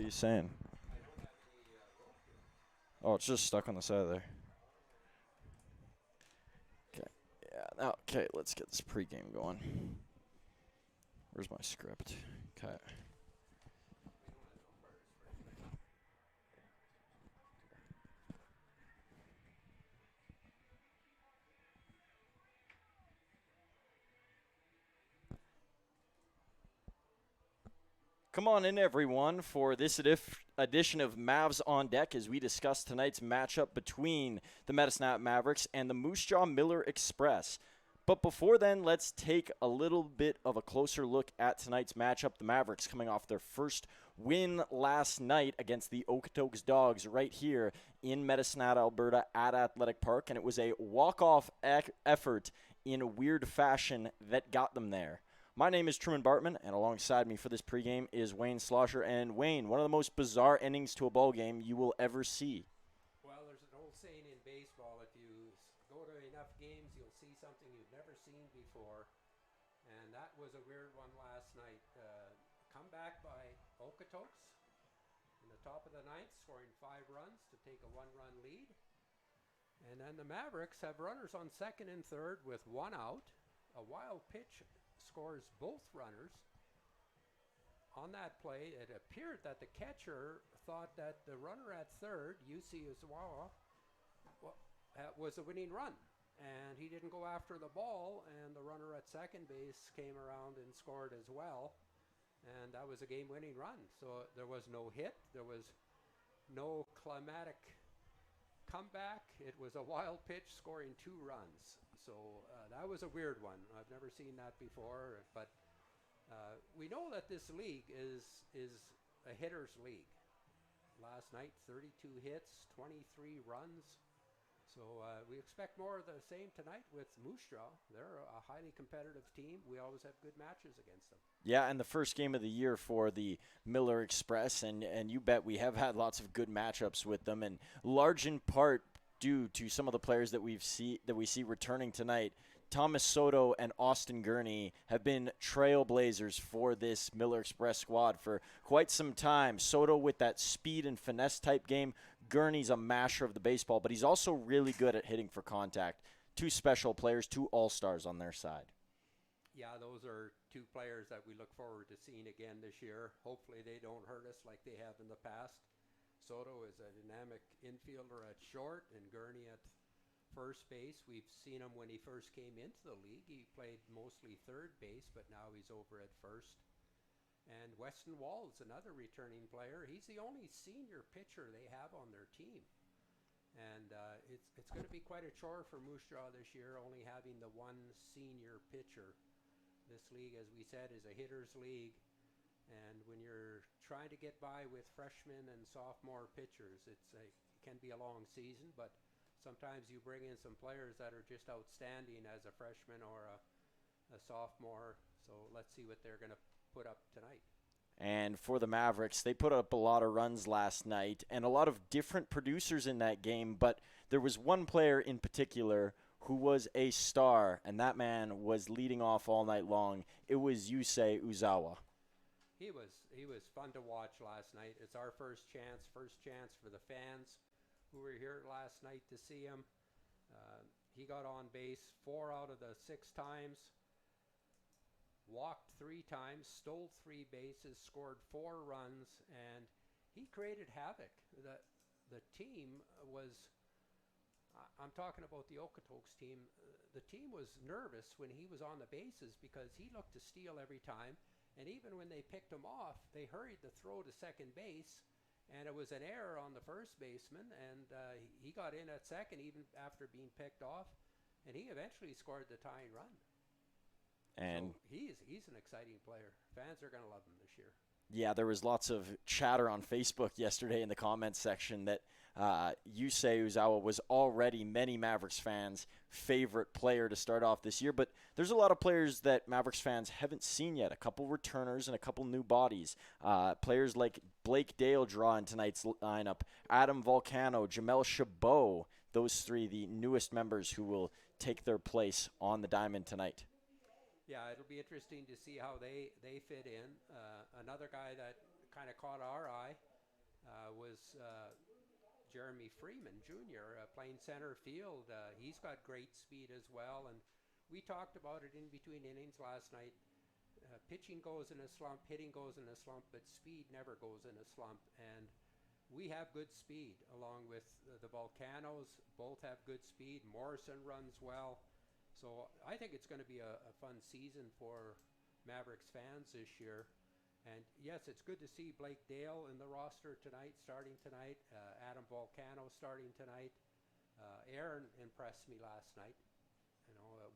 you saying? Oh, it's just stuck on the side there. Okay. Yeah. Okay. Let's get this pregame going. Where's my script? Okay. Come on in, everyone, for this edition of Mavs on Deck as we discuss tonight's matchup between the Medicine Mavericks and the Moose Jaw Miller Express. But before then, let's take a little bit of a closer look at tonight's matchup. The Mavericks coming off their first win last night against the Okotoks Dogs right here in Medicine, Alberta at Athletic Park, and it was a walk-off effort in a weird fashion that got them there. My name is Truman Bartman, and alongside me for this pregame is Wayne Slosher. And Wayne, one of the most bizarre endings to a ball game you will ever see. Well, there's an old saying in baseball, if you go to enough games, you'll see something you've never seen before. And that was a weird one last night. Comeback by Okotoks in the top of the ninth, scoring 5 runs to take a 1-run lead. And then the Mavericks have runners on second and third with 1 out. A wild pitch scores both runners. On that play, it appeared that the catcher thought that the runner at third, UC Uzawa, was a winning run. And he didn't go after the ball, and the runner at second base came around and scored as well. And that was a game-winning run. So there was no hit. There was no climatic comeback. It was a wild pitch scoring 2 runs. So that was a weird one. I've never seen that before. But we know that this league is a hitter's league. Last night, 32 hits, 23 runs. So we expect more of the same tonight with Moose Jaw. They're a highly competitive team. We always have good matches against them. Yeah, and the first game of the year for the Miller Express, and you bet we have had lots of good matchups with them, and large in part due to some of the players that we see returning tonight. Thomas Soto and Austin Gurney have been trailblazers for this Miller Express squad for quite some time. Soto with that speed and finesse type game. Gurney's a masher of the baseball, but he's also really good at hitting for contact. 2 special players, 2 all-stars on their side. Yeah, those are 2 players that we look forward to seeing again this year. Hopefully they don't hurt us like they have in the past. Soto is a dynamic infielder at short and Gurney at first base. We've seen him when he first came into the league. He played mostly third base, but now he's over at first. And Weston Wall's another returning player. He's the only senior pitcher they have on their team. And it's going to be quite a chore for Moose Jaw this year, only having the 1 senior pitcher. This league, as we said, is a hitter's league. And when you're trying to get by with freshmen and sophomore pitchers, it can be a long season, but sometimes you bring in some players that are just outstanding as a freshman or a sophomore. So let's see what they're going to put up tonight. And for the Mavericks, they put up a lot of runs last night and a lot of different producers in that game, but there was one player in particular who was a star, and that man was leading off all night long. It was Yusei Uzawa. He was fun to watch last night. It's our first chance for the fans who were here last night to see him. He got on base 4 out of the 6 times, walked 3 times, stole 3 bases, scored 4 runs, and he created havoc. The team was, I'm talking about the Okotoks team, the team was nervous when he was on the bases because he looked to steal every time. And even when they picked him off, they hurried to throw to second base, and it was an error on the first baseman, and he got in at second even after being picked off, and he eventually scored the tying run. And so he's an exciting player. Fans are going to love him this year. Yeah, there was lots of chatter on Facebook yesterday in the comments section that Yusei Uzawa was already many Mavericks fans' favorite player to start off this year. But there's a lot of players that Mavericks fans haven't seen yet. A couple returners and a couple new bodies. Players like Blake Dale draw in tonight's lineup. Adam Volcano, Jamel Chabot. Those 3, the newest members who will take their place on the diamond tonight. Yeah, it'll be interesting to see how they fit in. Another guy that kind of caught our eye, was Jeremy Freeman Jr. Playing center field. He's got great speed as well, and we talked about it in between innings last night. Pitching goes in a slump, hitting goes in a slump, but speed never goes in a slump. And we have good speed along with the Volcanoes. Both have good speed. Morrison runs well. So I think it's going to be a fun season for Mavericks fans this year. And yes, it's good to see Blake Dale in the roster tonight, starting tonight. Adam Volcano starting tonight. Aaron impressed me last night.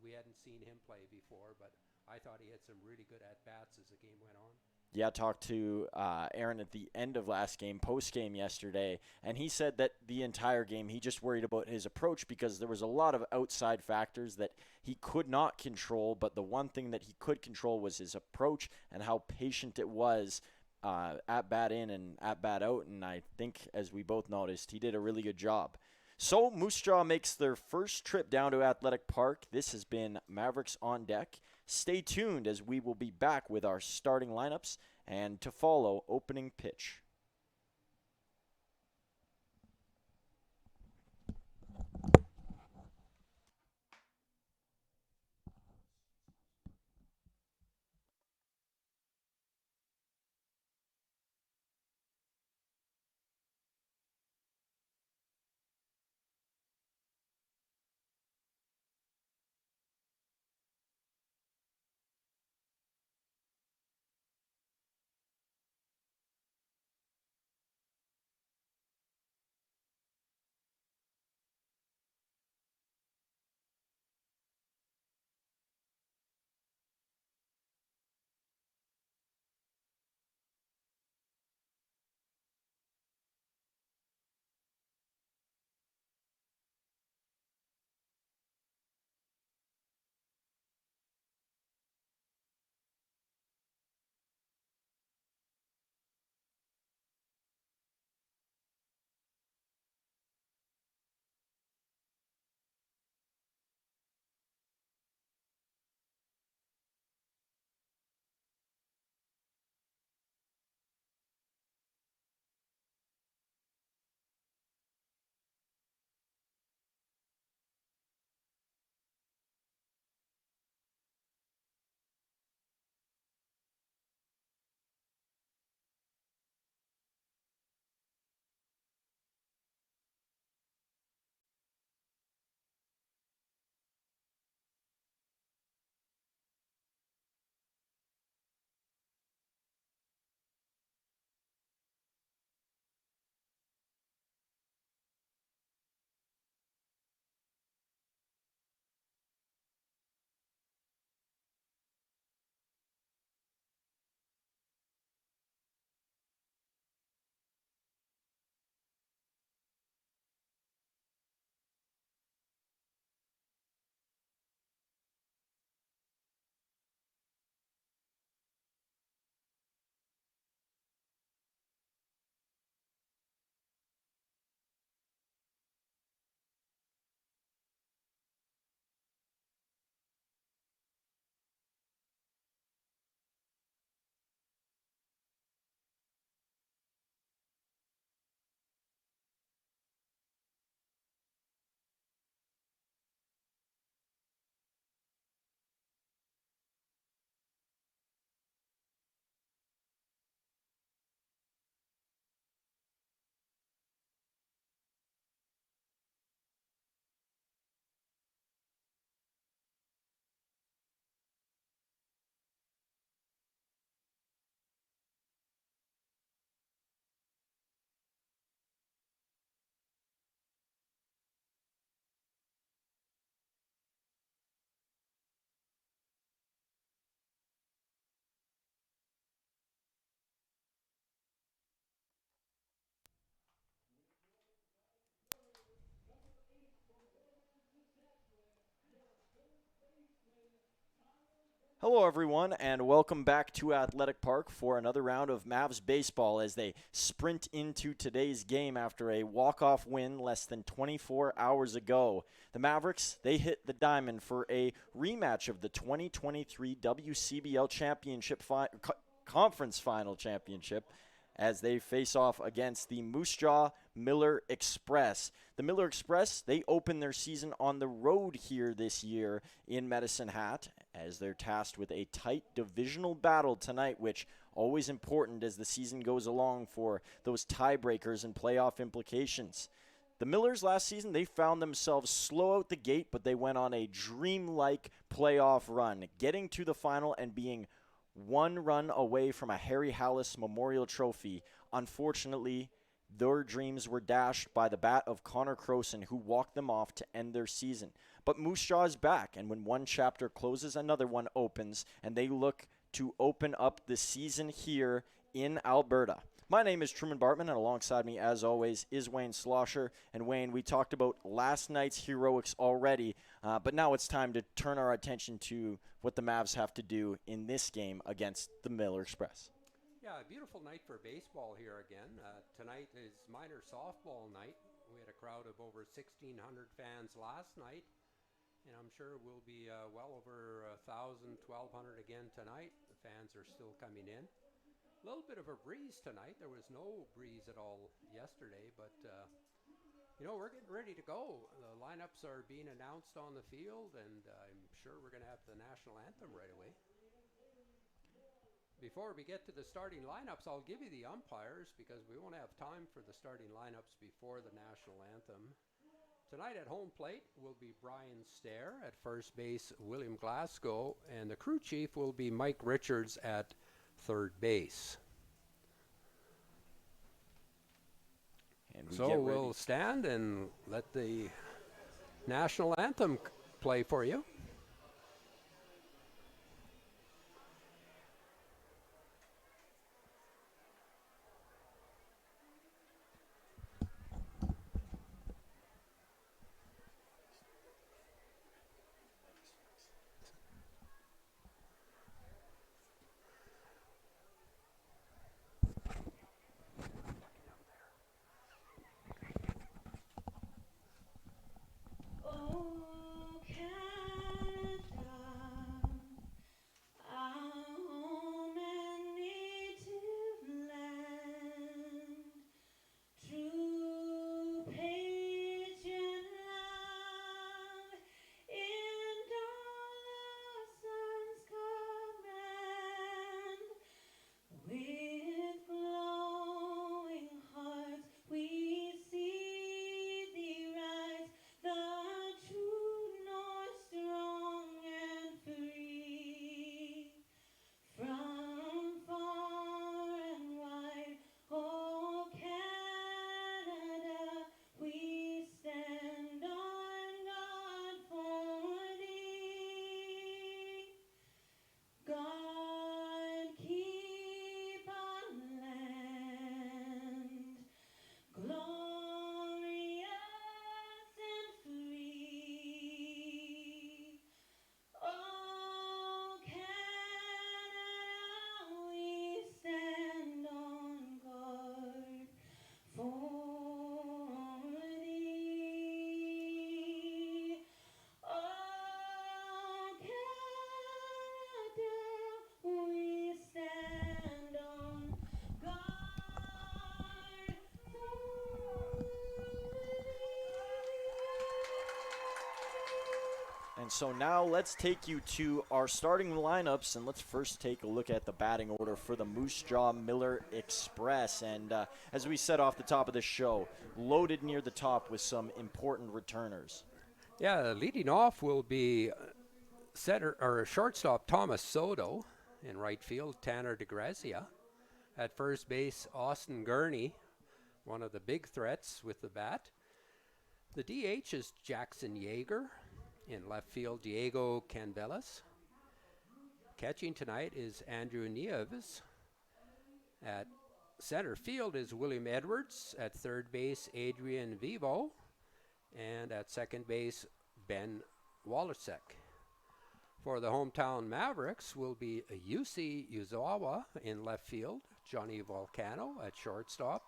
We hadn't seen him play before, but I thought he had some really good at-bats as the game went on. Yeah, I talked to Aaron at the end of last game, post-game yesterday, and he said that the entire game he just worried about his approach because there was a lot of outside factors that he could not control, but the one thing that he could control was his approach and how patient it was at bat in and at bat out, and I think, as we both noticed, he did a really good job. So Moose Jaw makes their first trip down to Athletic Park. This has been Mavericks on Deck. Stay tuned as we will be back with our starting lineups and to follow opening pitch. Hello, everyone, and welcome back to Athletic Park for another round of Mavs baseball as they sprint into today's game after a walk-off win less than 24 hours ago. The Mavericks, they hit the diamond for a rematch of the 2023 WCBL championship conference final championship as they face off against the Moose Jaw Miller Express. The Miller Express, they open their season on the road here this year in Medicine Hat, as they're tasked with a tight divisional battle tonight, which always important as the season goes along for those tiebreakers and playoff implications. The Millers last season, they found themselves slow out the gate, but they went on a dreamlike playoff run, getting to the final and being one run away from a Harry Hallis Memorial Trophy. Unfortunately, their dreams were dashed by the bat of Connor Croson, who walked them off to end their season. But Moose Jaw is back, and when one chapter closes, another one opens, and they look to open up the season here in Alberta. My name is Truman Bartman, and alongside me, as always, is Wayne Slosher. And Wayne, we talked about last night's heroics already, but now it's time to turn our attention to what the Mavs have to do in this game against the Miller Express. Yeah, a beautiful night for baseball here again. Tonight is minor softball night. We had a crowd of over 1,600 fans last night, and I'm sure we'll be well over 1,000, 1,200 again tonight. The fans are still coming in. A little bit of a breeze tonight. There was no breeze at all yesterday, but we're getting ready to go. The lineups are being announced on the field, and I'm sure we're going to have the national anthem right away. Before we get to the starting lineups, I'll give you the umpires because we won't have time for the starting lineups before the national anthem. Tonight at home plate will be Brian Stair, at first base William Glasgow, and the crew chief will be Mike Richards at third base. And So we'll stand and let the national anthem play for you. And so now let's take you to our starting lineups, and let's first take a look at the batting order for the Moose Jaw Miller Express. And as we said off the top of the show, loaded near the top with some important returners. Yeah, leading off will be shortstop Thomas Soto. In right field, Tanner DeGrazia. At first base, Austin Gurney, one of the big threats with the bat. The DH is Jackson Yeager. In left field, Diego Canvelas. Catching tonight is Andrew Nieves. At center field is William Edwards. At third base, Adrian Vivo. And at second base, Ben Walasek. For the hometown Mavericks will be Yusi Uzawa in left field, Johnny Volcano at shortstop,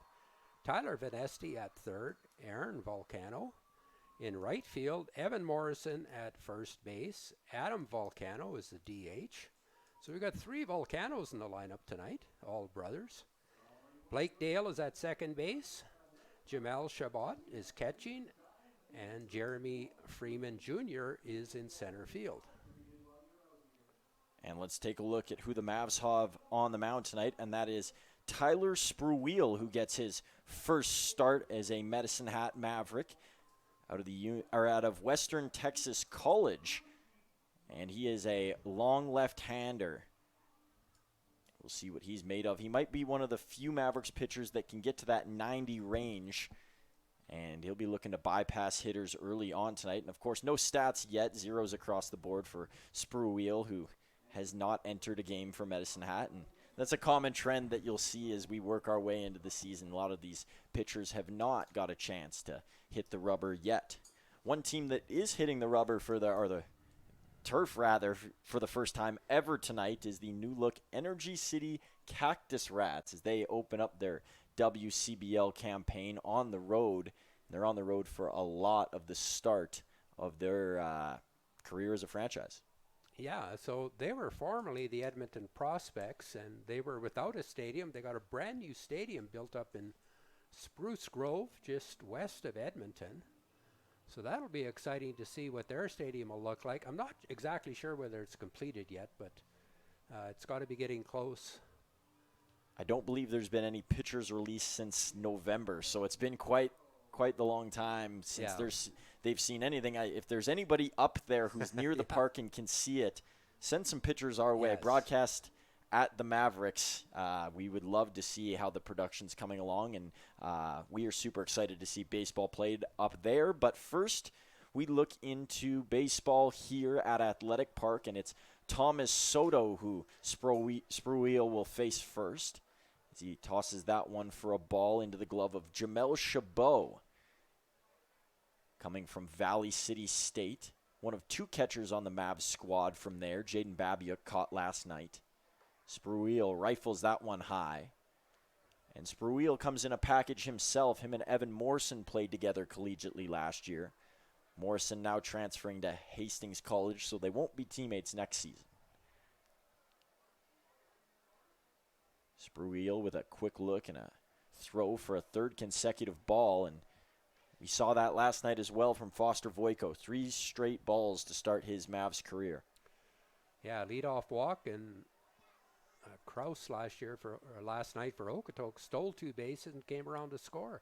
Tyler Vanesti at third, Aaron Volcano. In right field, Evan Morrison at first base. Adam Volcano is the DH. So we've got three Volcanos in the lineup tonight, all brothers. Blake Dale is at second base. Jamel Chabot is catching. And Jeremy Freeman Jr. is in center field. And let's take a look at who the Mavs have on the mound tonight, and that is Tyler Spruill, who gets his first start as a Medicine Hat Maverick out of Western Texas College. And he is a long left-hander. We'll see what he's made of. He might be one of the few Mavericks pitchers that can get to that 90 range. And he'll be looking to bypass hitters early on tonight. And, of course, no stats yet. Zeros across the board for Spruill, who has not entered a game for Medicine Hat. And that's a common trend that you'll see as we work our way into the season. A lot of these pitchers have not got a chance to hit the rubber yet. One team that is hitting the rubber for the turf rather for the first time ever tonight is the new look Energy City Cactus Rats as they open up their WCBL campaign on the road. They're on the road for a lot of the start of their career as a franchise. Yeah, so they were formerly the Edmonton Prospects, and they were without a stadium. They got a brand new stadium built up in Spruce Grove, just west of Edmonton. So that'll be exciting to see what their stadium will look like. I'm not exactly sure whether it's completed yet, but it's got to be getting close. I don't believe there's been any pictures released since November, so it's been quite the long time since they've seen anything. If there's anybody up there who's near the park and can see it, send some pictures our way. Yes. Broadcast at the Mavericks. We would love to see how the production's coming along, and we are super excited to see baseball played up there. But first, we look into baseball here at Athletic Park, and it's Thomas Soto who Spruill will face first as he tosses that one for a ball into the glove of Jamel Chabot, coming from Valley City State. One of two catchers on the Mavs squad from there. Jaden Babiuk caught last night. Spruill rifles that one high. And Spruill comes in a package himself. Him and Evan Morrison played together collegiately last year. Morrison now transferring to Hastings College, so they won't be teammates next season. Spruill with a quick look and a throw for a third consecutive ball, and we saw that last night as well from Foster Voiko. 3 straight balls to start his Mavs career. Yeah, leadoff walk, and Kraus last night for Okotoks stole 2 bases and came around to score.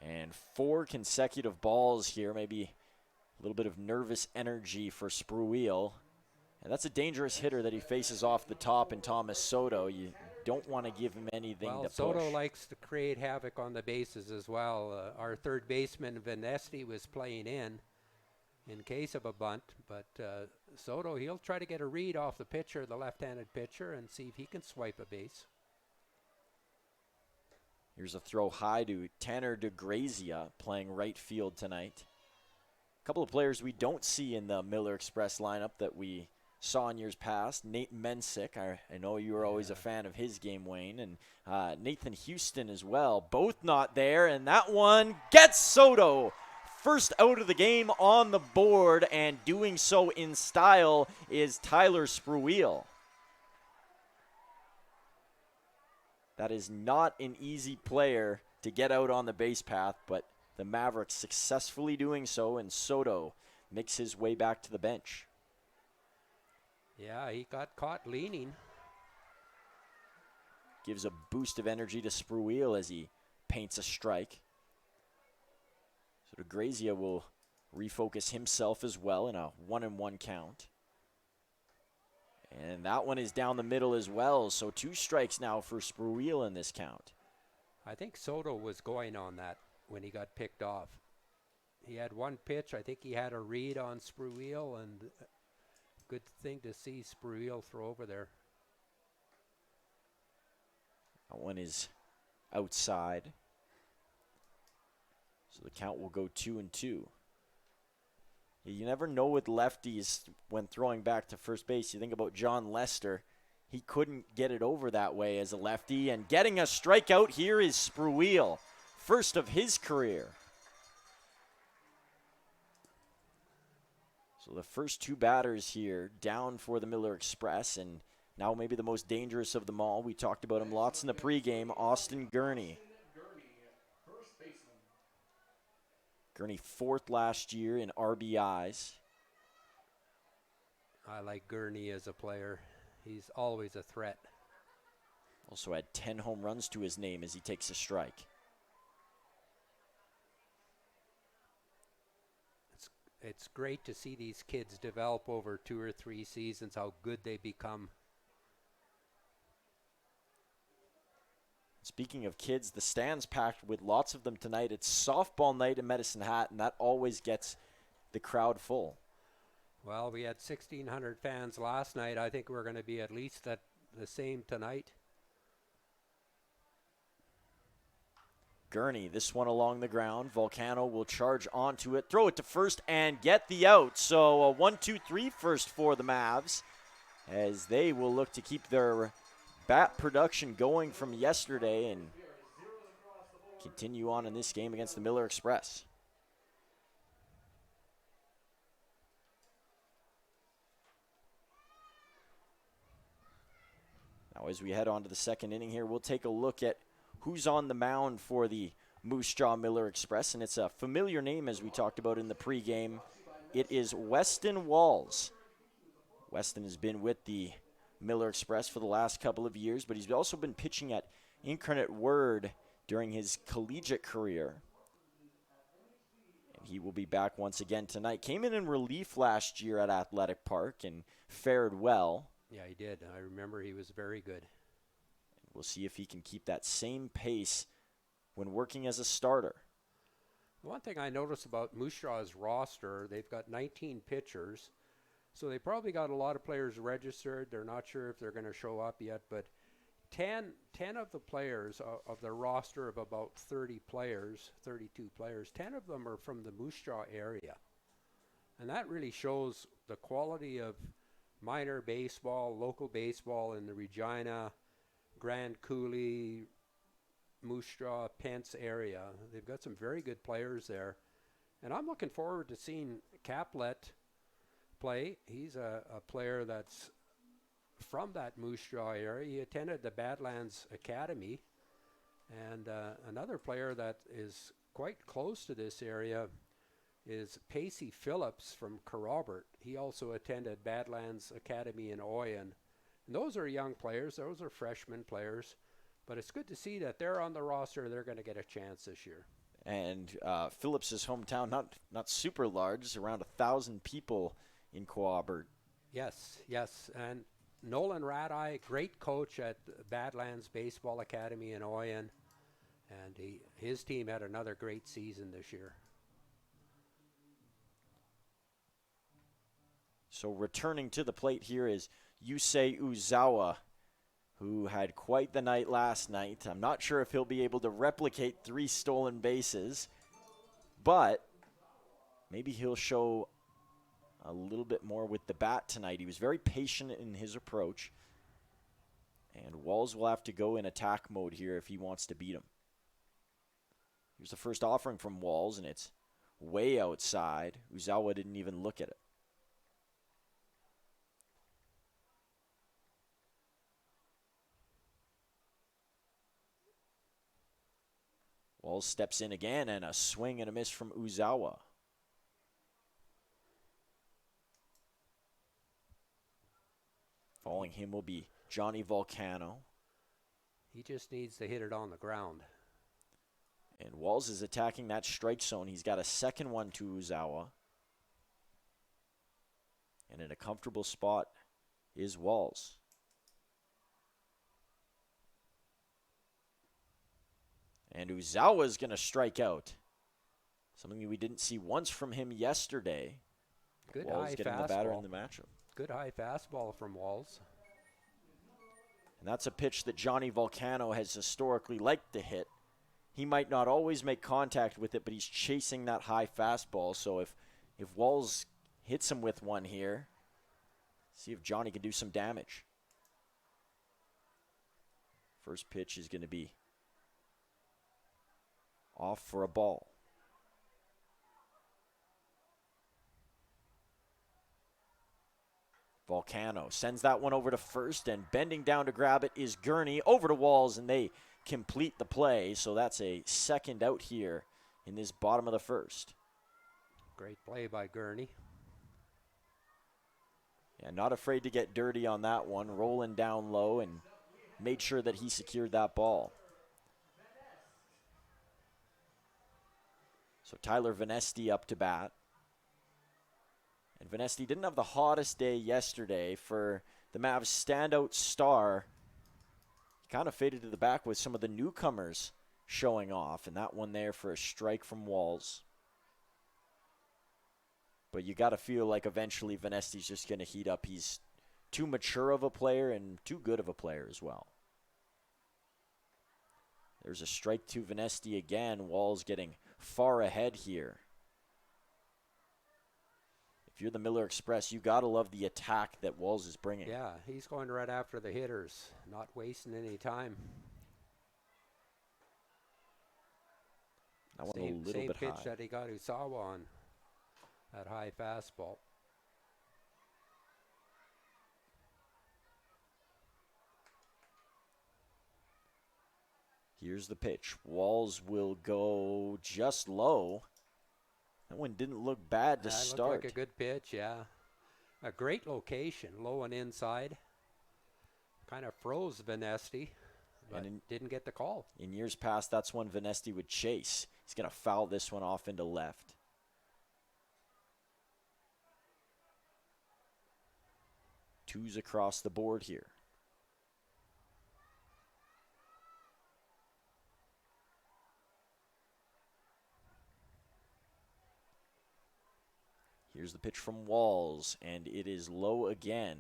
And 4 consecutive balls here, maybe a little bit of nervous energy for Spruill. And that's a dangerous hitter that he faces off the top in Thomas Soto. You don't want to give him anything to push. Soto likes to create havoc on the bases as well. Our third baseman, Vanesti, was playing in case of a bunt. But Soto, he'll try to get a read off the pitcher, the left-handed pitcher, and see if he can swipe a base. Here's a throw high to Tanner DeGrazia playing right field tonight. A couple of players we don't see in the Miller Express lineup that we saw in years past. Nate Mensick, I know you were always a fan of his game, Wayne, and Nathan Houston as well. Both not there, and that one gets Soto. First out of the game on the board, and doing so in style is Tyler Spruill. That is not an easy player to get out on the base path, but the Mavericks successfully doing so, and Soto makes his way back to the bench. Yeah, he got caught leaning. Gives a boost of energy to Spruill as he paints a strike. So DeGrazia will refocus himself as well in a 1-1 count. And that one is down the middle as well, so 2 strikes now for Spruill in this count. I think Soto was going on that when he got picked off. He had 1 pitch. I think he had a read on Spruill, and good thing to see Spruill throw over there. That one is outside. So the count will go 2-2. You never know with lefties when throwing back to first base. You think about John Lester. He couldn't get it over that way as a lefty. And getting a strikeout here is Spruill. First of his career. So the first 2 batters here down for the Miller Express. And now maybe the most dangerous of them all. We talked about him lots in the pregame, Austin Gurney. Gurney 4th last year in RBIs. I like Gurney as a player. He's always a threat. Also had 10 home runs to his name as he takes a strike. It's great to see these kids develop over 2 or 3 seasons, how good they become. Speaking of kids, the stand's packed with lots of them tonight. It's softball night in Medicine Hat, and that always gets the crowd full. Well, we had 1,600 fans last night. I think we're going to be at least at the same tonight. Gurney, this one along the ground. Volcano will charge onto it, throw it to first, and get the out. So a 1-2-3 first for the Mavs, as they will look to keep their bat production going from yesterday and continue on in this game against the Miller Express. Now, as we head on to the second inning here, we'll take a look at who's on the mound for the Moose Jaw Miller Express, and it's a familiar name as we talked about in the pregame. It is Weston Walls. Weston has been with the Miller Express for the last couple of years, but he's also been pitching at Incarnate Word during his collegiate career. And he will be back once again tonight. Came in relief last year at Athletic Park and fared well. Yeah, he did. I remember he was very good. We'll see if he can keep that same pace when working as a starter. One thing I noticed about Moose Jaw's roster, they've got 19 pitchers, so they probably got a lot of players registered. They're not sure if they're going to show up yet, but 10 of the players of the roster of about 30 players, 32 players, 10 of them are from the Moose Jaw area. And that really shows the quality of minor baseball, local baseball in the Regina, Grand Coulee, Moose Jaw, Pence area. They've got some very good players there. And I'm looking forward to seeing Caplet play. He's a player that's from that Moose Jaw area. He attended the Badlands Academy. And another player that is quite close to this area is Pacey Phillips from Corrobert. He also attended Badlands Academy in Oyen. And those are young players. Those are freshman players. But it's good to see that they're on the roster. They're going to get a chance this year. And Phillips' hometown, not super large, around 1,000 people in Corrobert. Yes. And Nolan Radeye, great coach at Badlands Baseball Academy in Oyen. And his team had another great season this year. So returning to the plate here is Yusei Uzawa, who had quite the night last night. I'm not sure if he'll be able to replicate 3 stolen bases, but maybe he'll show a little bit more with the bat tonight. He was very patient in his approach, and Walls will have to go in attack mode here if he wants to beat him. Here's the first offering from Walls, and it's way outside. Uzawa didn't even look at it. Walls steps in again, and a swing and a miss from Uzawa. Following him will be Johnny Volcano. He just needs to hit it on the ground. And Walls is attacking that strike zone. He's got a second one to Uzawa. And in a comfortable spot is Walls. And Uzawa is going to strike out. Something we didn't see once from him yesterday. Good Walls high getting fastball. the batter in the matchup. Good high fastball from Walls. And that's a pitch that Johnny Volcano has historically liked to hit. He might not always make contact with it, but he's chasing that high fastball. So if Walls hits him with one here, see if Johnny can do some damage. First pitch is going to be off for a ball. Volcano sends that one over to first, and bending down to grab it is Gurney. Over to Walls, and they complete the play. So that's a second out here in this bottom of the first. Great play by Gurney. Yeah, not afraid to get dirty on that one, rolling down low and made sure that he secured that ball. So Tyler Venesti up to bat. And Venesti didn't have the hottest day yesterday for the Mavs' standout star. He kind of faded to the back with some of the newcomers showing off, and that one there for a strike from Walls. But you got to feel like eventually Venesti's just going to heat up. He's too mature of a player and too good of a player as well. There's a strike to Venesti again. Walls getting far ahead here. If you're the Miller Express, you got to love the attack that Walls is bringing. Yeah, he's going right after the hitters, not wasting any time. That one a little same bit pitch high. that he got Usawa on, that high fastball. Here's the pitch. Walls will go just low. That one didn't look bad to start. Looked like a good pitch, yeah. A great location, low and inside. Kind of froze Venesti, but didn't get the call. In years past, that's when Venesti would chase. He's going to foul this one off into left. Twos across the board here. Here's the pitch from Walls, and it is low again.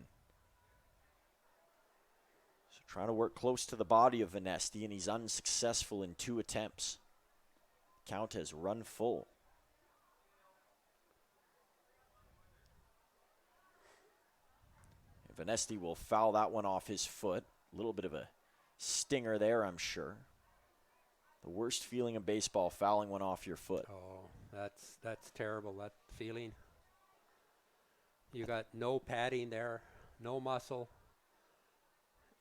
So trying to work close to the body of Venesti, and he's unsuccessful in 2 attempts. Count has run full. And Venesti will foul that one off his foot. A little bit of a stinger there, I'm sure. The worst feeling in baseball, fouling one off your foot. Oh, that's terrible, that feeling. You got no padding there, no muscle,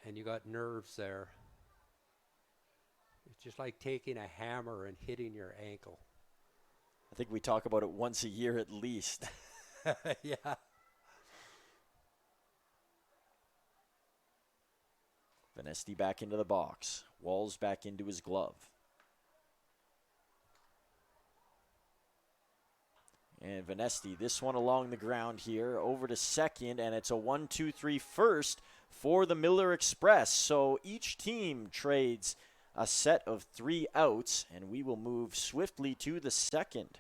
and you got nerves there. It's just like taking a hammer and hitting your ankle. I think we talk about it once a year at least. Yeah. Venesti back into the box. Walls back into his glove. And Venesti, this one along the ground here, over to second, and it's a 1-2-3 first for the Miller Express. So each team trades a set of 3 outs, and we will move swiftly to the second.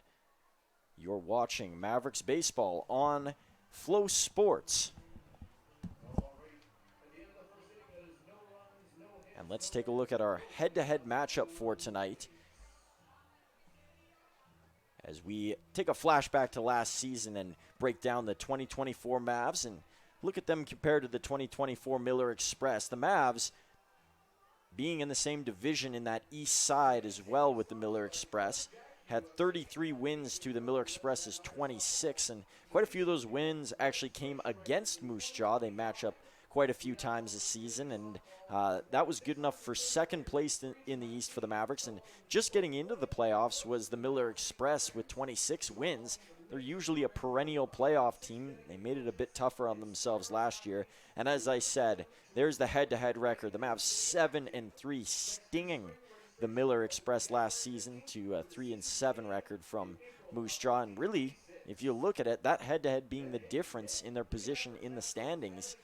You're watching Mavericks baseball on Flow Sports. And let's take a look at our head-to-head matchup for tonight, as we take a flashback to last season and break down the 2024 Mavs and look at them compared to the 2024 Miller Express. The Mavs, being in the same division in that east side as well with the Miller Express, had 33 wins to the Miller Express's 26, and quite a few of those wins actually came against Moose Jaw. They match up quite a few times this season, and that was good enough for second place in the East for the Mavericks. And just getting into the playoffs was the Miller Express with 26 wins. They're usually a perennial playoff team. They made it a bit tougher on themselves last year. And as I said, there's the head-to-head record. The Mavs 7-3, stinging the Miller Express last season to a 3-7 record from Moose Jaw. And really, if you look at it, that head-to-head being the difference in their position in the standings.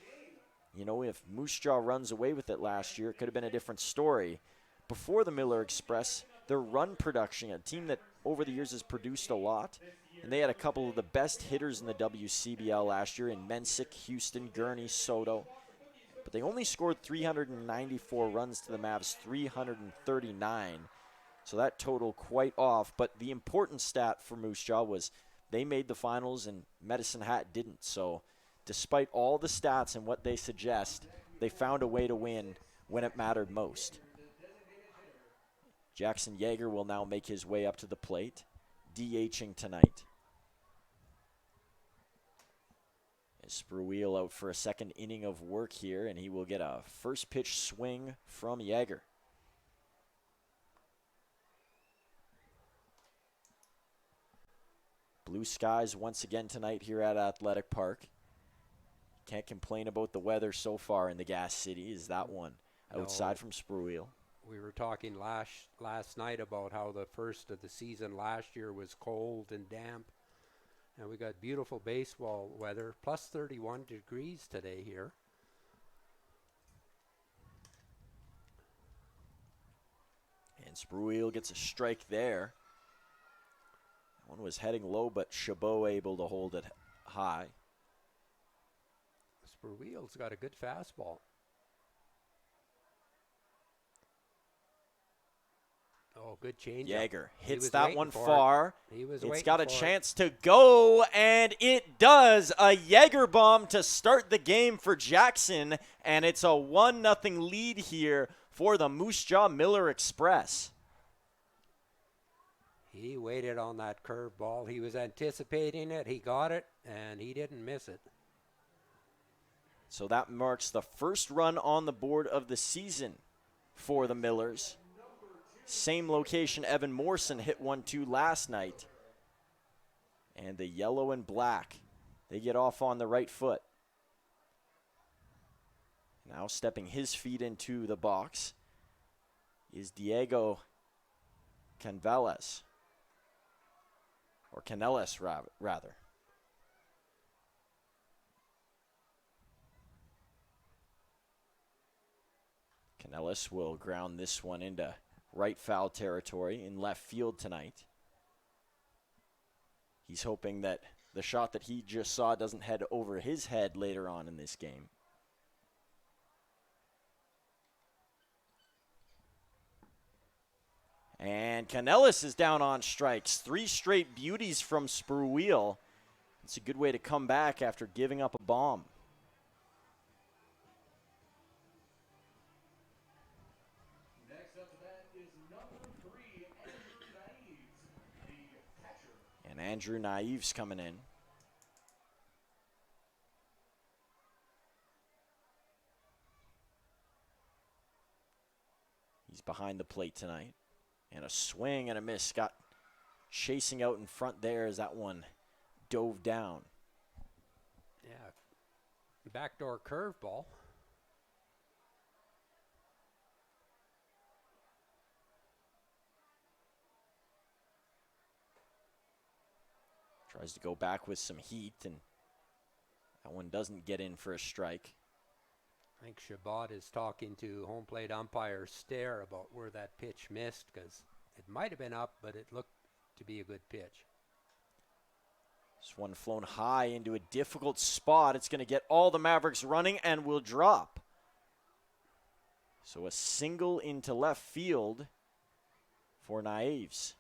You know, if Moose Jaw runs away with it last year, it could have been a different story. Before the Miller Express, their run production, a team that over the years has produced a lot, and they had a couple of the best hitters in the WCBL last year in Mensick, Houston, Gurney, Soto. But they only scored 394 runs to the Mavs, 339. So that total quite off. But the important stat for Moose Jaw was they made the finals and Medicine Hat didn't. So despite all the stats and what they suggest, they found a way to win when it mattered most. Jackson Yeager will now make his way up to the plate, DHing tonight. Spruill out for a second inning of work here, and he will get a first pitch swing from Yeager. Blue skies once again tonight here at Athletic Park. Can't complain about the weather so far in the Gas City. Is that one outside from Spruill? We were talking last night about how the first of the season last year was cold and damp. And we got beautiful baseball weather, plus 31 degrees today here. And Spruill gets a strike there. One was heading low, but Chabot able to hold it high. Spruill's got a good fastball. Oh, good change. Yeager hits that one far. It's got a chance to go, and it does. A Yeager bomb to start the game for Jackson, and it's a 1-0 lead here for the Moose Jaw Miller Express. He waited on that curveball. He was anticipating it. He got it, and he didn't miss it. So that marks the first run on the board of the season for the Millers. Same location Evan Morrison hit 1-2 last night. And the yellow and black, they get off on the right foot. Now stepping his feet into the box is Diego Canvelas. Or Canellis, rather. Canellis will ground this one into right foul territory in left field tonight. He's hoping that the shot that he just saw doesn't head over his head later on in this game. And Canellis is down on strikes. 3 straight beauties from Spruill. It's a good way to come back after giving up a bomb. Next up to bat is number 3, Andrew Naives, the catcher. And Andrew Naives coming in. He's behind the plate tonight. And a swing and a miss. Got chasing out in front there as that one dove down. Yeah. Backdoor curveball. Tries to go back with some heat, and that one doesn't get in for a strike. I think Chabot is talking to home plate umpire Stare about where that pitch missed, because it might have been up, but it looked to be a good pitch. This one flown high into a difficult spot. It's going to get all the Mavericks running and will drop. So a single into left field for Naives.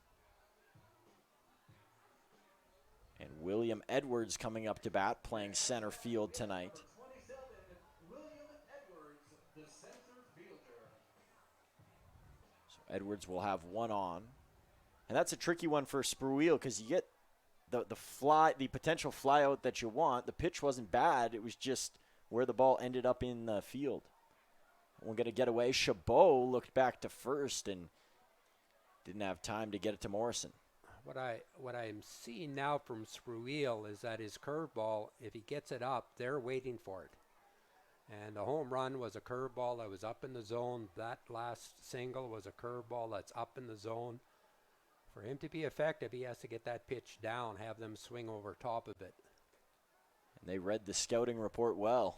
And William Edwards coming up to bat, playing center field tonight. So Edwards will have one on. And that's a tricky one for Spruill because you get the potential fly out that you want. The pitch wasn't bad. It was just where the ball ended up in the field. We're going to get away. Chabot looked back to first and didn't have time to get it to Morrison. What I'm seeing now from Spruill is that his curveball, if he gets it up, they're waiting for it. And the home run was a curveball that was up in the zone. That last single was a curveball that's up in the zone. For him to be effective, he has to get that pitch down, have them swing over top of it. And they read the scouting report well.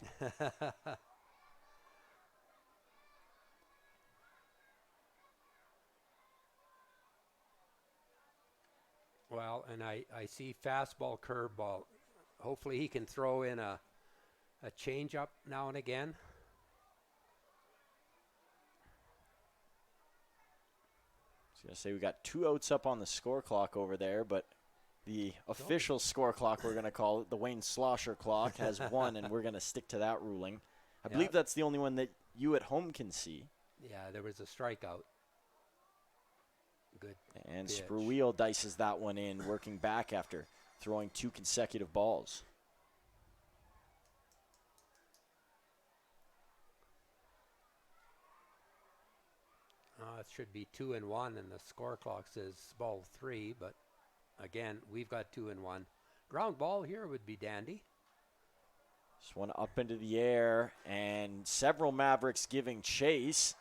Well, and I see fastball, curveball. Hopefully he can throw in a changeup now and again. I was going to say we got 2 outs up on the score clock over there, but the official score clock, we're going to call it, the Wayne Slosher clock, has 1, and we're going to stick to that ruling. I believe that's the only one that you at home can see. Yeah, there was a strikeout. Good. And pitch. Spruill dices that one in, working back after throwing 2 consecutive balls. It should be 2-1, and the score clock says ball 3. But again, we've got 2-1. Ground ball here would be dandy. Just one up into the air, and several Mavericks giving chase.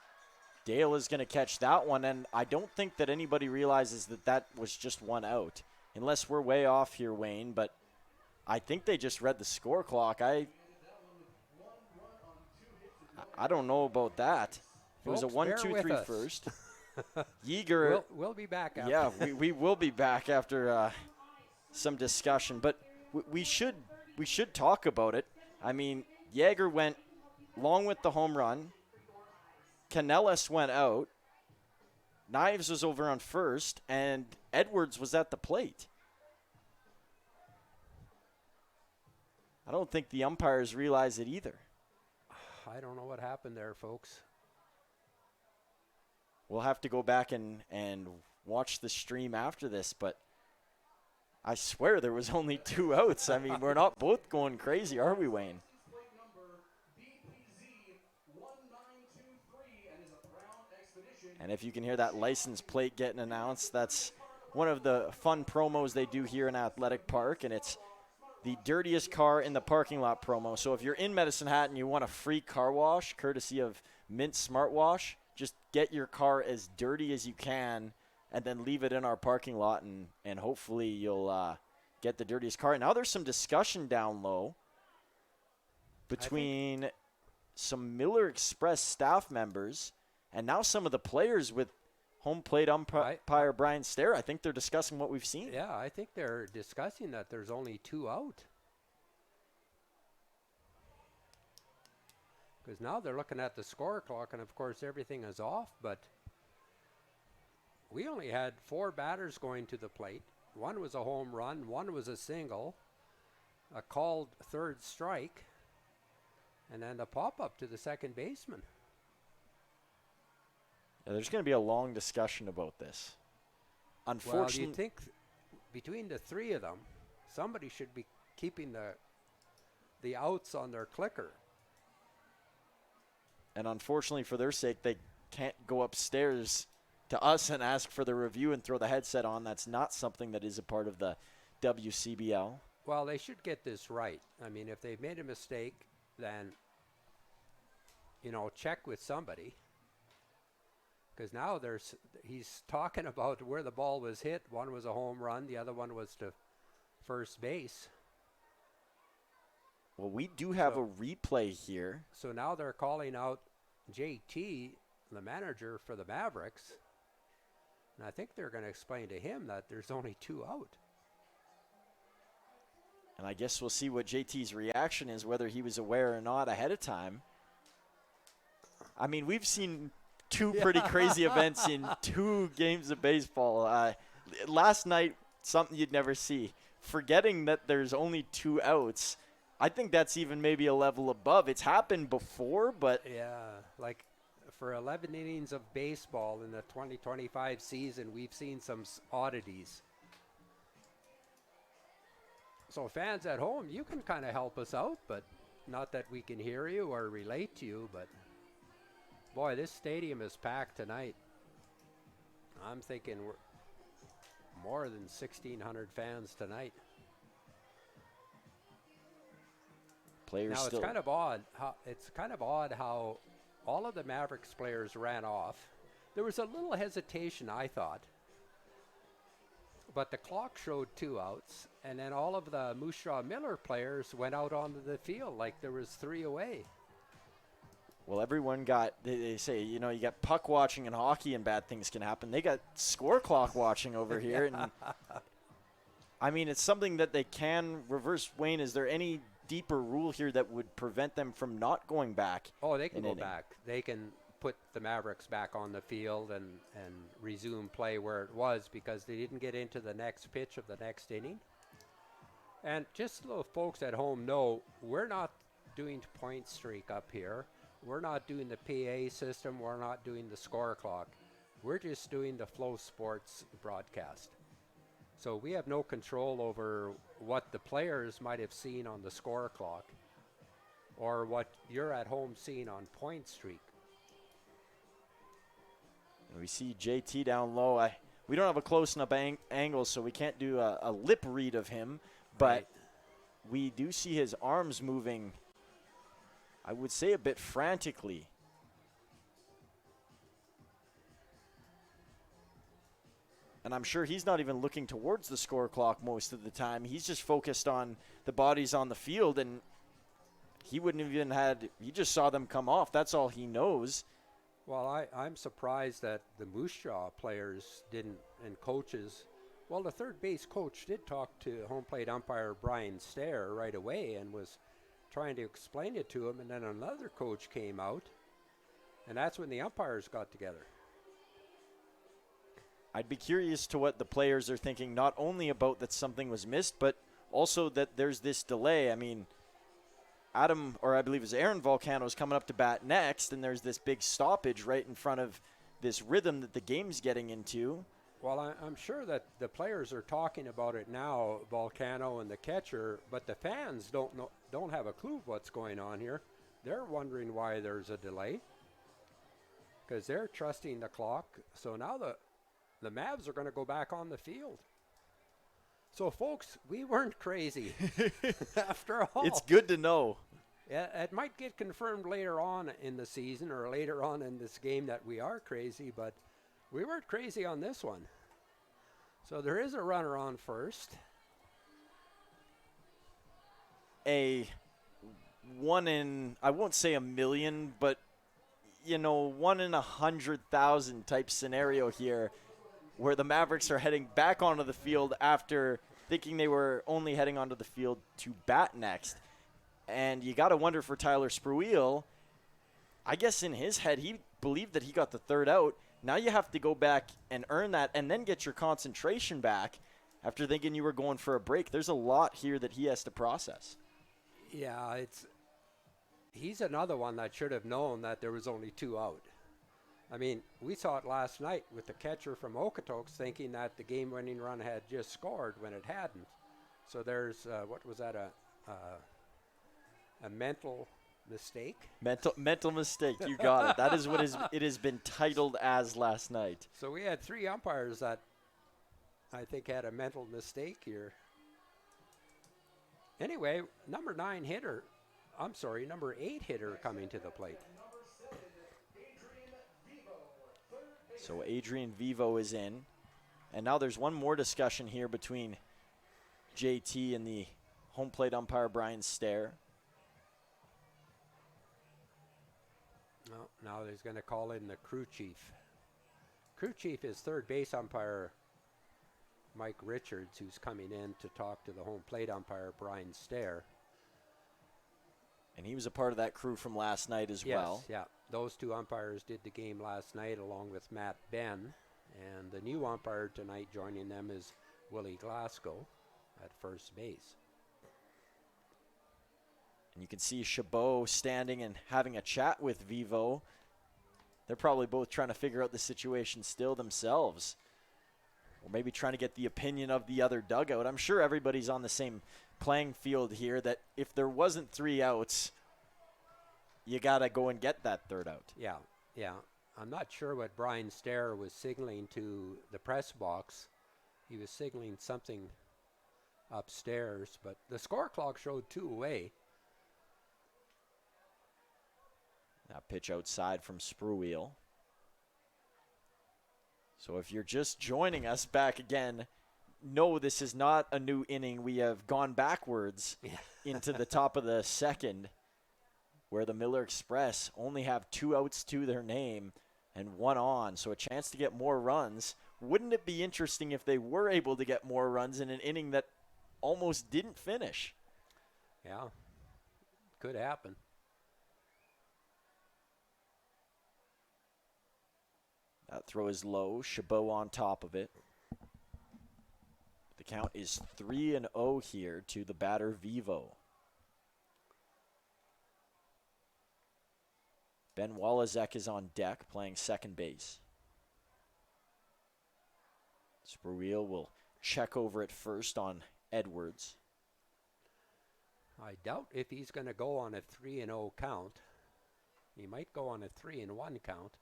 Dale is going to catch that one, and I don't think that anybody realizes that that was just one out, unless we're way off here, Wayne, but I think they just read the score clock. I don't know about that. It was a Folks, 1-2-3 first. Yeager. We'll be back after. Yeah, we will be back after some discussion, but we should talk about it. I mean, Yeager went long with the home run. Canellis went out. Knives was over on first, and Edwards was at the plate. I don't think the umpires realize it either. I don't know what happened there, folks. We'll have to go back and watch the stream after this, but I swear there was only 2 outs. I mean, we're not both going crazy, are we, Wayne? And if you can hear that license plate getting announced, that's one of the fun promos they do here in Athletic Park, and it's the dirtiest car in the parking lot promo. So if you're in Medicine Hat and you want a free car wash, courtesy of Mint Smartwash, just get your car as dirty as you can and then leave it in our parking lot, and hopefully you'll get the dirtiest car. And now there's some discussion down low between some Miller Express staff members and now some of the players with home plate umpire Brian Stair. I think they're discussing what we've seen. Yeah, I think they're discussing that there's only 2 out. Because now they're looking at the score clock, and of course everything is off, but we only had 4 batters going to the plate. 1 was a home run, 1 was a single, a called third strike, and then a pop-up to the second baseman. Yeah, there's going to be a long discussion about this. Unfortunately, well, you think between the 3 of them, somebody should be keeping the outs on their clicker. And unfortunately for their sake, they can't go upstairs to us and ask for the review and throw the headset on. That's not something that is a part of the WCBL. Well, they should get this right. I mean, if they've made a mistake, then, check with somebody. Because now he's talking about where the ball was hit. 1 was a home run. The other one was to first base. Well, we do have a replay here. So now they're calling out JT, the manager for the Mavericks. And I think they're going to explain to him that there's only 2 out. And I guess we'll see what JT's reaction is, whether he was aware or not ahead of time. I mean, we've seen 2 pretty crazy events in 2 games of baseball. Last night, something you'd never see. Forgetting that there's only 2 outs, I think that's even maybe a level above. It's happened before, but... Yeah, like for 11 innings of baseball in the 2025 season, we've seen some oddities. So fans at home, you can kind of help us out, but not that we can hear you or relate to you, but boy, this stadium is packed tonight. I'm thinking we're more than 1,600 fans tonight. Players now still... it's kind of odd how all of the Mavericks players ran off. There was a little hesitation, I thought, but the clock showed 2 outs, and then all of the Moose Jaw Miller players went out onto the field like there was 3 away. Well, everyone got, they say, you got puck watching in hockey and bad things can happen. They got score clock watching over here. And I mean, it's something that they can reverse. Wayne, is there any deeper rule here that would prevent them from not going back? Oh, they can go back. They can put the Mavericks back on the field and resume play where it was, because they didn't get into the next pitch of the next inning. And just so folks at home know, we're not doing point streak up here. We're not doing the PA system. We're not doing the score clock. We're just doing the Flow Sports broadcast. So we have no control over what the players might have seen on the score clock or what you're at home seeing on point streak. We see JT down low. We don't have a close enough angle, so we can't do a lip read of him. But Right. we do see his arms moving, I would say, a bit frantically. And I'm sure he's not even looking towards the score clock most of the time. He's just focused on the bodies on the field, and he wouldn't have even he just saw them come off. That's all he knows. Well, I'm surprised that the Moose Jaw players didn't, and coaches. Well, the third base coach did talk to home plate umpire Brian Stair right away and was trying to explain it to him, and then another coach came out, and that's when the umpires got together. I'd be curious to what the players are thinking, not only about that something was missed, but also that there's this delay. I mean, I believe it was Aaron Volcano is coming up to bat next, and there's this big stoppage right in front of this rhythm that the game's getting into. Well, I'm sure that the players are talking about it now, Volcano and the catcher, but the fans don't have a clue what's going on here. They're wondering why there's a delay because they're trusting the clock. So now the Mavs are going to go back on the field. So, folks, we weren't crazy after all. It's good to know. Yeah, it might get confirmed later on in the season or later on in this game that we are crazy, but we weren't crazy on this one. So there is a runner on first. I won't say a million, but, 1 in 100,000 type scenario here where the Mavericks are heading back onto the field after thinking they were only heading onto the field to bat next. And you got to wonder for Tyler Spruill, I guess in his head he believed that he got the third out. Now you have to go back and earn that and then get your concentration back after thinking you were going for a break. There's a lot here that he has to process. Yeah, he's another one that should have known that there was only 2 out. I mean, we saw it last night with the catcher from Okotoks thinking that the game-winning run had just scored when it hadn't. So there's, what was that, a mental mistake? Mental mistake. You got it. That is what it has been titled as last night. So we had 3 umpires that I think had a mental mistake here. Anyway, number 8 hitter coming to the plate. So Adrian Vivo is in. And now there's one more discussion here between JT and the home plate umpire Brian Stair. Well, now he's going to call in the crew chief. Crew chief is third base umpire Mike Richards, who's coming in to talk to the home plate umpire Brian Stair. And he was a part of that crew from last night as well. Yes, yeah. Those 2 umpires did the game last night along with Matt Ben. And the new umpire tonight joining them is Willie Glasgow at first base. And you can see Chabot standing and having a chat with Vivo. They're probably both trying to figure out the situation still themselves. Or maybe trying to get the opinion of the other dugout. I'm sure everybody's on the same playing field here that if there wasn't 3 outs, you got to go and get that third out. Yeah. I'm not sure what Brian Stair was signaling to the press box. He was signaling something upstairs, but the score clock showed 2 away. That pitch outside from Spruill. So if you're just joining us back again, no, this is not a new inning. We have gone backwards into the top of the second, where the Miller Express only have 2 outs to their name and 1 on. So a chance to get more runs. Wouldn't it be interesting if they were able to get more runs in an inning that almost didn't finish? Yeah, could happen. That throw is low. Chabot on top of it. The count is 3-0 here to the batter Vivo. Ben Wallazek is on deck playing second base. Spruill will check over at first on Edwards. I doubt if he's going to go on a 3-0 count. He might go on a 3-1 count.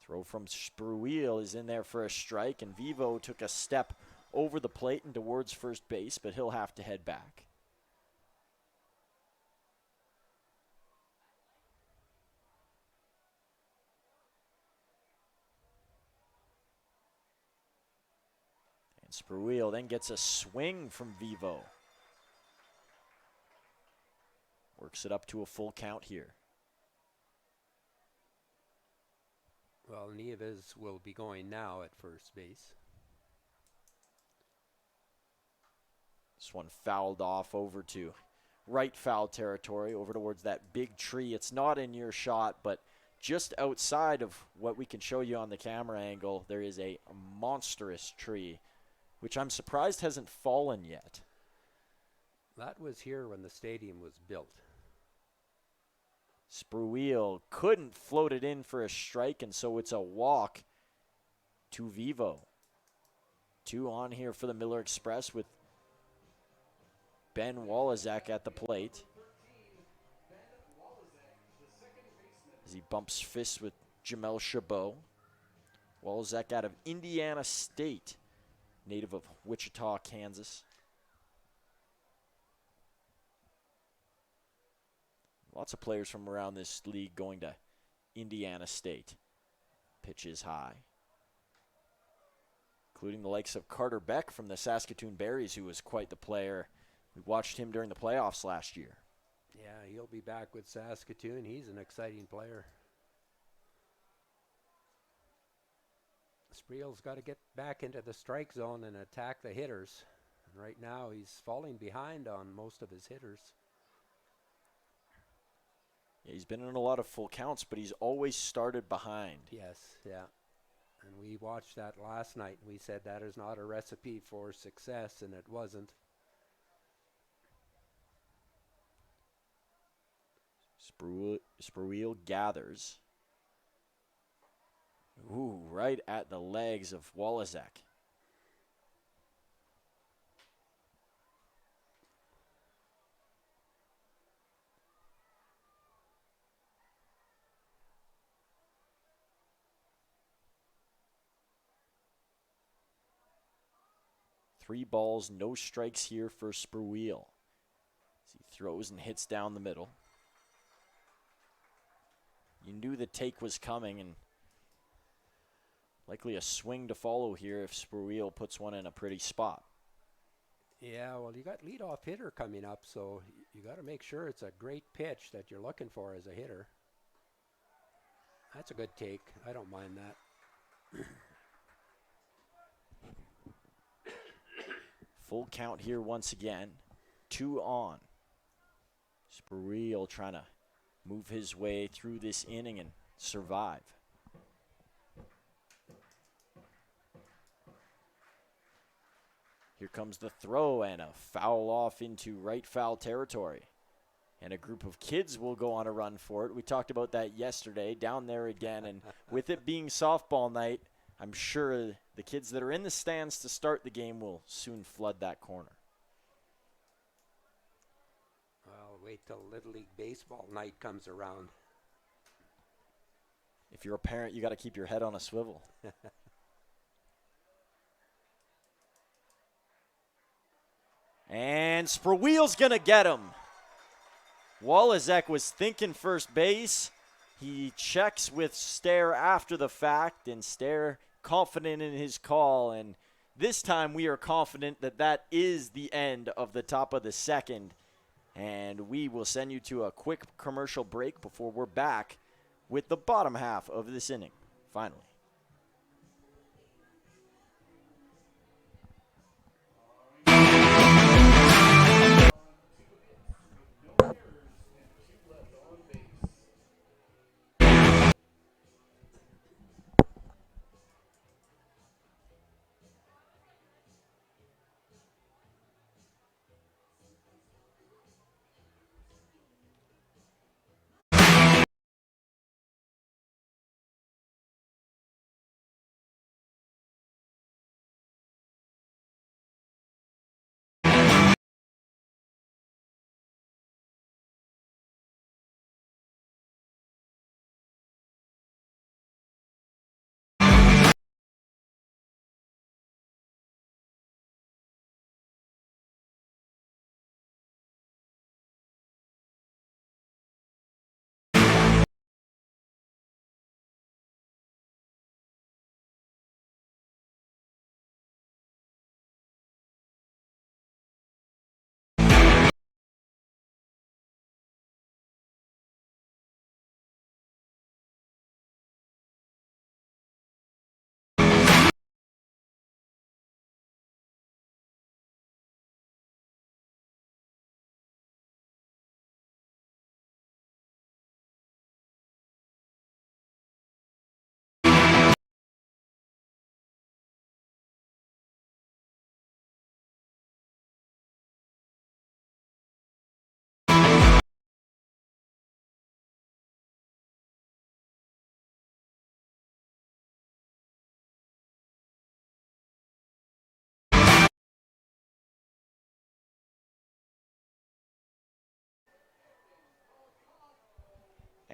Throw from Spruill is in there for a strike, and Vivo took a step over the plate and towards first base, but he'll have to head back. And Spruill then gets a swing from Vivo. Works it up to a full count here. Well, Nieves will be going now at first base. This one fouled off over to right foul territory, over towards that big tree. It's not in your shot, but just outside of what we can show you on the camera angle, there is a monstrous tree, which I'm surprised hasn't fallen yet. That was here when the stadium was built. Spruill couldn't float it in for a strike, and so it's a walk to Vivo. 2 on here for the Miller Express with Ben Walizak at the plate. As he bumps fists with Jamel Chabot. Walizak out of Indiana State, native of Wichita, Kansas. Lots of players from around this league going to Indiana State. Pitch is high. Including the likes of Carter Beck from the Saskatoon Berries, who was quite the player. We watched him during the playoffs last year. Yeah, he'll be back with Saskatoon. He's an exciting player. Spreel's got to get back into the strike zone and attack the hitters. And right now he's falling behind on most of his hitters. Yeah, he's been in a lot of full counts, but he's always started behind. Yes, yeah. And we watched that last night, and we said that is not a recipe for success, and it wasn't. Spruill gathers. Ooh, right at the legs of Walizak. Three balls, no strikes here for Spruill. As he throws and hits down the middle. You knew the take was coming, and likely a swing to follow here if Spruill puts one in a pretty spot. Yeah, well, you got leadoff hitter coming up, so you got to make sure it's a great pitch that you're looking for as a hitter. That's a good take. I don't mind that. Full count here once again. 2 on. Spruill trying to move his way through this inning and survive. Here comes the throw and a foul off into right foul territory. And a group of kids will go on a run for it. We talked about that yesterday, down there again. And with it being softball night, I'm sure the kids that are in the stands to start the game will soon flood that corner. Well, wait till Little League Baseball night comes around. If you're a parent, you got to keep your head on a swivel. And Spruill's going to get him. Walizak was thinking first base. He checks with Stair after the fact, and Stair confident in his call. And this time we are confident that that is the end of the top of the second. And we will send you to a quick commercial break before we're back with the bottom half of this inning, finally.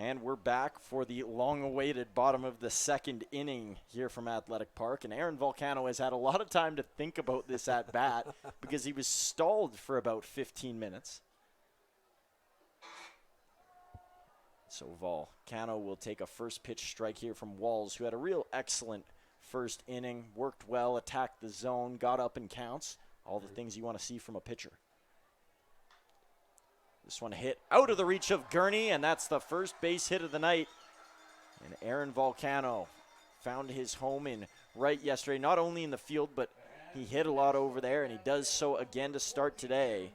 And we're back for the long-awaited bottom of the second inning here from Athletic Park. And Aaron Volcano has had a lot of time to think about this at-bat because he was stalled for about 15 minutes. So Volcano will take a first pitch strike here from Walls, who had a real excellent first inning, worked well, attacked the zone, got up in counts, all the things you want to see from a pitcher. This one hit out of the reach of Gurney, and that's the first base hit of the night. And Aaron Volcano found his home in right yesterday, not only in the field, but he hit a lot over there, and he does so again to start today.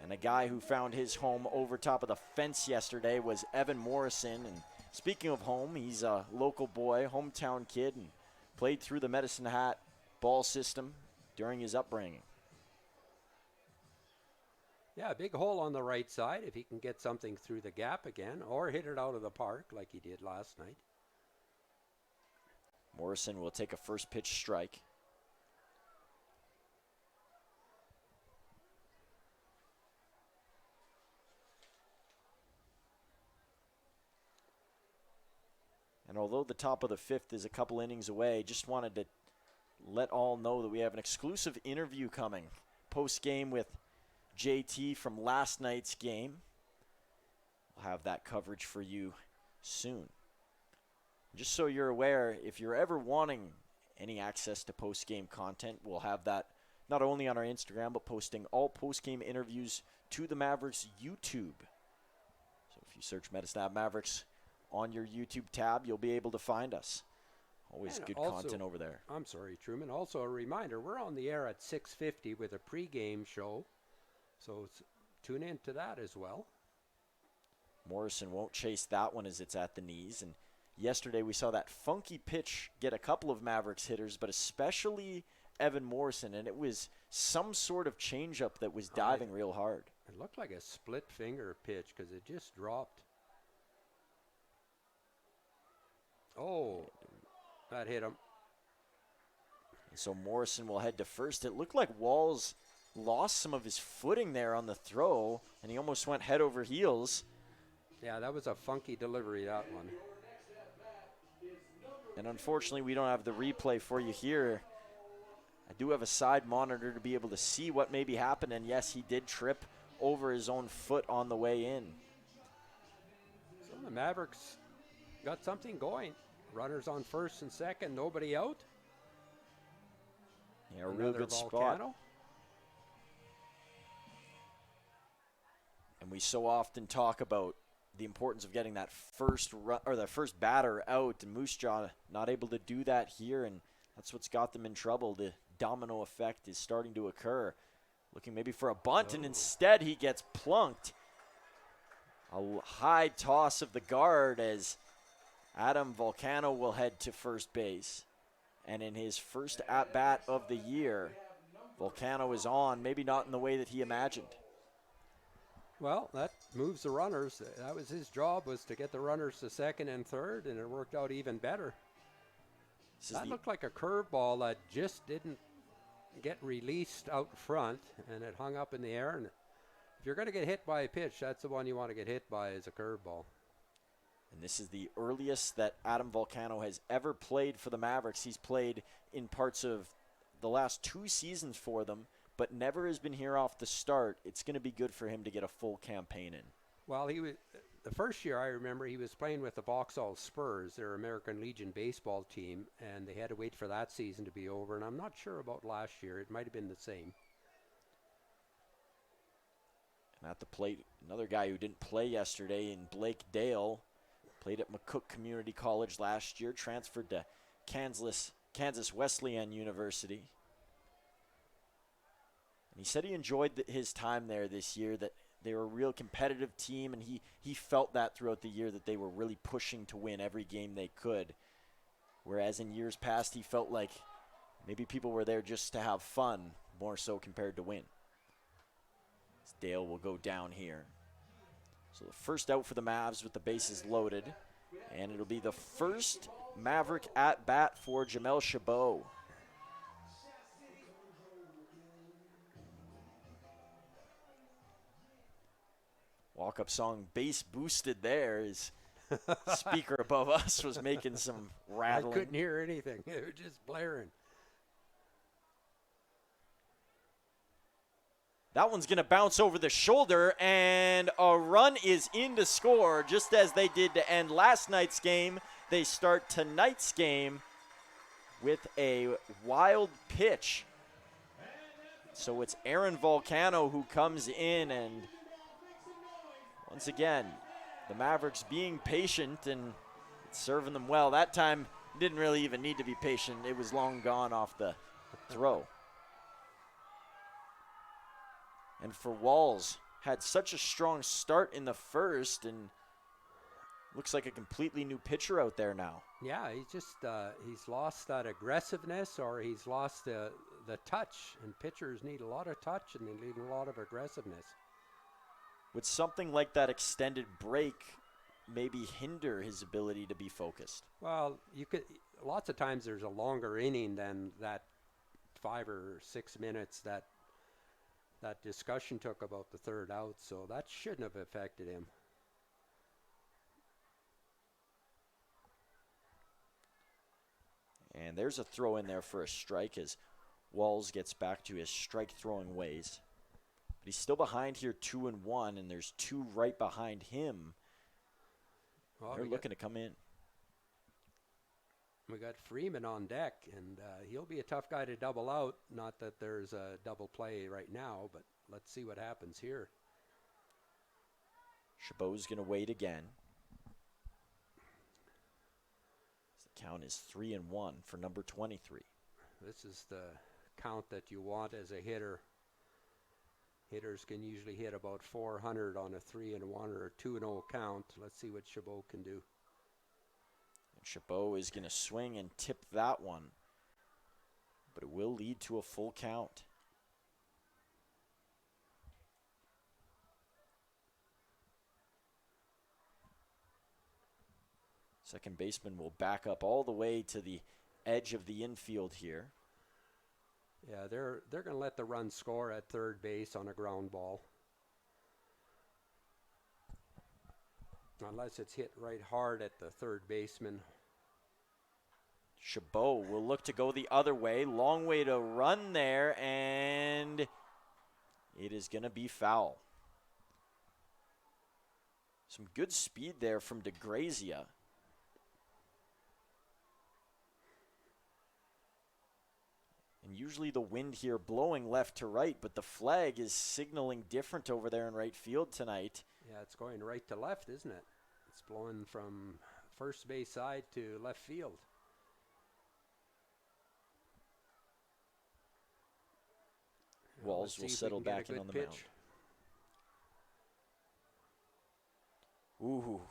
And a guy who found his home over top of the fence yesterday was Evan Morrison. And speaking of home, he's a local boy, hometown kid, and played through the Medicine Hat ball system during his upbringing. Yeah, a big hole on the right side if he can get something through the gap again or hit it out of the park like he did last night. Morrison will take a first pitch strike. And although the top of the fifth is a couple innings away, just wanted to let all know that we have an exclusive interview coming post-game with JT from last night's game. We'll have that coverage for you soon. Just so you're aware, if you're ever wanting any access to post-game content, we'll have that not only on our Instagram, but posting all post-game interviews to the Mavericks YouTube. So if you search Medicine Mavericks on your YouTube tab, you'll be able to find us. Always And good also, content over there. I'm sorry, Truman. Also a reminder, we're on the air at 6:50 with a pregame show. So tune in to that as well. Morrison won't chase that one as it's at the knees. And yesterday we saw that funky pitch get a couple of Mavericks hitters, but especially Evan Morrison. And it was some sort of changeup that was diving real hard. It looked like a split finger pitch because it just dropped. Oh, that hit him. So Morrison will head to first. It looked like Walls lost some of his footing there on the throw, and he almost went head over heels. Yeah, that was a funky delivery, that one. And unfortunately, we don't have the replay for you here. I do have a side monitor to be able to see what maybe happened, and yes, he did trip over his own foot on the way in. So the Mavericks got something going. Runners on first and second, nobody out. Yeah, a real Another good Volcano. spot. And we so often talk about the importance of getting that first run, or that first batter out, and Moose Jaw not able to do that here, and that's what's got them in trouble. The domino effect is starting to occur. Looking maybe for a bunt, and instead he gets plunked. A high toss of the guard as Adam Volcano will head to first base. And in his first at-bat of the year, Volcano is on, maybe not in the way that he imagined. Well, that moves the runners. That was his job, was to get the runners to second and third, and it worked out even better. That looked like a curveball that just didn't get released out front, and it hung up in the air. And if you're going to get hit by a pitch, that's the one you want to get hit by, is a curveball. And this is the earliest that Adam Volcano has ever played for the Mavericks. He's played in parts of the last 2 seasons for them, but never has been here off the start. It's going to be good for him to get a full campaign in. Well, he was the first year I remember he was playing with the Vauxhall Spurs, their American Legion baseball team, and they had to wait for that season to be over. And I'm not sure about last year; it might have been the same. And at the plate, another guy who didn't play yesterday in Blake Dale, played at McCook Community College last year, transferred to Kansas Wesleyan University. And he said he enjoyed his time there this year, that they were a real competitive team, and he felt that throughout the year, that they were really pushing to win every game they could. Whereas in years past, he felt like maybe people were there just to have fun, more so compared to win. As Dale will go down here. So the first out for the Mavs with the bases loaded, and it'll be the first Maverick at bat for Jamel Chabot. Walk-up song bass boosted there. His speaker above us was making some rattling. I couldn't hear anything. It was just blaring. That one's going to bounce over the shoulder, and a run is in to score, just as they did to end last night's game. They start tonight's game with a wild pitch. So it's Aaron Volcano who comes in, and once again, the Mavericks being patient and serving them well. That time, didn't really even need to be patient. It was long gone off the throw. And for Walls, had such a strong start in the first, and looks like a completely new pitcher out there now. Yeah, he's just he's lost that aggressiveness, or he's lost the touch. And pitchers need a lot of touch, and they need a lot of aggressiveness. Would something like that extended break maybe hinder his ability to be focused? Well, you could. Lots of times there's a longer inning than that 5 or 6 minutes that discussion took about the third out, so that shouldn't have affected him. And there's a throw in there for a strike as Walls gets back to his strike throwing ways. But he's still behind here 2-1, and there's 2 right behind him. Well, They're looking to come in. We got Freeman on deck, and he'll be a tough guy to double out. Not that there's a double play right now, but let's see what happens here. Chabot's going to wait again. The count is 3-1 for number 23. This is the count that you want as a hitter. Hitters can usually hit about 400 on a 3-1 or a 2-0 count. Let's see what Chabot can do. And Chabot is going to swing and tip that one, but it will lead to a full count. Second baseman will back up all the way to the edge of the infield here. Yeah, they're going to let the run score at third base on a ground ball. Unless it's hit right hard at the third baseman. Chabot will look to go the other way. Long way to run there, and it is going to be foul. Some good speed there from DeGrazia. And usually the wind here blowing left to right, but the flag is signaling different over there in right field tonight. Yeah, it's going right to left, isn't it? It's blowing from first base side to left field. Walls will settle back in on the mound. Ooh,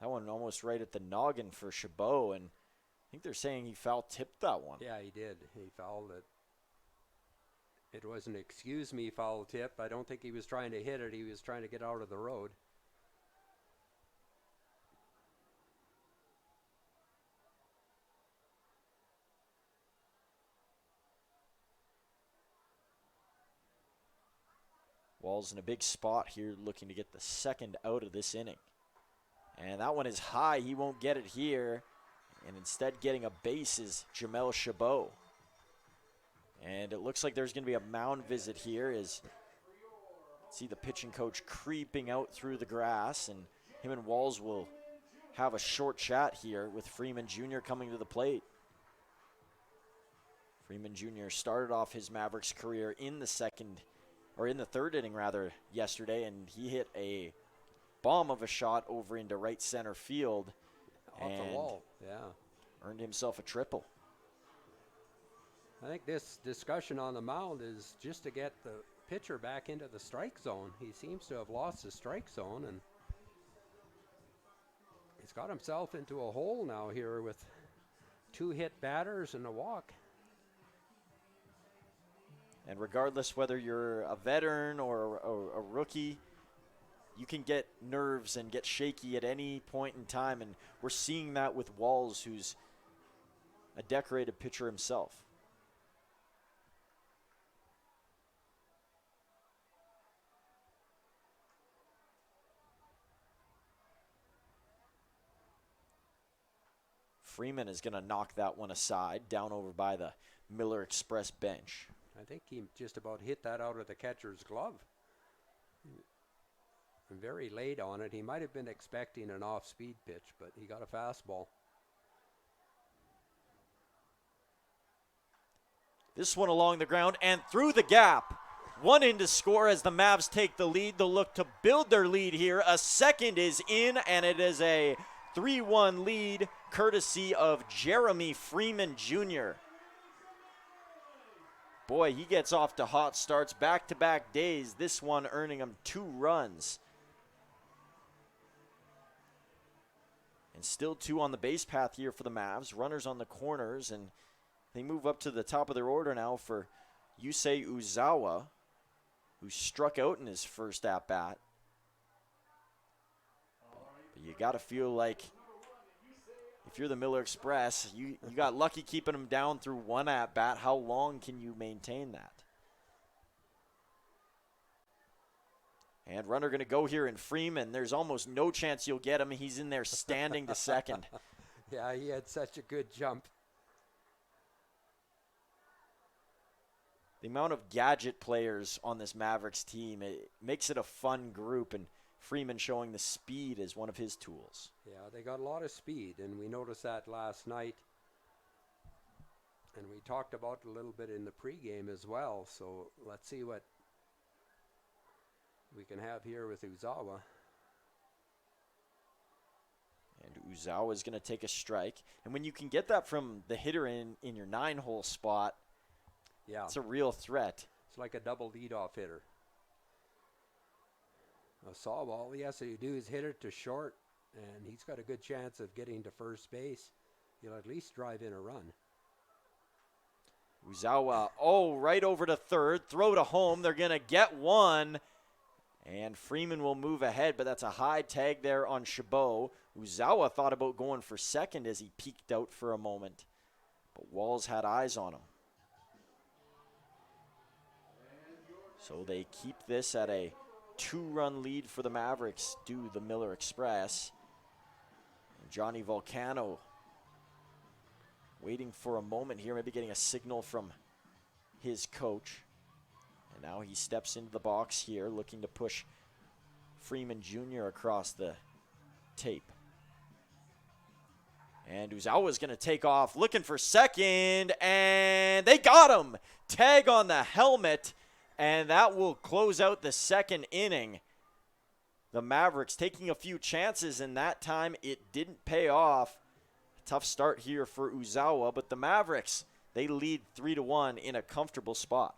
that one almost right at the noggin for Chabot, and I think they're saying he foul tipped that one. Yeah, he did. He fouled it. It was an excuse me foul tip. I don't think he was trying to hit it. He was trying to get out of the road. Walls in a big spot here looking to get the second out of this inning. And that one is high. He won't get it here. And instead getting a base is Jamel Chabot. And it looks like there's going to be a mound visit here as see the pitching coach creeping out through the grass. And him and Walls will have a short chat here with Freeman Jr. coming to the plate. Freeman Jr. started off his Mavericks career in the third inning rather yesterday, and he hit a bomb of a shot over into right center field. Off the wall, yeah. Earned himself a triple. I think this discussion on the mound is just to get the pitcher back into the strike zone. He seems to have lost the strike zone, and he's got himself into a hole now here with 2 hit batters and a walk. And regardless whether you're a veteran or a rookie, you can get nerves and get shaky at any point in time, and we're seeing that with Walls, who's a decorated pitcher himself. Freeman is going to knock that one aside, down over by the Miller Express bench. I think he just about hit that out of the catcher's glove. Very late on it. He might have been expecting an off-speed pitch, but he got a fastball. This one along the ground and through the gap. One in to score as the Mavs take the lead. They'll look to build their lead here. A second is in, and it is a 3-1 lead courtesy of Jeremy Freeman Jr. Boy, he gets off to hot starts, back-to-back days. This one earning him 2 runs. And still 2 on the base path here for the Mavs. Runners on the corners, and they move up to the top of their order now for Yusei Uzawa, who struck out in his first at-bat. But you got to feel like if you're the Miller Express, you got lucky keeping him down through 1 at-bat. How long can you maintain that? And runner going to go here in Freeman. There's almost no chance you'll get him. He's in there standing to second. Yeah, he had such a good jump. The amount of gadget players on this Mavericks team, it makes it a fun group, and Freeman showing the speed as one of his tools. Yeah, they got a lot of speed, and we noticed that last night. And we talked about it a little bit in the pregame as well, so let's see what we can have here with Uzawa. And Uzawa is going to take a strike. And when you can get that from the hitter in your 9-hole spot, yeah, it's a real threat. It's like a double leadoff hitter. A saw ball, all he has to do is hit it to short, and he's got a good chance of getting to first base. He'll at least drive in a run. Uzawa, right over to third, throw to home. They're going to get one, and Freeman will move ahead, but that's a high tag there on Chabot. Uzawa thought about going for second as he peeked out for a moment, but Walls had eyes on him. So they keep this at a 2-run lead for the Mavericks due the Miller Express. And Johnny Volcano waiting for a moment here, maybe getting a signal from his coach. And now he steps into the box here, looking to push Freeman Jr. across the tape. And Uzawa's going to take off, looking for second, and they got him! Tag on the helmet, and that will close out the second inning. The Mavericks taking a few chances, and that time it didn't pay off. Tough start here for Uzawa, but the Mavericks, they lead 3-1 in a comfortable spot.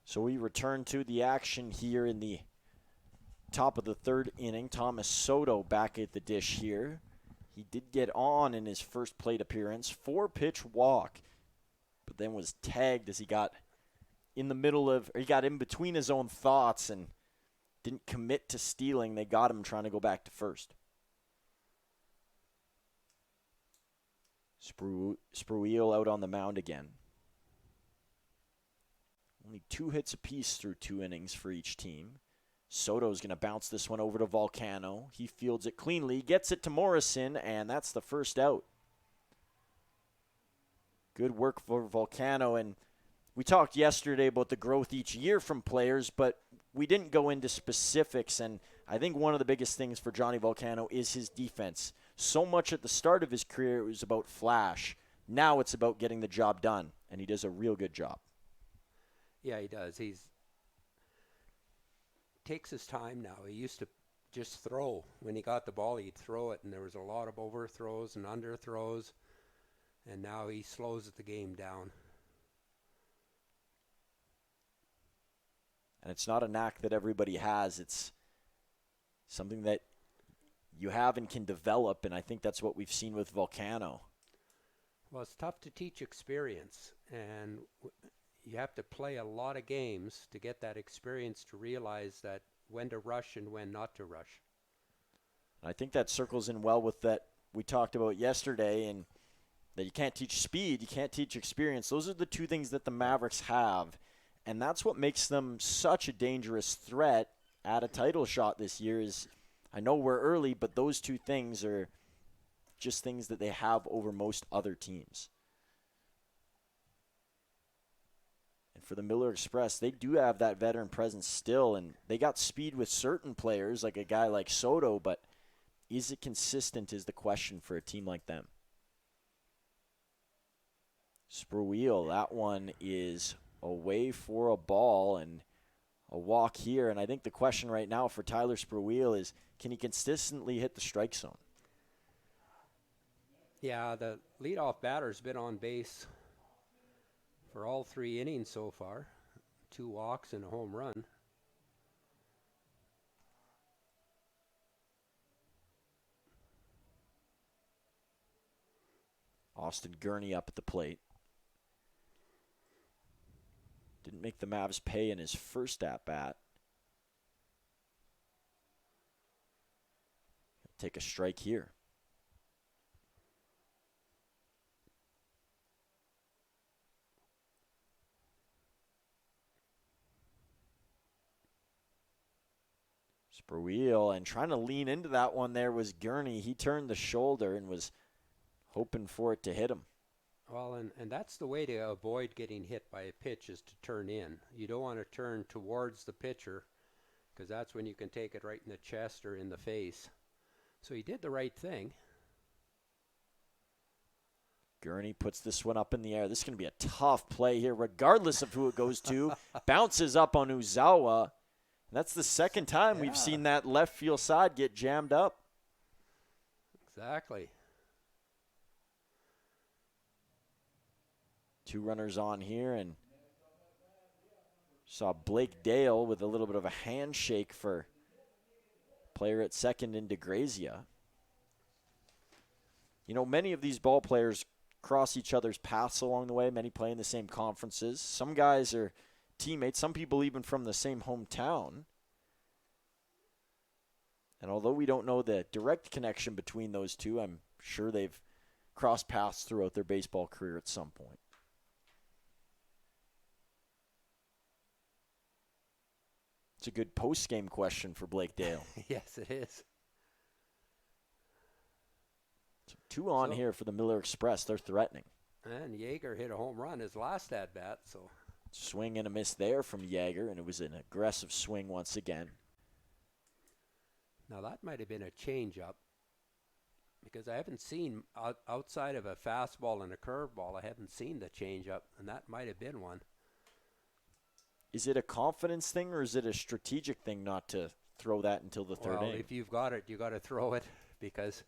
So we return to the action here in the top of the third inning. Thomas Soto back at the dish here. He did get on in his first plate appearance. 4-pitch walk, but then was tagged as he got in the middle of, or he got in between his own thoughts and didn't commit to stealing. They got him trying to go back to first. Spruill out on the mound again. Only 2 hits apiece through 2 innings for each team. Soto's going to bounce this one over to Volcano. He fields it cleanly, gets it to Morrison, and that's the first out. Good work for Volcano, and we talked yesterday about the growth each year from players, but we didn't go into specifics, and I think one of the biggest things for Johnny Volcano is his defense. So much at the start of his career it was about flash. Now it's about getting the job done, and he does a real good job. Yeah, he does. He's takes his time now. He used to just throw. When he got the ball, he'd throw it, and there was a lot of overthrows and underthrows, and now he slows the game down. And it's not a knack that everybody has. It's something that you have and can develop, and I think that's what we've seen with Volcano. Well, it's tough to teach experience, and you have to play a lot of games to get that experience to realize that when to rush and when not to rush. I think that circles in well with that we talked about yesterday, and that you can't teach speed, you can't teach experience. Those are the 2 things that the Mavericks have, and that's what makes them such a dangerous threat at a title shot this year. Is I know we're early, but those 2 things are just things that they have over most other teams. And for the Miller Express, they do have that veteran presence still, and they got speed with certain players, like a guy like Soto, but is it consistent is the question for a team like them. Spruill, that one is away for a ball and a walk here, and I think the question right now for Tyler Spruill is, can he consistently hit the strike zone? Yeah, the leadoff batter's been on base for all 3 innings so far. 2 walks and a home run. Austin Gurney up at the plate. Didn't make the Mavs pay in his first at-bat. Take a strike here. Spruill, and trying to lean into that one there was Gurney. He turned the shoulder and was hoping for it to hit him. Well, and that's the way to avoid getting hit by a pitch, is to turn in. You don't want to turn towards the pitcher, because that's when you can take it right in the chest or in the face. So he did the right thing. Gurney puts this one up in the air. This is going to be a tough play here, regardless of who it goes to. Bounces up on Uzawa. And that's the second time we've seen that left field side get jammed up. Exactly. 2 runners on here, and saw Blake Dale with a little bit of a handshake for player at second in DeGrazia. You know, many of these ball players cross each other's paths along the way. Many play in the same conferences. Some guys are teammates, some people even from the same hometown. And although we don't know the direct connection between those 2, I'm sure they've crossed paths throughout their baseball career at some point. It's a good post-game question for Blake Dale. Yes, it is. So 2 on here for the Miller Express. They're threatening. And Yeager hit a home run his last at-bat. So Swing and a miss there from Yeager, and it was an aggressive swing once again. now that might have been a change-up, because I haven't seen, outside of a fastball and a curveball, I haven't seen the change-up, and that might have been one. Is it a confidence thing, or is it a strategic thing not to throw that until the third Well, inning? if you've got it, you got to throw it, because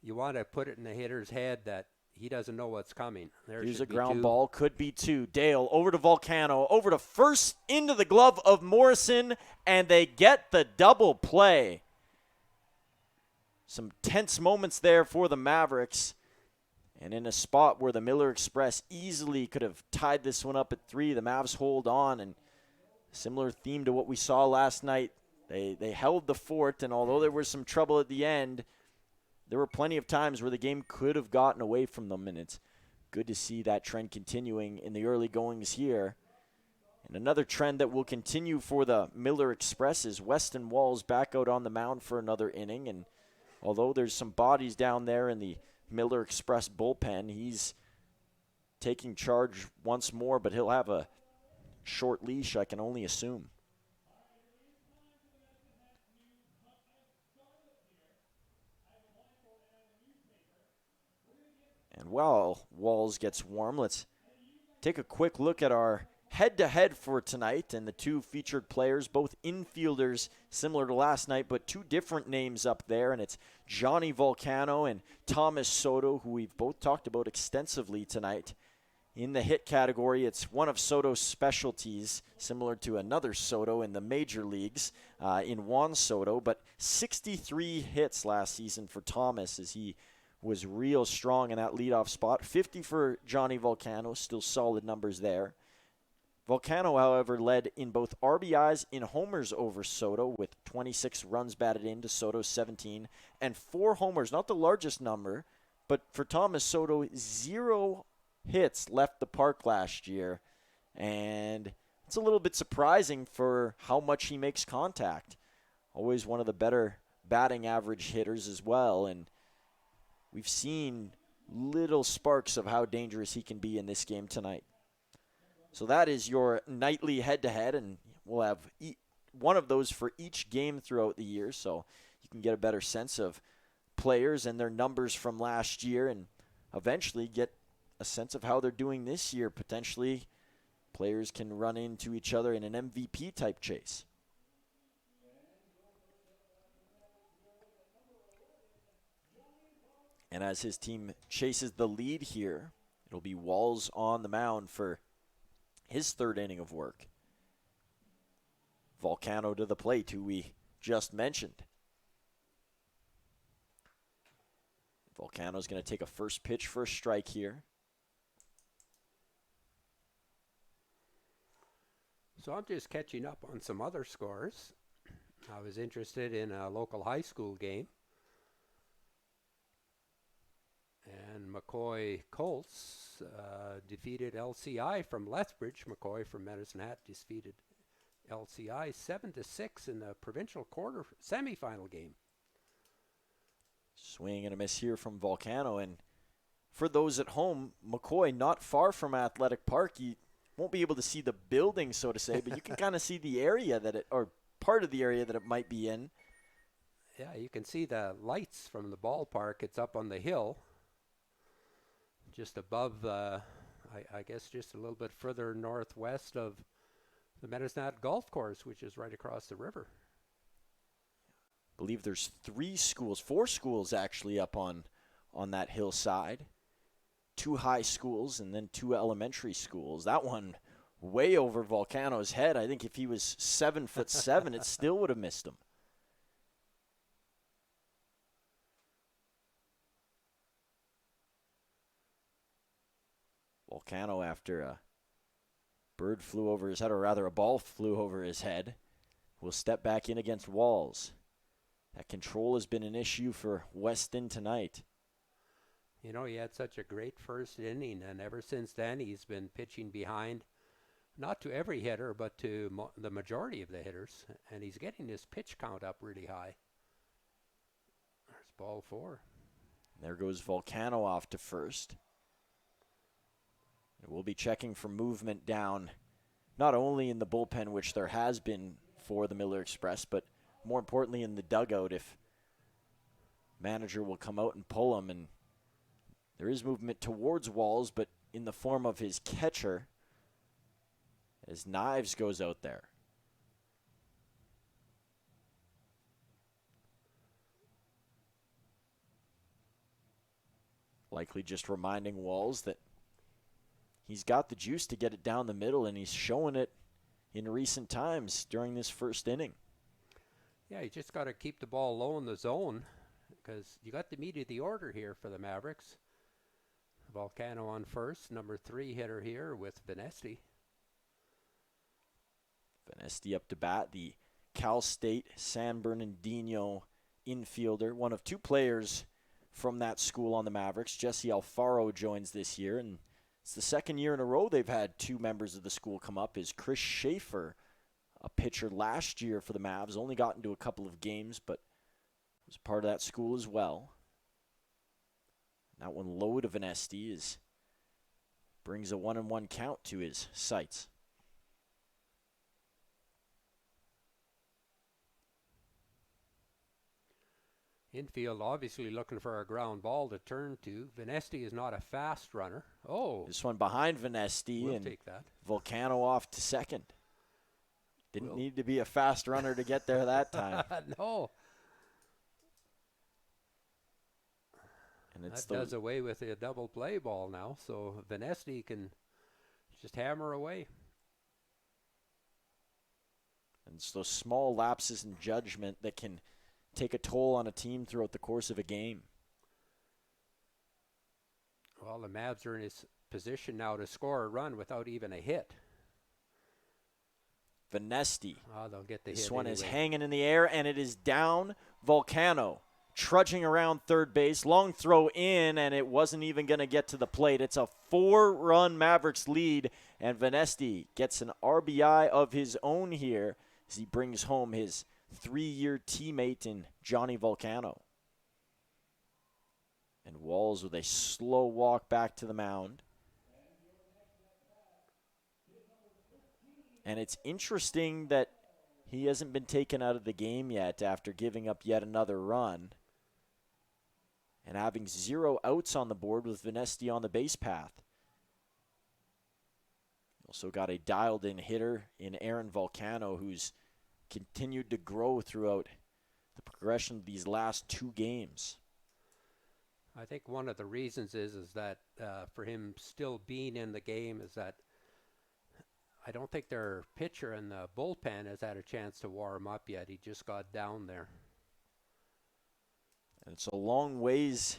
you want to put it in the hitter's head that he doesn't know what's coming. Here's a ground ball, could be 2. Dale over to Volcano, over to first, into the glove of Morrison, and they get the double play. Some tense moments there for the Mavericks, and in a spot where the Miller Express easily could have tied this one up at 3, the Mavs hold on, and similar theme to what we saw last night. They held the fort, and although there was some trouble at the end, there were plenty of times where the game could have gotten away from them, and it's good to see that trend continuing in the early goings here. And another trend that will continue for the Miller Express is Weston Walls back out on the mound for another inning. And although there's some bodies down there in the Miller Express bullpen, he's taking charge once more, but he'll have a short leash, I can only assume. And while Walls gets warm, let's take a quick look at our head-to-head for tonight, and the two featured players, both infielders, similar to last night, but two different names up there, and it's Johnny Volcano and Thomas Soto, who we've both talked about extensively tonight. In the hit category, it's one of Soto's specialties, similar to another Soto in the major leagues, in Juan Soto, but 63 hits last season for Thomas as he was real strong in that leadoff spot. 50 for Johnny Volcano, still solid numbers there. Volcano, however, led in both RBIs and homers over Soto with 26 runs batted into Soto's 17 and 4 homers, not the largest number, but for Thomas Soto, 0 hits left the park last year, and it's a little bit surprising for how much he makes contact. Always one of the better batting average hitters as well, and we've seen little sparks of how dangerous he can be in this game tonight. So that is your nightly head-to-head, and we'll have one of those for each game throughout the year, so you can get a better sense of players and their numbers from last year and eventually get a sense of how they're doing this year. Potentially, players can run into each other in an MVP-type chase. And as his team chases the lead here, it'll be Walls on the mound for his third inning of work. Volcano to the plate, who we just mentioned. Volcano's going to take a first pitch for a strike here. So I'm just catching up on some other scores. I was interested in a local high school game. And McCoy Colts defeated LCI from Lethbridge. McCoy from Medicine Hat defeated LCI 7-6 in the provincial quarter semifinal game. Swing and a miss here from Volcano. And for those at home, McCoy not far from Athletic Park. You won't be able to see the building, so to say, but you can kind of see the area that it, or part of the area that it might be in. Yeah, you can see the lights from the ballpark. It's up on the hill, just above, I guess just a little bit further northwest of the Medicine Hat Golf Course, which is right across the river. I believe there's 4 schools actually up on that hillside. 2 high schools and then 2 elementary schools. That one way over Volcano's head. I think if he was 7'7", it still would have missed him. Volcano, after a bird flew over his head, or rather a ball flew over his head, will step back in against Walls. That control has been an issue for Weston tonight. You know, he had such a great first inning, and ever since then he's been pitching behind, not to every hitter, but to the majority of the hitters, and he's getting his pitch count up really high. There's ball 4. There goes Volcano off to first. And we'll be checking for movement down, not only in the bullpen, which there has been for the Miller Express, but more importantly in the dugout if manager will come out and pull him. And there is movement towards Walls, but in the form of his catcher as Knives goes out there. Likely just reminding Walls that he's got the juice to get it down the middle, and he's showing it in recent times during this first inning. Yeah, you just got to keep the ball low in the zone because you got the meat of the order here for the Mavericks. Volcano on first, number 3 hitter here with Vanesti. Vanesti up to bat, the Cal State San Bernardino infielder, one of two players from that school on the Mavericks. Jesse Alfaro joins this year, and it's the second year in a row they've had two members of the school come up. Is Chris Schaefer, a pitcher last year for the Mavs, only got into a couple of games, but was part of that school as well. That one low to Venesti brings a 1-1 count to his sights. Infield obviously looking for a ground ball to turn to. Venesti is not a fast runner. Oh, This one behind Venesti, we'll and take that. Volcano off to second. Didn't need to be a fast runner to get there that time. No. And it's That does away with a double play ball now, so Venesti can just hammer away. And it's those small lapses in judgment that can take a toll on a team throughout the course of a game. Well, the Mavs are in his position now to score a run without even a hit. Venesti. Oh, they'll get the hit. This one is anyway. hanging in the air, and it is down. Volcano trudging around third base. Long throw in, and it wasn't even going to get to the plate. It's a 4-run Mavericks lead, and Venesti gets an RBI of his own here as he brings home his 3-year teammate in Johnny Volcano. And Walls with a slow walk back to the mound. And it's interesting that he hasn't been taken out of the game yet after giving up yet another run and having 0 outs on the board with Venesti on the base path. Also got a dialed-in hitter in Aaron Volcano, who's continued to grow throughout the progression of these last 2 games. I think one of the reasons is that for him still being in the game is that I don't think their pitcher in the bullpen has had a chance to warm up yet. He just got down there. And it's a long ways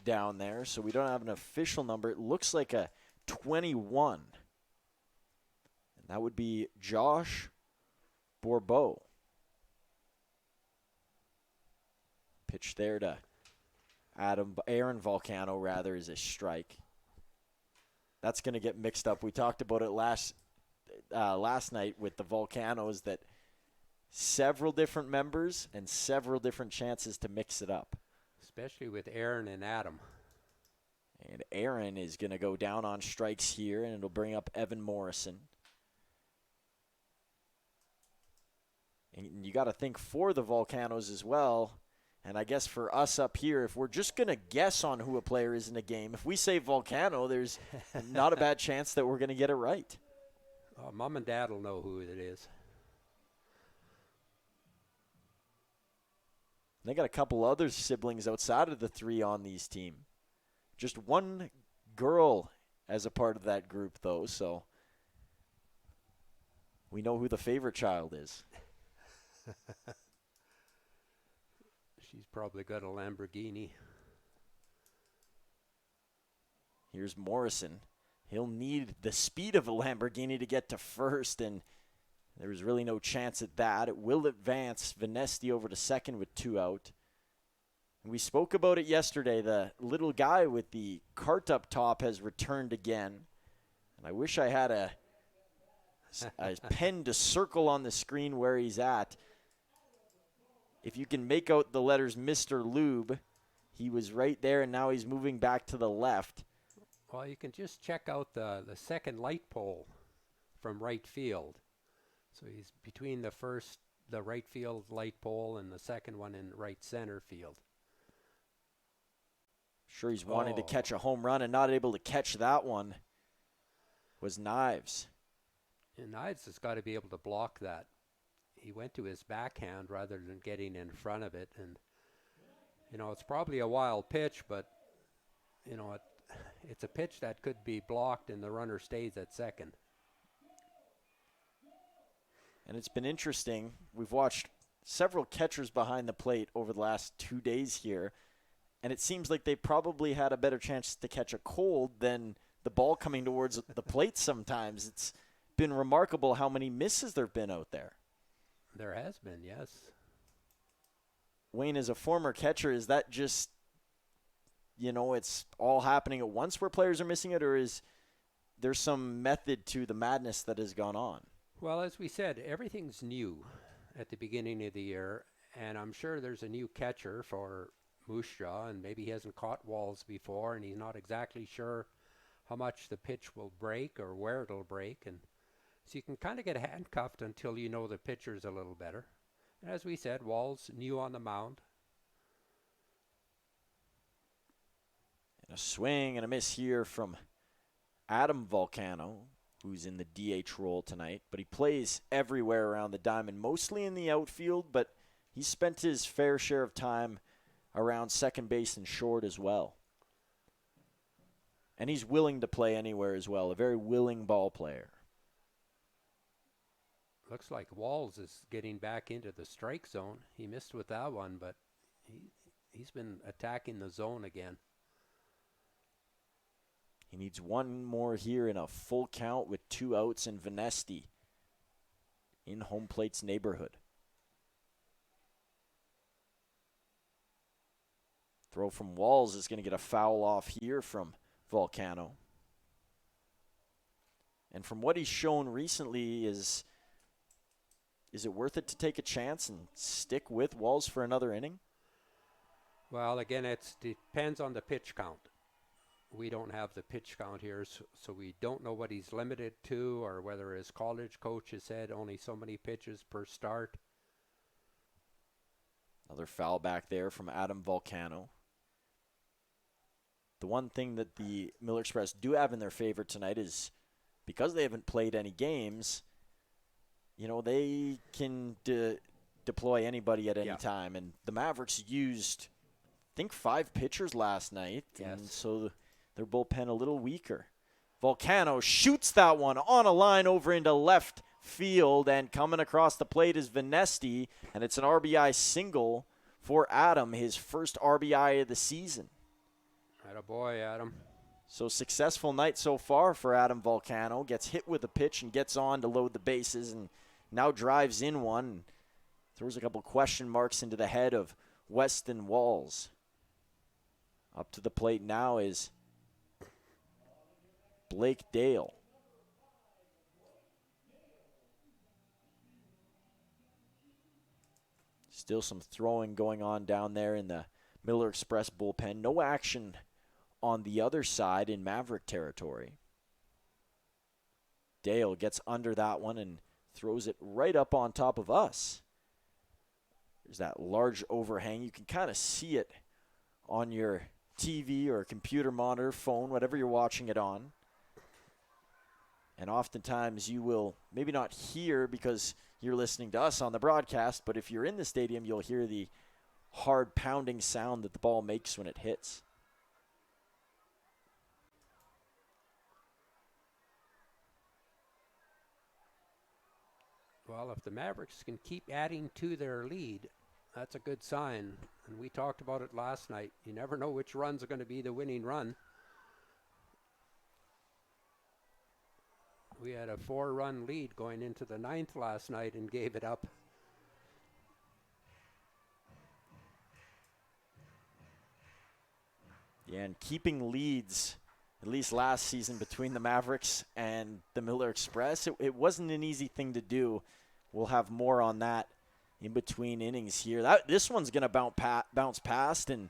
down there, so we don't have an official number. It looks like a 21. And that would be Josh Bourbeau. Pitch there to Aaron Volcano, rather, is a strike. That's going to get mixed up. We talked about it last night with the Volcanoes, that several different members and several different chances to mix it up. Especially with Aaron and Adam. And Aaron is going to go down on strikes here, and it'll bring up Evan Morrison. And you got to think for the Volcanoes as well, and I guess for us up here, if we're just going to guess on who a player is in a game, if we say Volcano, there's not a bad chance that we're going to get it right. Mom and Dad will know who it is. They got a couple other siblings outside of the 3 on these team. Just one girl as a part of that group, though, so we know who the favorite child is. She's probably got a Lamborghini. Here's Morrison. He'll need the speed of a Lamborghini to get to first, and there's really no chance at that. It will advance Venesti over to second with 2 out. And we spoke about it yesterday. The little guy with the cart up top has returned again. And I wish I had a pen to circle on the screen where he's at. If you can make out the letters Mr. Lube, he was right there, and now he's moving back to the left. Well, you can just check out the second light pole from right field. So he's between the right field light pole and the second one in right center field. Sure, he's wanting to catch a home run and not able to catch that one was Knives. And Knives has got to be able to block that. He went to his backhand rather than getting in front of it. And, it's probably a wild pitch, but, it's a pitch that could be blocked and the runner stays at second. And it's been interesting. We've watched several catchers behind the plate over the last 2 days here, and it seems like they probably had a better chance to catch a cold than the ball coming towards the plate sometimes. It's been remarkable how many misses there have been out there. There has been, yes. Wayne, as a former catcher, is that just, it's all happening at once where players are missing it, or is there some method to the madness that has gone on? Well, as we said, everything's new at the beginning of the year, and I'm sure there's a new catcher for Moose Jaw, and maybe he hasn't caught Walls before, and he's not exactly sure how much the pitch will break or where it'll break, and so you can kind of get handcuffed until you know the pitcher's a little better. And as we said, Walls new on the mound. And a swing and a miss here from Adam Volcano, who's in the DH role tonight, but he plays everywhere around the diamond, mostly in the outfield, but he spent his fair share of time around second base and short as well. And he's willing to play anywhere as well, a very willing ball player. Looks like Walls is getting back into the strike zone. He missed with that one, but he's been attacking the zone again. He needs one more here in a full count with 2 outs and Venesti in home plate's neighborhood. Throw from Walls is going to get a foul off here from Volcano. And from what he's shown recently, is it worth it to take a chance and stick with Walls for another inning? Well, again, it depends on the pitch count. We don't have the pitch count here, so we don't know what he's limited to or whether his college coach has said only so many pitches per start. Another foul back there from Adam Volcano. The one thing that the Miller Express do have in their favor tonight is because they haven't played any games, they can deploy anybody at any time. And the Mavericks used, I think, 5 pitchers last night. Yes. And so their bullpen a little weaker. Volcano shoots that one on a line over into left field, and coming across the plate is Venesti, and it's an RBI single for Adam, his first RBI of the season. Attaboy, Adam. So successful night so far for Adam Volcano. Gets hit with a pitch and gets on to load the bases, and now drives in one. Throws a couple question marks into the head of Weston Walls. Up to the plate now is Blake Dale. Still some throwing going on down there in the Miller Express bullpen. No action on the other side in Maverick territory. Dale gets under that one and throws it right up on top of us. There's that large overhang. You can kind of see it on your TV or computer monitor, phone, whatever you're watching it on. And oftentimes you will maybe not hear because you're listening to us on the broadcast, but if you're in the stadium, you'll hear the hard pounding sound that the ball makes when it hits. Well, if the Mavericks can keep adding to their lead, that's a good sign. And we talked about it last night. You never know which run's are going to be the winning run. We had a 4-run lead going into the 9th last night and gave it up. Yeah, and keeping leads, at least last season, between the Mavericks and the Miller Express, it wasn't an easy thing to do. We'll have more on that in between innings here. This one's going to bounce past and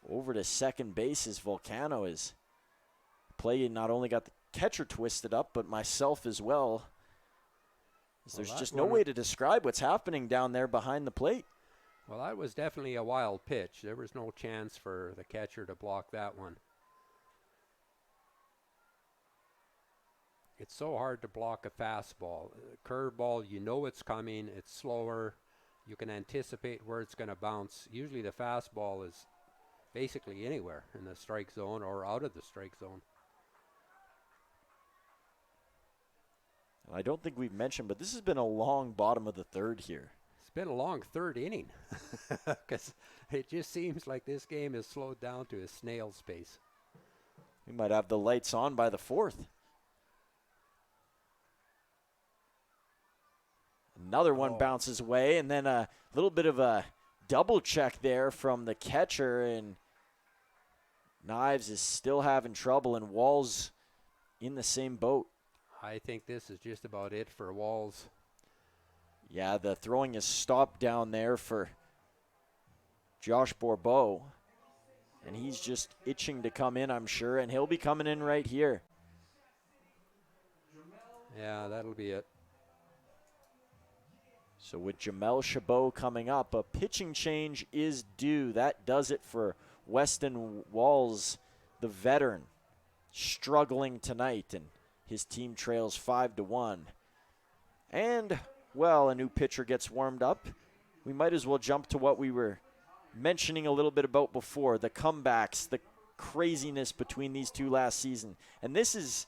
over to second base as Volcano is playing. Not only got the catcher twisted up, but myself as well. There's just no way to describe what's happening down there behind the plate. Well, that was definitely a wild pitch. There was no chance for the catcher to block that one. It's so hard to block a fastball. A curveball, you know it's coming. It's slower. You can anticipate where it's going to bounce. Usually the fastball is basically anywhere in the strike zone or out of the strike zone. I don't think we've mentioned, but this has been a long bottom of the third here. It's been a long third inning because it just seems like this game has slowed down to a snail's pace. We might have the lights on by the 4th. Another one bounces away, and then a little bit of a double check there from the catcher, and Knives is still having trouble, and Walls in the same boat. I think this is just about it for Walls. Yeah, the throwing is stopped down there for Josh Bourbeau, and he's just itching to come in, I'm sure, and he'll be coming in right here. Yeah, that'll be it. So with Jamel Chabot coming up, a pitching change is due. That does it for Weston Walls, the veteran, struggling tonight, and his team trails 5-1. And, well, a new pitcher gets warmed up. We might as well jump to what we were mentioning a little bit about before, the comebacks, the craziness between these two last season. And this is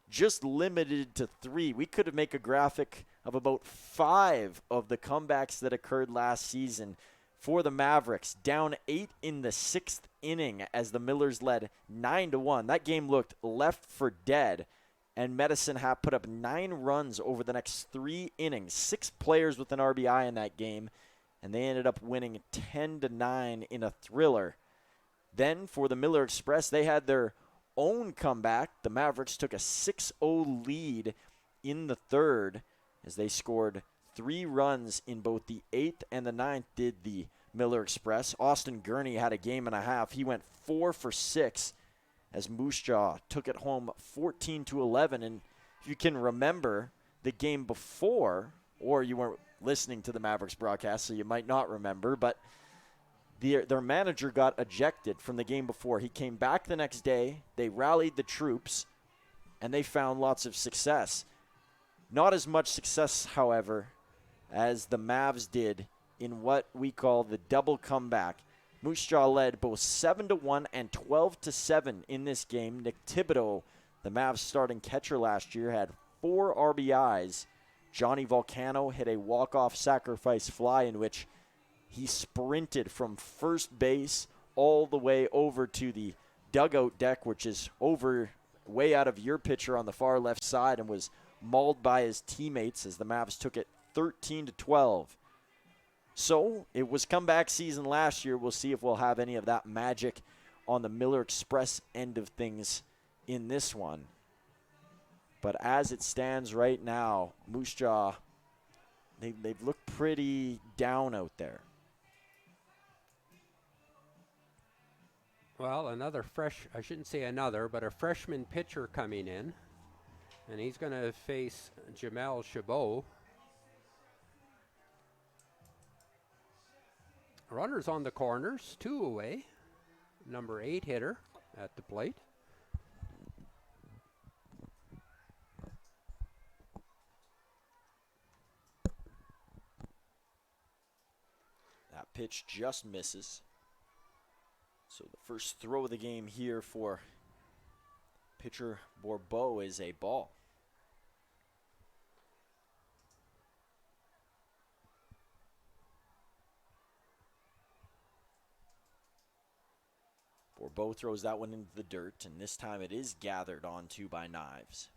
just limited to 3. We could make a graphic of about 5 of the comebacks that occurred last season for the Mavericks. Down 8 in the 6th inning as the Millers led 9-1. That game looked left for dead, and Medicine Hat put up 9 runs over the next 3 innings. 6 players with an RBI in that game, and they ended up winning 10-9 in a thriller. Then for the Miller Express, they had their own comeback. The Mavericks took a 6-0 lead in the 3rd as they scored 3 runs in both the 8th and the 9th, did the Miller Express. Austin Gurney had a game and a half. He went 4 for 6 as Moose Jaw took it home 14-11. And if you can remember the game before, or you weren't listening to the Mavericks broadcast, so you might not remember, but their manager got ejected from the game before. He came back the next day. They rallied the troops, and they found lots of success. Not as much success, however, as the Mavs did in what we call the double comeback. Moose Jaw led both 7-1 and 12-7 in this game. Nick Thibodeau, the Mavs starting catcher last year, had 4 RBIs. Johnny Volcano hit a walk-off sacrifice fly in which he sprinted from first base all the way over to the dugout deck, which is over way out of your pitcher on the far left side, and was mauled by his teammates as the Mavs took it 13-12. So it was comeback season last year. We'll see if we'll have any of that magic on the Miller Express end of things in this one. But as it stands right now, Moose Jaw, they've looked pretty down out there. Well, I shouldn't say another, but a freshman pitcher coming in. And he's going to face Jamel Chabot. Runners on the corners, 2 away. Number 8 hitter at the plate. That pitch just misses. So the first throw of the game here for pitcher Bourbeau is a ball. Bourbeau throws that one into the dirt, and this time it is gathered onto by Knives.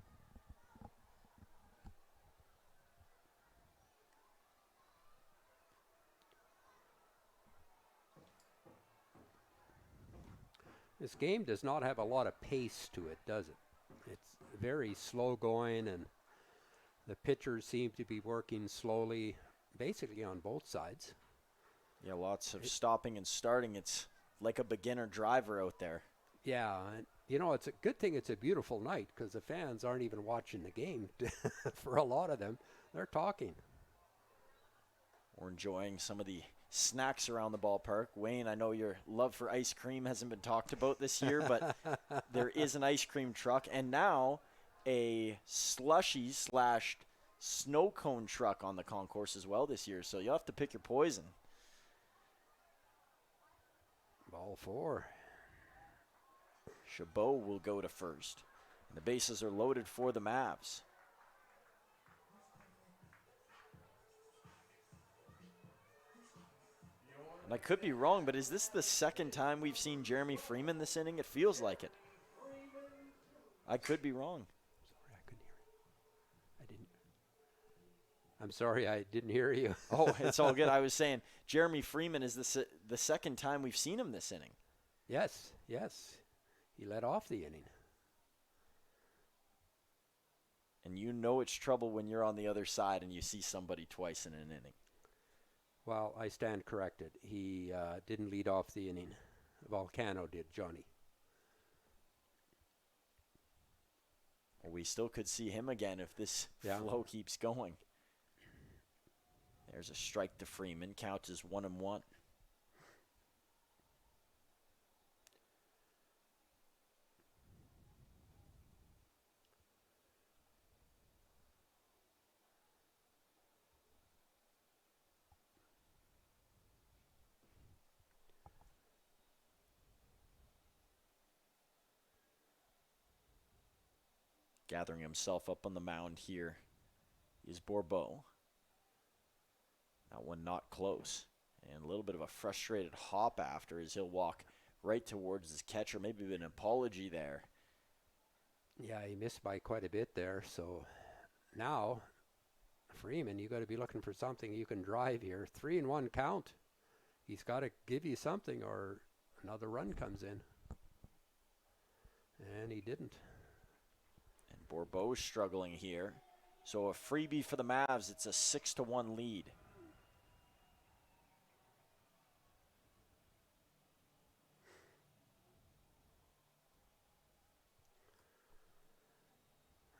This game does not have a lot of pace to it, does it? It's very slow going, and the pitchers seem to be working slowly, basically on both sides. Yeah, lots of stopping and starting. It's like a beginner driver out there. Yeah, and it's a good thing it's a beautiful night, because the fans aren't even watching the game. For a lot of them, they're talking. Or enjoying some of the snacks around the ballpark. Wayne, I know your love for ice cream hasn't been talked about this year, but there is an ice cream truck, and now a slushy / snow cone truck on the concourse as well this year, so you'll have to pick your poison. Ball 4. Chabot will go to first. And the bases are loaded for the Mavs. And I could be wrong, but is this the second time we've seen Jeremy Freeman this inning? It feels like it. I could be wrong. Sorry, I couldn't hear it. I didn't. I'm sorry, I didn't hear you. Oh, it's all good. I was saying Jeremy Freeman is the second time we've seen him this inning. Yes, yes. He led off the inning. And you know it's trouble when you're on the other side and you see somebody twice in an inning. Well, I stand corrected. He didn't lead off the inning. Volcano did, Johnny. Well, we still could see him again if this flow keeps going. There's a strike to Freeman. Counts as 1-1. Gathering himself up on the mound here is Bourbeau. That one not close. And a little bit of a frustrated hop after as he'll walk right towards his catcher. Maybe an apology there. Yeah, he missed by quite a bit there. So now, Freeman, you got to be looking for something you can drive here. 3-1 count. He's got to give you something or another run comes in. And he didn't. And Bourbeau's struggling here. So a freebie for the Mavs. It's a 6-1 lead.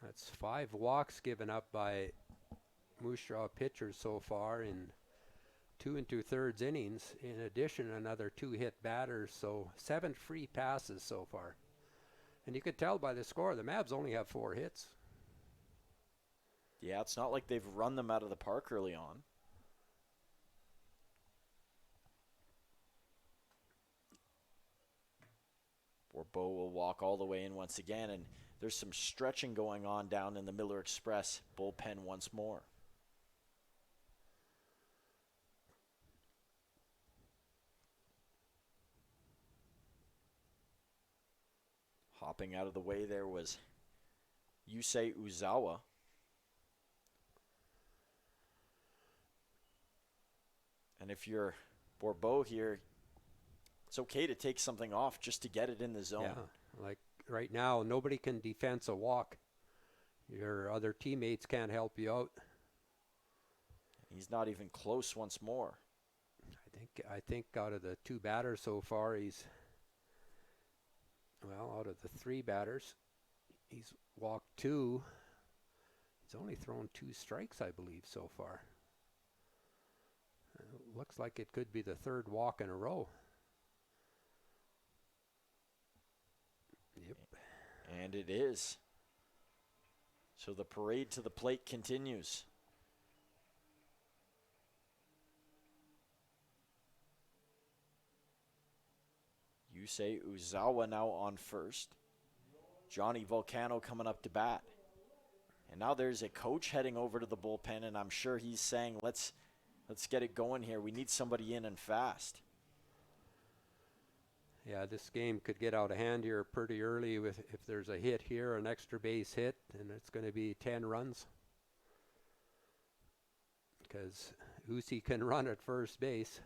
That's 5 walks given up by Moose Jaw pitchers so far in 2 2/3 innings. In addition, another 2 hit batters, so 7 free passes so far. And you could tell by the score, the Mavs only have 4 hits. Yeah, it's not like they've run them out of the park early on. Bourbeau will walk all the way in once again, and there's some stretching going on down in the Miller Express bullpen once more. Hopping out of the way there was Yusei Uzawa. And if you're Bourbeau here, it's okay to take something off just to get it in the zone. Yeah, like right now, nobody can defense a walk. Your other teammates can't help you out. He's not even close once more. I think out of the 2 batters so far, out of the 3 batters, he's walked 2. He's only thrown 2 strikes, I believe, so far. Looks like it could be the 3rd walk in a row. Yep. And it is. So the parade to the plate continues. Yusei Uzawa now on first. Johnny Volcano coming up to bat. And now there's a coach heading over to the bullpen, and I'm sure he's saying, let's get it going here. We need somebody in and fast. Yeah, this game could get out of hand here pretty early if there's a hit here, an extra base hit, and it's going to be 10 runs. Because Uzi can run at first base.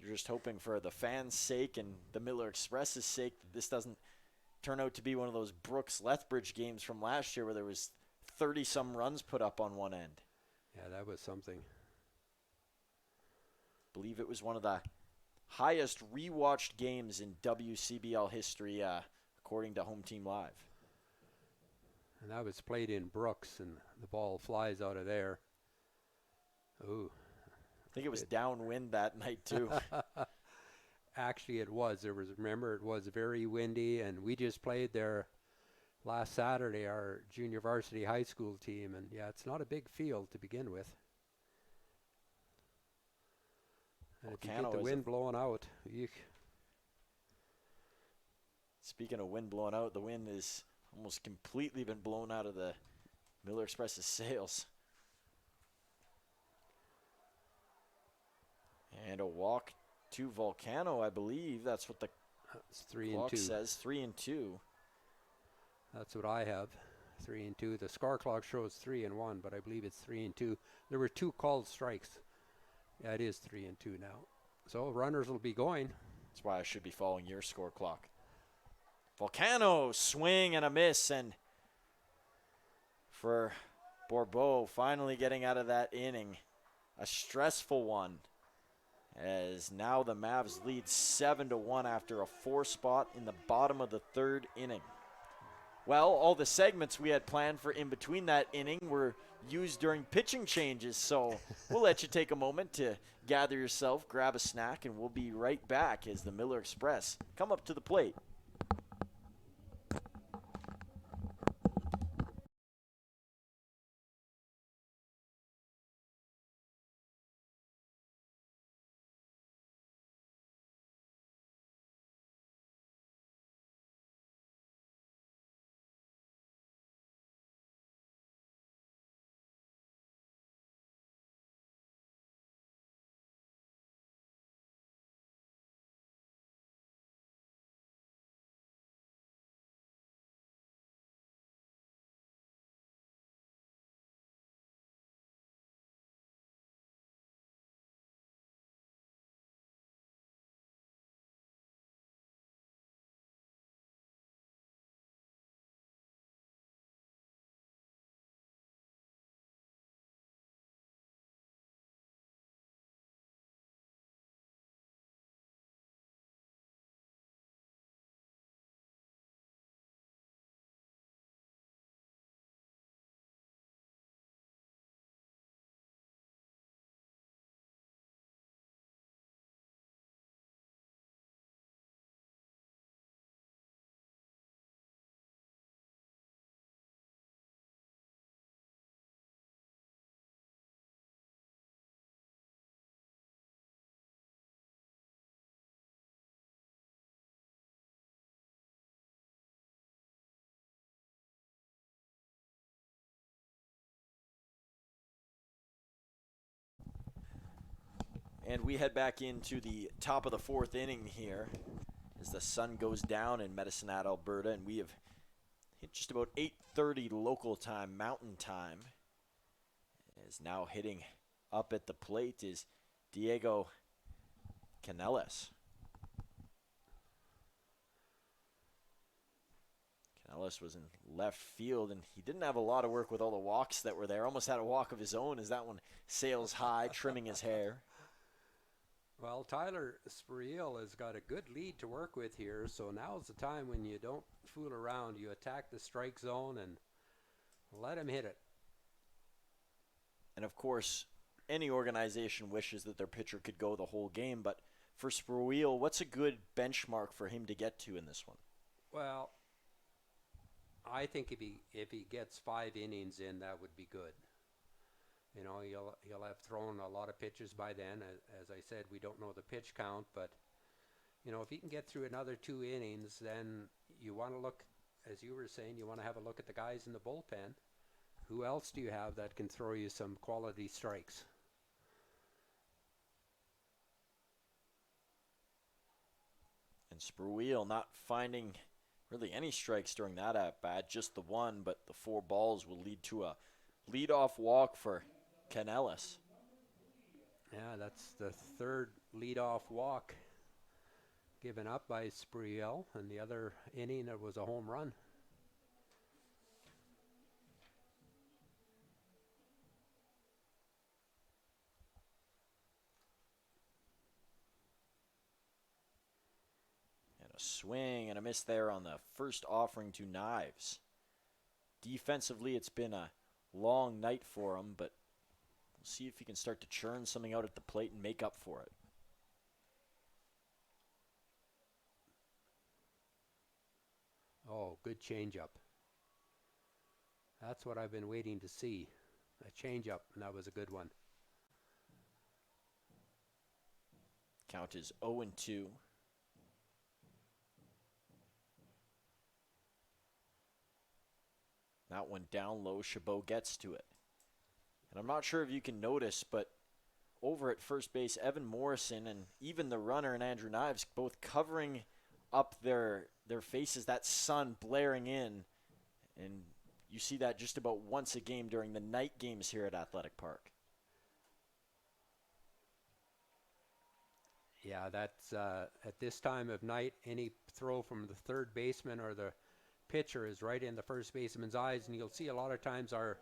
You're just hoping for the fans' sake and the Miller Express's sake that this doesn't turn out to be one of those Brooks-Lethbridge games from last year where there was 30-some runs put up on one end. Yeah, that was something. Believe it was one of the highest rewatched games in WCBL history, according to Home Team Live. And that was played in Brooks, and the ball flies out of there. Ooh. I think it was downwind that night, too. Actually, it was. Remember, it was very windy, and we just played there last Saturday, our junior varsity high school team. And, yeah, it's not a big field to begin with. And if you get the wind blowing out, eek. Speaking of wind blowing out, the wind is almost completely been blown out of the Miller Express's sails. And a walk to Volcano, I believe. That's what the clock says. 3-2. That's what I have. 3-2. The score clock shows 3-1, but I believe it's 3-2. There were 2 called strikes. Yeah, it is 3-2 now. So runners will be going. That's why I should be following your score clock. Volcano, swing and a miss, and for Bourbeau finally getting out of that inning, a stressful one, as now the Mavs lead 7-1 after a 4 spot in the bottom of the 3rd inning. Well, all the segments we had planned for in between that inning were used during pitching changes, so we'll let you take a moment to gather yourself, grab a snack, and we'll be right back as the Miller Express come up to the plate. And we head back into the top of the 4th inning here as the sun goes down in Medicine Hat, Alberta, and we have hit just about 8:30 local time, mountain time. As now hitting up at the plate is Diego Canellas. Canellas was in left field, and he didn't have a lot of work with all the walks that were there. Almost had a walk of his own as that one sails high, trimming his hair. Well, Tyler Spuriel has got a good lead to work with here, so now's the time when you don't fool around. You attack the strike zone and let him hit it. And of course, any organization wishes that their pitcher could go the whole game, but for Spruill, what's a good benchmark for him to get to in this one? Well, I think if he gets 5 innings in, that would be good. You know, he'll have thrown a lot of pitches by then. As I said, we don't know the pitch count, but you know, if he can get through another 2 innings, then you want to look, as you were saying, you want to have a look at the guys in the bullpen. Who else do you have that can throw you some quality strikes? And Spruill not finding really any strikes during that at-bat, just the one, but the 4 balls will lead to a leadoff walk for Canellas. Yeah, that's the 3rd leadoff walk given up by Spuriel, and the other inning it was a home run. And a swing and a miss there on the first offering to Knives. Defensively, it's been a long night for him, but we'll see if he can start to churn something out at the plate and make up for it. Oh, good changeup. That's what I've been waiting to see. A changeup, and that was a good one. Count is 0-2. That one down low, Chabot gets to it. And I'm not sure if you can notice, but over at first base, Evan Morrison and even the runner and Andrew Knives both covering up their faces, that sun blaring in. And you see that just about once a game during the night games here at Athletic Park. Yeah, that's at this time of night, any throw from the third baseman or the pitcher is right in the first baseman's eyes, and you'll see a lot of times our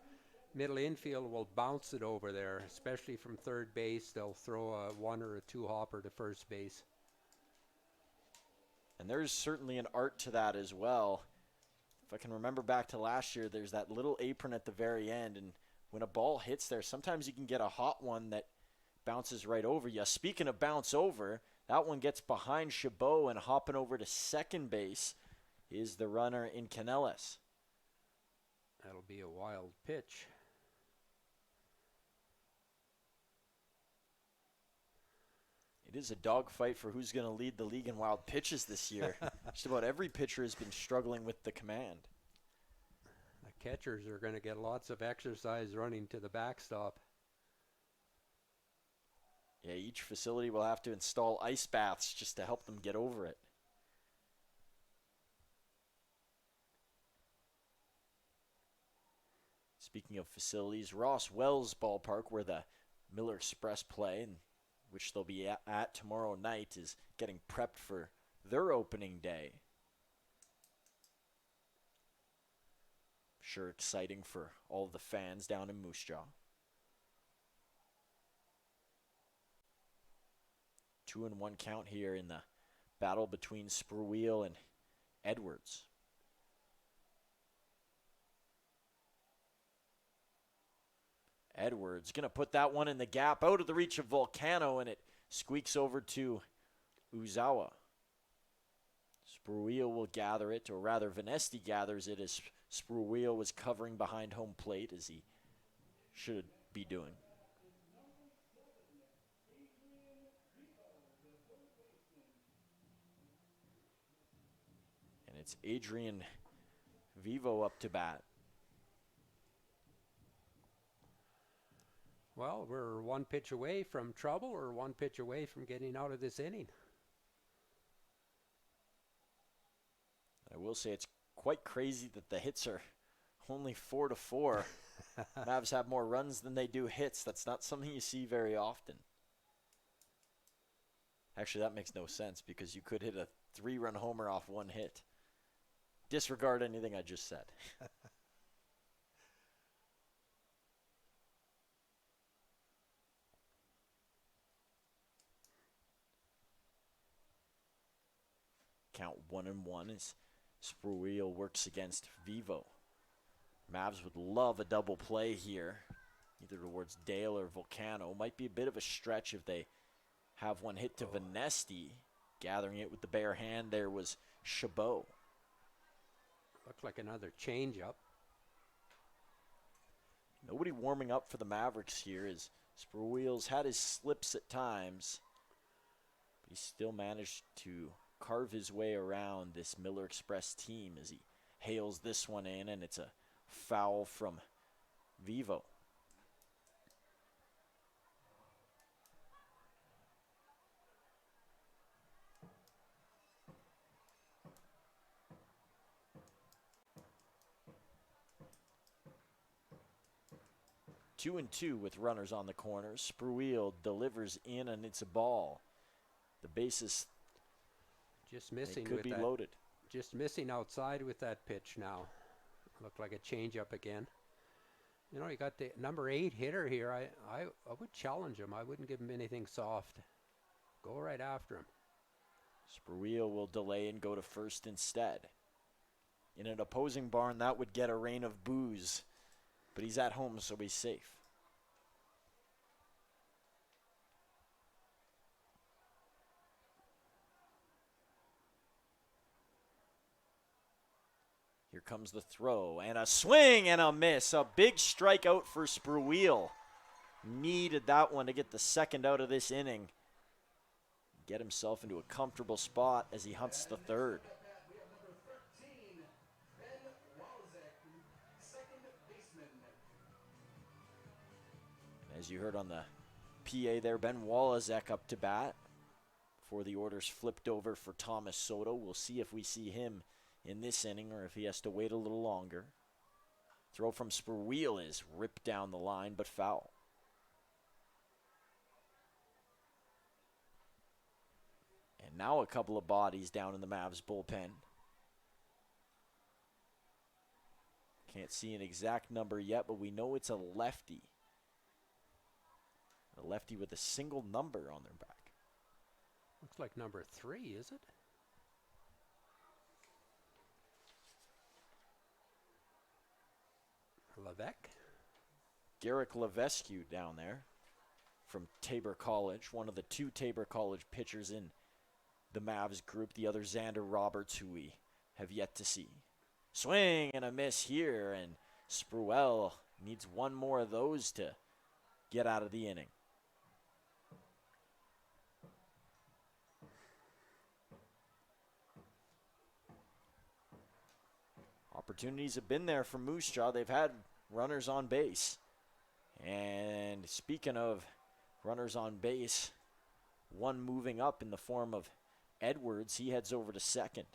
middle infield will bounce it over there, especially from third base. They'll throw a one or a two hopper to first base. And there's certainly an art to that as well. If I can remember back to last year, there's that little apron at the very end, and when a ball hits there, sometimes you can get a hot one that bounces right over you. Speaking of bounce over, that one gets behind Chabot, and hopping over to second base is the runner in Canellis. That'll be a wild pitch. It is a dogfight for who's going to lead the league in wild pitches this year. Just about every pitcher has been struggling with the command. The catchers are going to get lots of exercise running to the backstop. Yeah, each facility will have to install ice baths just to help them get over it. Speaking of facilities, Ross Wells Ballpark, where the Miller Express play, and which they'll be at tomorrow night, is getting prepped for their opening day. Sure exciting for all of the fans down in Moose Jaw. 2-1 count here in the battle between Spurwheel and Edwards. Edwards going to put that one in the gap out of the reach of Volcano, and it squeaks over to Uzawa. Spurwheel will gather it, or rather Venesti gathers it, as Spurwheel was covering behind home plate, as he should be doing. And it's Adrian Vivo up to bat. Well, we're one pitch away from trouble, or one pitch away from getting out of this inning. I will say it's quite crazy that the hits are only 4-4. Mavs have more runs than they do hits. That's not something you see very often. Actually, that makes no sense, because you could hit a 3-run homer off one hit. Disregard anything I just said. Count 1-1 as Spurwheel works against Vivo. Mavs would love a double play here, either towards Dale or Volcano. Might be a bit of a stretch if they have one hit to Venesti. Gathering it with the bare hand there was Chabot. Looked like another changeup. Nobody warming up for the Mavericks here, as Spurwheel's had his slips at times, but he still managed to carve his way around this Miller Express team as he hails this one in, and it's a foul from Vivo. Two and two with runners on the corners. Spurwheel delivers in, and it's a ball. The bases Just missing could with be that. loaded. Just missing outside with that pitch now. Looked like a changeup again. You know, you got the number 8 hitter here. I would challenge him. I wouldn't give him anything soft. Go right after him. Spurwheel will delay and go to first instead. In an opposing barn, that would get a rain of boos, but he's at home, so he's safe. Here comes the throw, and a swing and a miss. A big strikeout for Spurwheel. Needed that one to get the second out of this inning. Get himself into a comfortable spot as he hunts the third. We have number 13, Ben Walzek, second baseman. As you heard on the PA there, Ben Walazek up to bat before the orders flipped over for Thomas Soto. We'll see if we see him in this inning or if he has to wait a little longer. Throw from Spurwheel is ripped down the line, but foul. And now a couple of bodies down in the Mavs bullpen. Can't see an exact number yet, but we know it's a lefty. A lefty with a single number on their back. Looks like number 3, is it? Levesque? Garrick Levesque down there from Tabor College, one of the 2 Tabor College pitchers in the Mavs group. The other Xander Roberts, who we have yet to see. Swing and a miss here, and Spruell needs one more of those to get out of the inning. Opportunities have been there for Moose Jaw. They've had runners on base. And speaking of runners on base, one moving up in the form of Edwards. He heads over to second.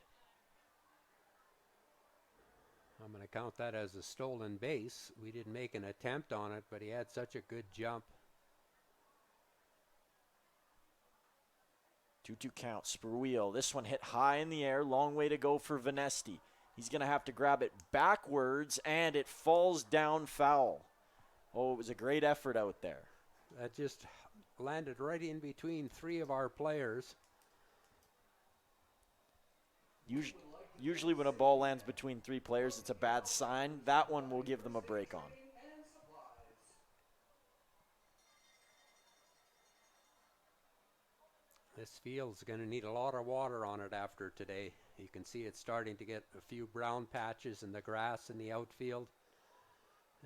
I'm going to count that as a stolen base. We didn't make an attempt on it, but he had such a good jump. 2-2 count. Spurwheel. This one hit high in the air. Long way to go for Vanesti. He's going to have to grab it backwards, and it falls down foul. Oh, it was a great effort out there. That just landed right in between 3 of our players. Usually when a ball lands between 3 players, it's a bad sign. That one will give them a break on. This field's going to need a lot of water on it after today. You can see it's starting to get a few brown patches in the grass in the outfield.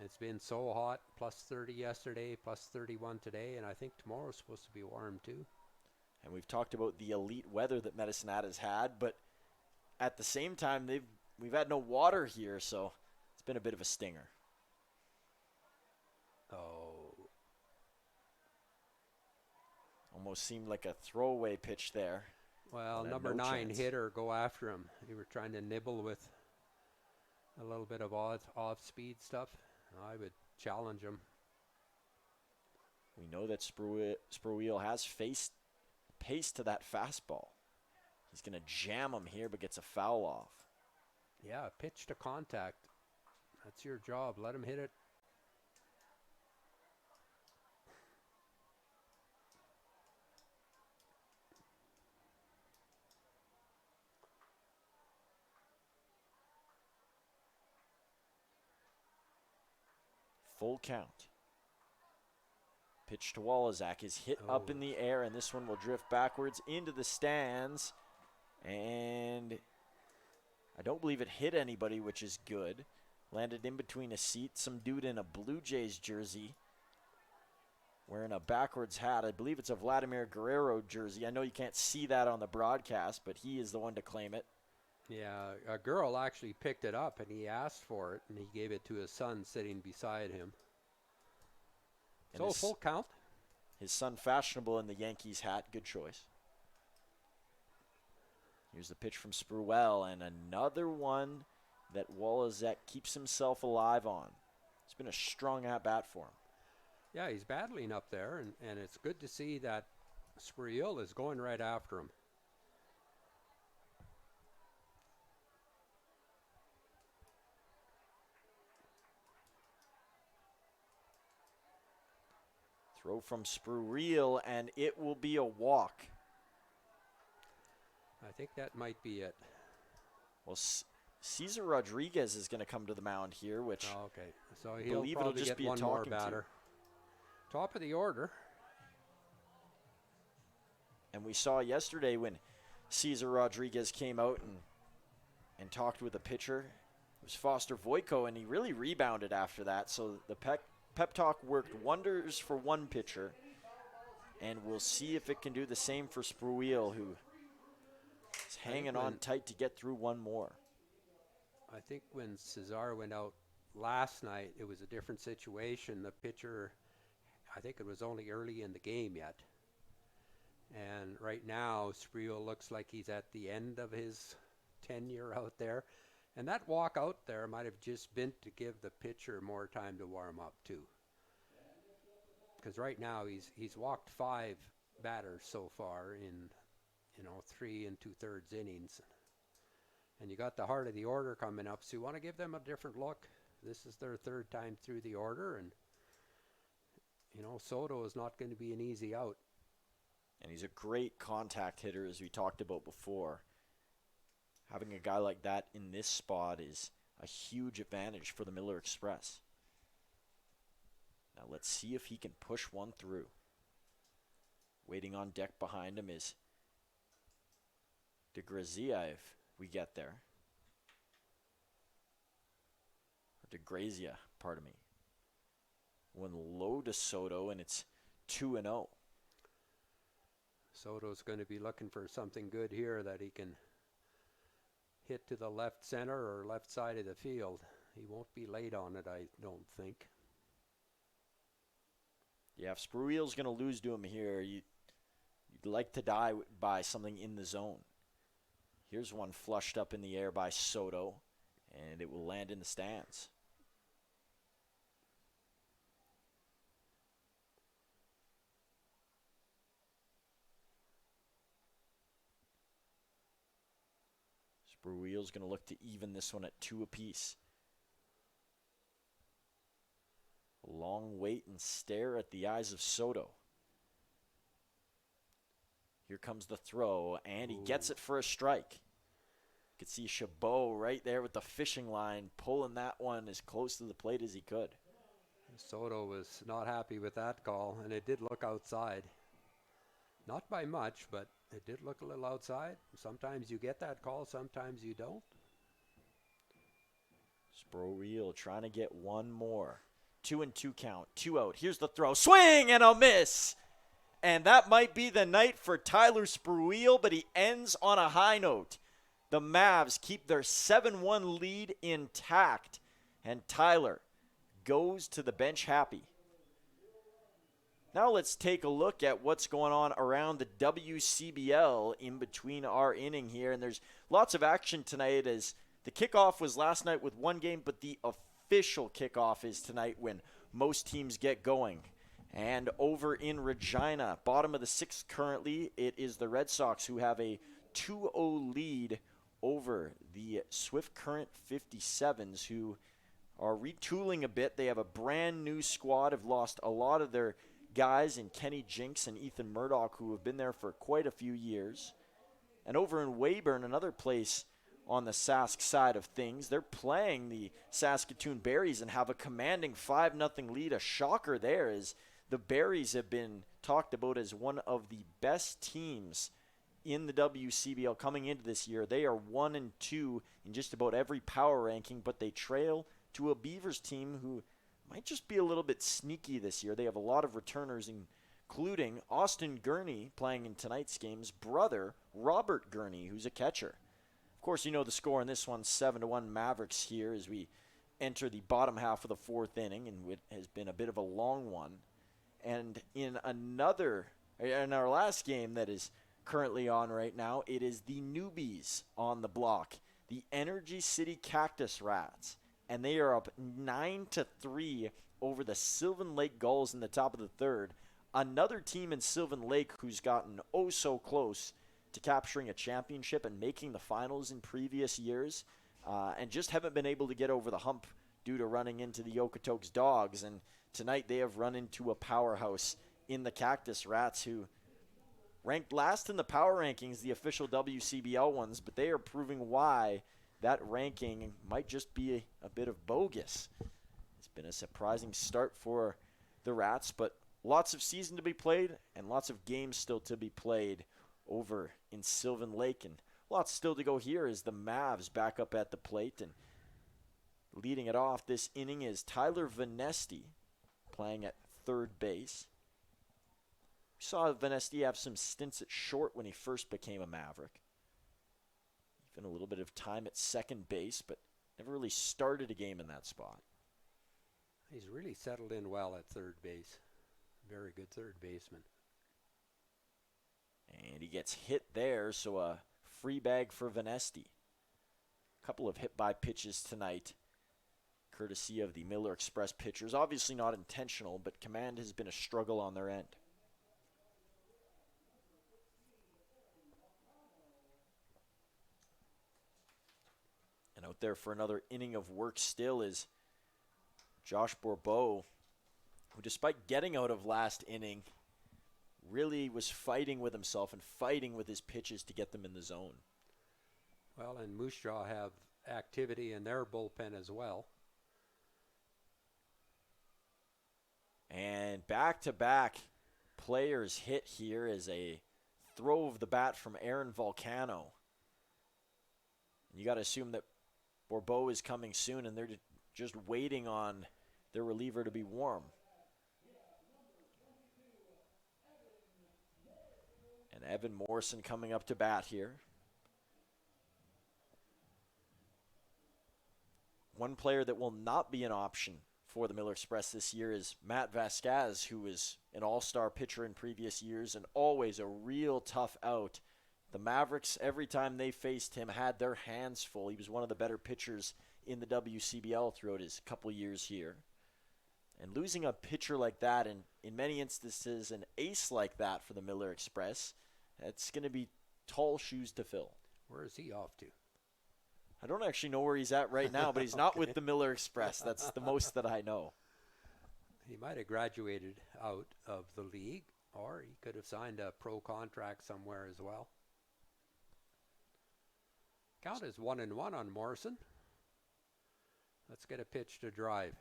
It's been so hot, plus 30 yesterday, plus 31 today, and I think tomorrow's supposed to be warm too. And we've talked about the elite weather that Medicine Hat has had, but at the same time, we've had no water here, so it's been a bit of a stinger. Oh. Almost seemed like a throwaway pitch there. Well, number 9 hitter, go after him. You were trying to nibble with a little bit of off-speed stuff. I would challenge him. We know that Spurwheel has pace to that fastball. He's going to jam him here, but gets a foul off. Yeah, pitch to contact. That's your job. Let him hit it. Full count. Pitch to Wallazak is hit up in the air, and this one will drift backwards into the stands. And I don't believe it hit anybody, which is good. Landed in between a seat. Some dude in a Blue Jays jersey wearing a backwards hat. I believe it's a Vladimir Guerrero jersey. I know you can't see that on the broadcast, but he is the one to claim it. Yeah, a girl actually picked it up, and he asked for it, and he gave it to his son sitting beside him. And so full count. His son fashionable in the Yankees hat. Good choice. Here's the pitch from Spurwell, and another one that Wallazek keeps himself alive on. It's been a strong at-bat for him. Yeah, he's battling up there, and it's good to see that Spurwheel is going right after him. Throw from Spurwheel, and it will be a walk. I think that might be it. Well, Cesar Rodriguez is going to come to the mound here, which okay. So he'll probably get one more batter. Top of the order. And we saw yesterday when Cesar Rodriguez came out and talked with the pitcher. It was Foster Voiko, and he really rebounded after that. So the pep talk worked wonders for one pitcher, and we'll see if it can do the same for Spurwheel, who is hanging on tight to get through one more. I think when Cesar went out last night, it was a different situation. The pitcher, I think it was only early in the game yet. And right now, Spurwheel looks like he's at the end of his tenure out there. And that walk out there might have just been to give the pitcher more time to warm up too. Because right now he's walked 5 batters so far in 3 2/3 innings. And you got the heart of the order coming up, so you want to give them a different look. This is their 3rd time through the order, and Soto is not going to be an easy out. And he's a great contact hitter, as we talked about before. Having a guy like that in this spot is a huge advantage for the Miller Express. Now let's see if he can push one through. Waiting on deck behind him is DeGrazia, if we get there. Or DeGrazia, pardon me. One low to Soto, and it's 2-0. Soto's going to be looking for something good here that he can hit to the left center or left side of the field. He won't be late on it, I don't think. Yeah, if Spruill's going to lose to him here, you'd like to die by something in the zone. Here's one flushed up in the air by Soto, and it will land in the stands. Spruill's going to look to even this one at 2 apiece. A long wait and stare at the eyes of Soto. Here comes the throw, and he gets it for a strike. You could see Chabot right there with the fishing line, pulling that one as close to the plate as he could. Soto was not happy with that call, and it did look outside. Not by much, but it did look a little outside. Sometimes you get that call, sometimes you don't. Spruill trying to get one more. 2-2 count, 2 out. Here's the throw. Swing and a miss. And that might be the night for Tyler Spruill, but he ends on a high note. The Mavs keep their 7-1 lead intact, and Tyler goes to the bench happy. Now let's take a look at what's going on around the WCBL in between our inning here. And there's lots of action tonight, as the kickoff was last night with 1 game, but the official kickoff is tonight when most teams get going. And over in Regina, bottom of the 6th currently, it is the Red Sox who have a 2-0 lead over the Swift Current 57s, who are retooling a bit. They have a brand new squad, have lost a lot of their guys in Kenny Jinks and Ethan Murdoch, who have been there for quite a few years. And over in Weyburn, another place on the Sask side of things, they're playing the Saskatoon Berries and have a commanding 5-0 lead. A shocker there, as the Berries have been talked about as one of the best teams in the WCBL coming into this year. They are 1-2 in just about every power ranking, but they trail to a Beavers team who might just be a little bit sneaky this year. They have a lot of returners, including Austin Gurney playing in tonight's game's brother, Robert Gurney, who's a catcher. Of course, you know the score in this one, 7-1 Mavericks here as we enter the bottom half of the 4th inning, and it has been a bit of a long one. And in our last game that is currently on right now, it is the newbies on the block, the Energy City Cactus Rats. And they are up 9-3 over the Sylvan Lake Gulls in the top of the 3rd. Another team in Sylvan Lake who's gotten oh so close to capturing a championship and making the finals in previous years, and just haven't been able to get over the hump due to running into the Okotoks Dogs. And tonight they have run into a powerhouse in the Cactus Rats, who ranked last in the power rankings, the official WCBL ones, but they are proving why that ranking might just be a bit of bogus. It's been a surprising start for the Rats, but lots of season to be played and lots of games still to be played over in Sylvan Lake, and lots still to go here as the Mavs back up at the plate. And leading it off this inning is Tyler Vanesti playing at 3rd base. We saw Vanesti have some stints at short when he first became a Maverick. Even a little bit of time at 2nd base, but never really started a game in that spot. He's really settled in well at 3rd base. Very good 3rd baseman. And he gets hit there, so a free bag for Vanesti. couple of hit-by pitches tonight, courtesy of the Miller Express pitchers. Obviously not intentional, but command has been a struggle on their end. And out there for another inning of work still is Josh Bourbeau, who despite getting out of last inning, really was fighting with himself and fighting with his pitches to get them in the zone. Well, and Moose Jaw have activity in their bullpen as well. And back-to-back players hit here is a throw of the bat from Aaron Volcano. You got to assume that Bourbeau is coming soon, and they're just waiting on their reliever to be warm. And Evan Morrison coming up to bat here. One player that will not be an option for the Miller Express this year is Matt Vasquez, who was an all-star pitcher in previous years and always a real tough out. The Mavericks, every time they faced him, had their hands full. He was one of the better pitchers in the WCBL throughout his couple years here. And losing a pitcher like that, and in many instances an ace like that for the Miller Express, it's going to be tall shoes to fill. Where is he off to? I don't actually know where he's at right now, but he's not with the Miller Express. That's the most that I know. He might have graduated out of the league, or he could have signed a pro contract somewhere as well. Count is 1-1 on Morrison. Let's get a pitch to drive.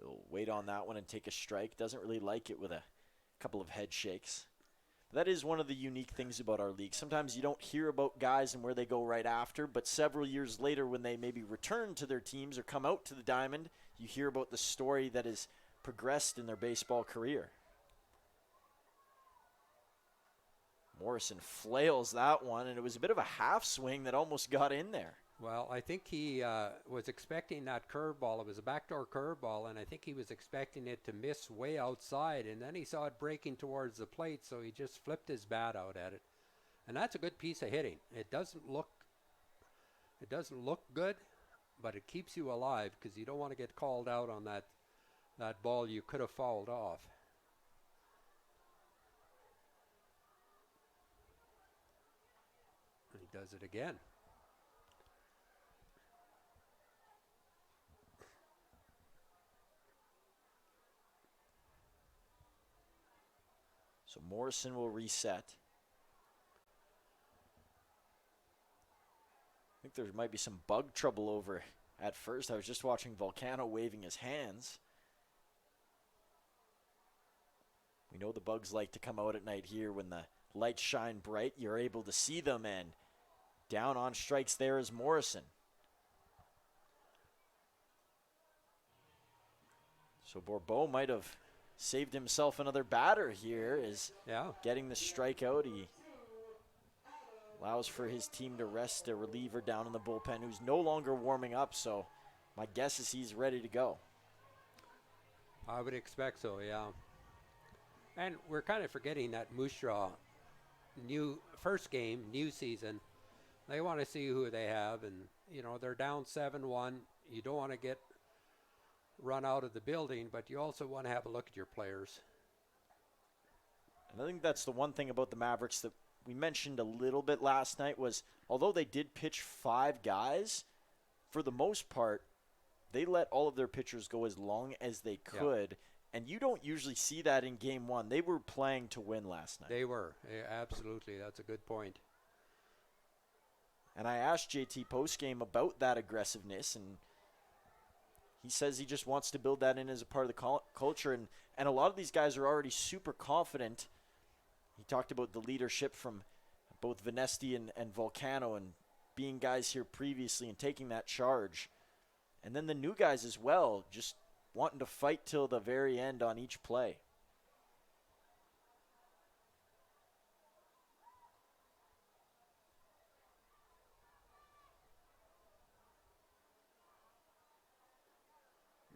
He'll wait on that one and take a strike. Doesn't really like it with a couple of head shakes. That is one of the unique things about our league. Sometimes you don't hear about guys and where they go right after, but several years later when they maybe return to their teams or come out to the Diamond, you hear about the story that has progressed in their baseball career. Morrison flails that one, and it was a bit of a half swing that almost got in there. Well, I think he was expecting that curveball. It was a backdoor curveball, and I think he was expecting it to miss way outside, and then he saw it breaking towards the plate, so he just flipped his bat out at it. And that's a good piece of hitting. It doesn't look good, but it keeps you alive because you don't want to get called out on that ball you could have fouled off. And he does it again. So Morrison will reset. I think there might be some bug trouble over at first. I was just watching Volcano waving his hands. We know the bugs like to come out at night here when the lights shine bright. You're able to see them, and down on strikes there is Morrison. So Bourbeau might have saved himself another batter here, is getting the strikeout. He allows for his team to rest a reliever down in the bullpen who's no longer warming up, so my guess is he's ready to go. I would expect so, yeah. And we're kind of forgetting that Moose Jaw, first game, new season, they want to see who they have, and, they're down 7-1. You don't want to get run out of the building, but you also want to have a look at your players. And I think that's the one thing about the Mavericks that we mentioned a little bit last night was, although they did pitch 5 guys, for the most part, they let all of their pitchers go as long as they could, and you don't usually see that in Game 1. They were playing to win last night. They were. Yeah, absolutely. That's a good point. And I asked JT postgame about that aggressiveness, and he says he just wants to build that in as a part of the culture. And a lot of these guys are already super confident. He talked about the leadership from both Venesti and Volcano and being guys here previously and taking that charge. And then the new guys as well, just wanting to fight till the very end on each play.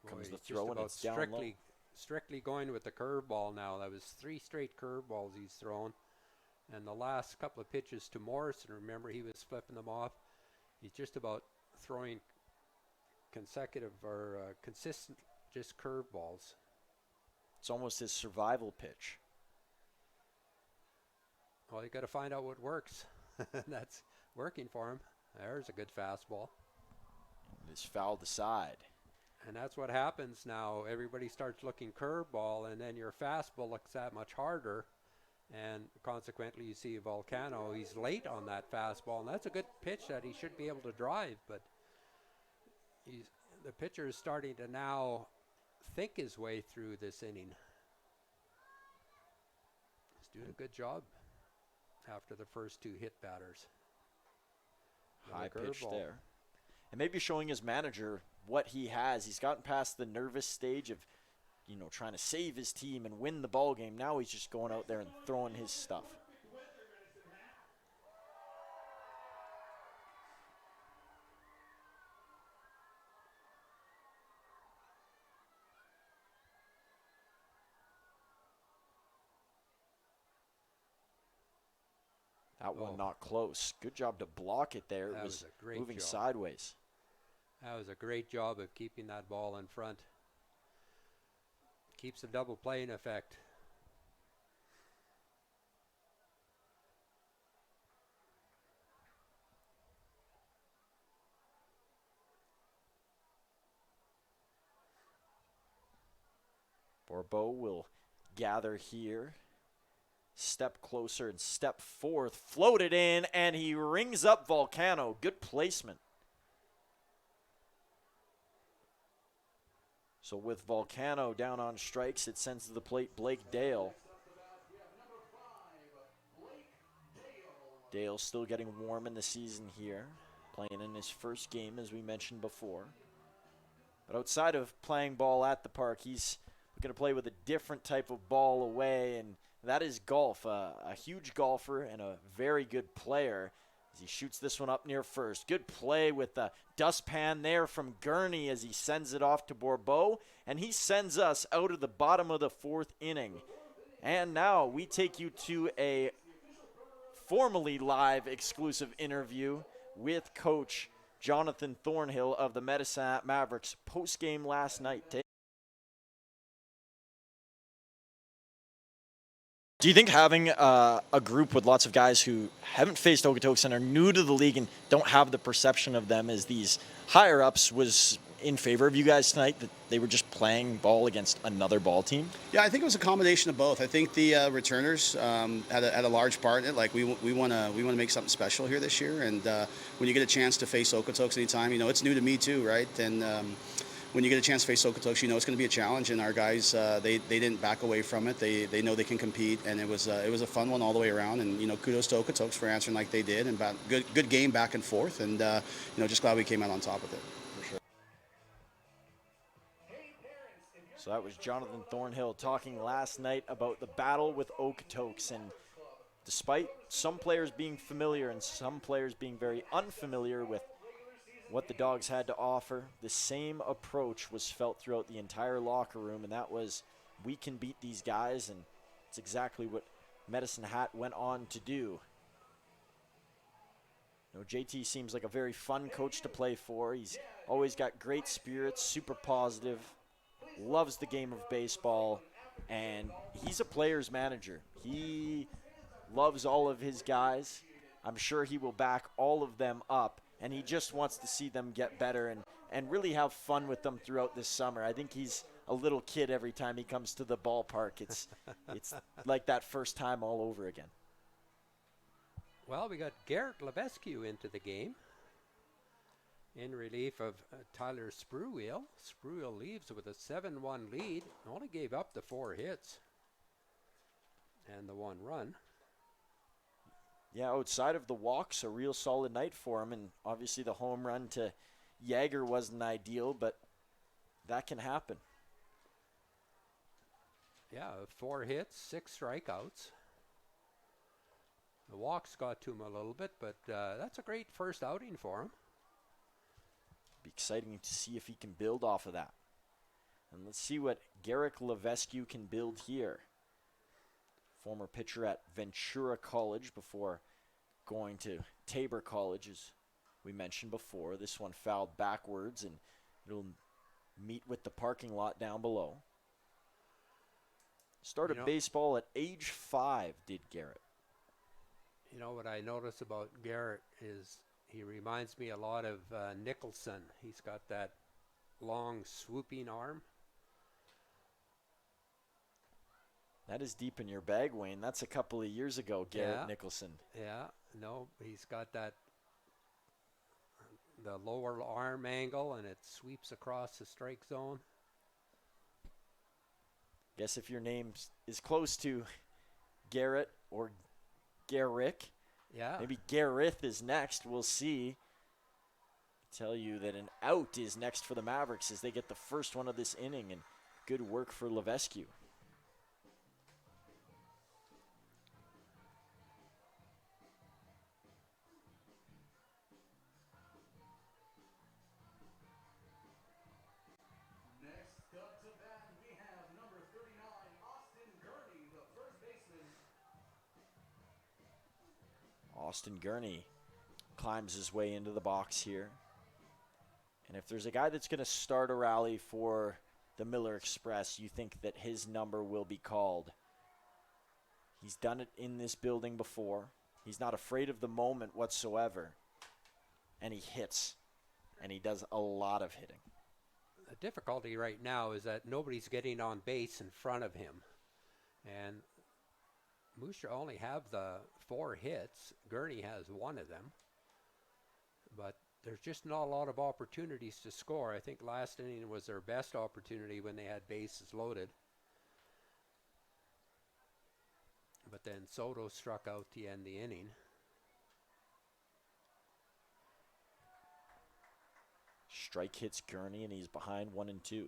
Comes the throw, and it's down low. Strictly going with the curveball now. That was 3 straight curveballs he's thrown. And the last couple of pitches to Morrison, remember, he was flipping them off. He's just about throwing consecutive or consistent just curveballs. It's almost his survival pitch. Well, you got to find out what works. That's working for him. There's a good fastball. It's fouled aside. And that's what happens now. Everybody starts looking curveball, and then your fastball looks that much harder. And consequently, you see Volcano, he's late on that fastball, and that's a good pitch that he should be able to drive. But the pitcher is starting to now think his way through this inning. He's doing a good job after the first two hit batters. High pitch there. And maybe showing his manager what he has. He's gotten past the nervous stage of, trying to save his team and win the ball game. Now he's just going out there and throwing his stuff. That one not close. Good job to block it there. It was a great moving job. sideways. That was a great job of keeping that ball in front. Keeps the double play in effect. Bourbeau will gather here. Step closer and step forth. Floated in, and he rings up Volcano. Good placement. So with Volcano down on strikes, it sends to the plate Blake Dale. Dale still getting warm in the season here, playing in his first game, as we mentioned before. But outside of playing ball at the park, he's going to play with a different type of ball away, and that is golf. A huge golfer and a very good player as he shoots this one up near first. Good play with the dustpan there from Gurney as he sends it off to Bourbeau, and he sends us out of the bottom of the fourth inning. And now we take you to a formally live exclusive interview with Coach Jonathan Thornhill of the Medicine Mavericks post-game last night. Do you think having a group with lots of guys who haven't faced Okotoks and are new to the league and don't have the perception of them as these higher-ups was in favor of you guys tonight, that they were just playing ball against another ball team? Yeah, I think it was a combination of both. I think the returners had a large part in it. Like we want to make something special here this year, and when you get a chance to face Okotoks anytime, it's new to me too, right? And when you get a chance to face Okotoks, it's going to be a challenge, and our guys they didn't back away from it. They know they can compete, and it was a fun one all the way around. And kudos to Okotoks for answering like they did, and good game back and forth, and just glad we came out on top with it. For sure. So that was Jonathan Thornhill talking last night about the battle with Okotoks, and despite some players being familiar and some players being very unfamiliar with what the Dogs had to offer, the same approach was felt throughout the entire locker room, and that was, we can beat these guys, and it's exactly what Medicine Hat went on to do. JT seems like a very fun coach to play for. He's always got great spirits, super positive, loves the game of baseball, and he's a player's manager. He loves all of his guys. I'm sure he will back all of them up, and he just wants to see them get better and really have fun with them throughout this summer. I think he's a little kid every time he comes to the ballpark. It's like that first time all over again. Well, we got Garrett Levesque into the game in relief of Tyler Spruill. Spruill leaves with a 7-1 lead. Only gave up the 4 hits and the 1 run. Yeah, outside of the walks, a real solid night for him, and obviously the home run to Yager wasn't ideal, but that can happen. Yeah, 4 hits, 6 strikeouts. The walks got to him a little bit, but that's a great first outing for him. Be exciting to see if he can build off of that. And let's see what Garrett Levesque can build here. former pitcher at Ventura College before going to Tabor College, as we mentioned before. This one fouled backwards, and it'll meet with the parking lot down below. Started baseball at age 5, did Garrett. You know what I notice about Garrett is he reminds me a lot of Nicholson. He's got that long swooping arm. That is deep in your bag, Wayne. That's a couple of years ago, Garrett Nicholson. Yeah, no, he's got the lower arm angle, and it sweeps across the strike zone. Guess if your name is close to Garrett or Garrick, maybe Gareth is next. We'll see. Tell you that an out is next for the Mavericks as they get the first one of this inning, and good work for Levesque. Next up to bat, we have number 39, Austin Gurney, the first baseman. Austin Gurney climbs his way into the box here. And if there's a guy that's going to start a rally for the Miller Express, you think that his number will be called. He's done it in this building before. He's not afraid of the moment whatsoever. And he hits. And he does a lot of hitting. The difficulty right now is that nobody's getting on base in front of him. And Moose Jaw only have the 4 hits. Gurney has 1 of them. But there's just not a lot of opportunities to score. I think last inning was their best opportunity when they had bases loaded. But then Soto struck out to end the inning. Strike hits Gurney, and he's behind 1-2.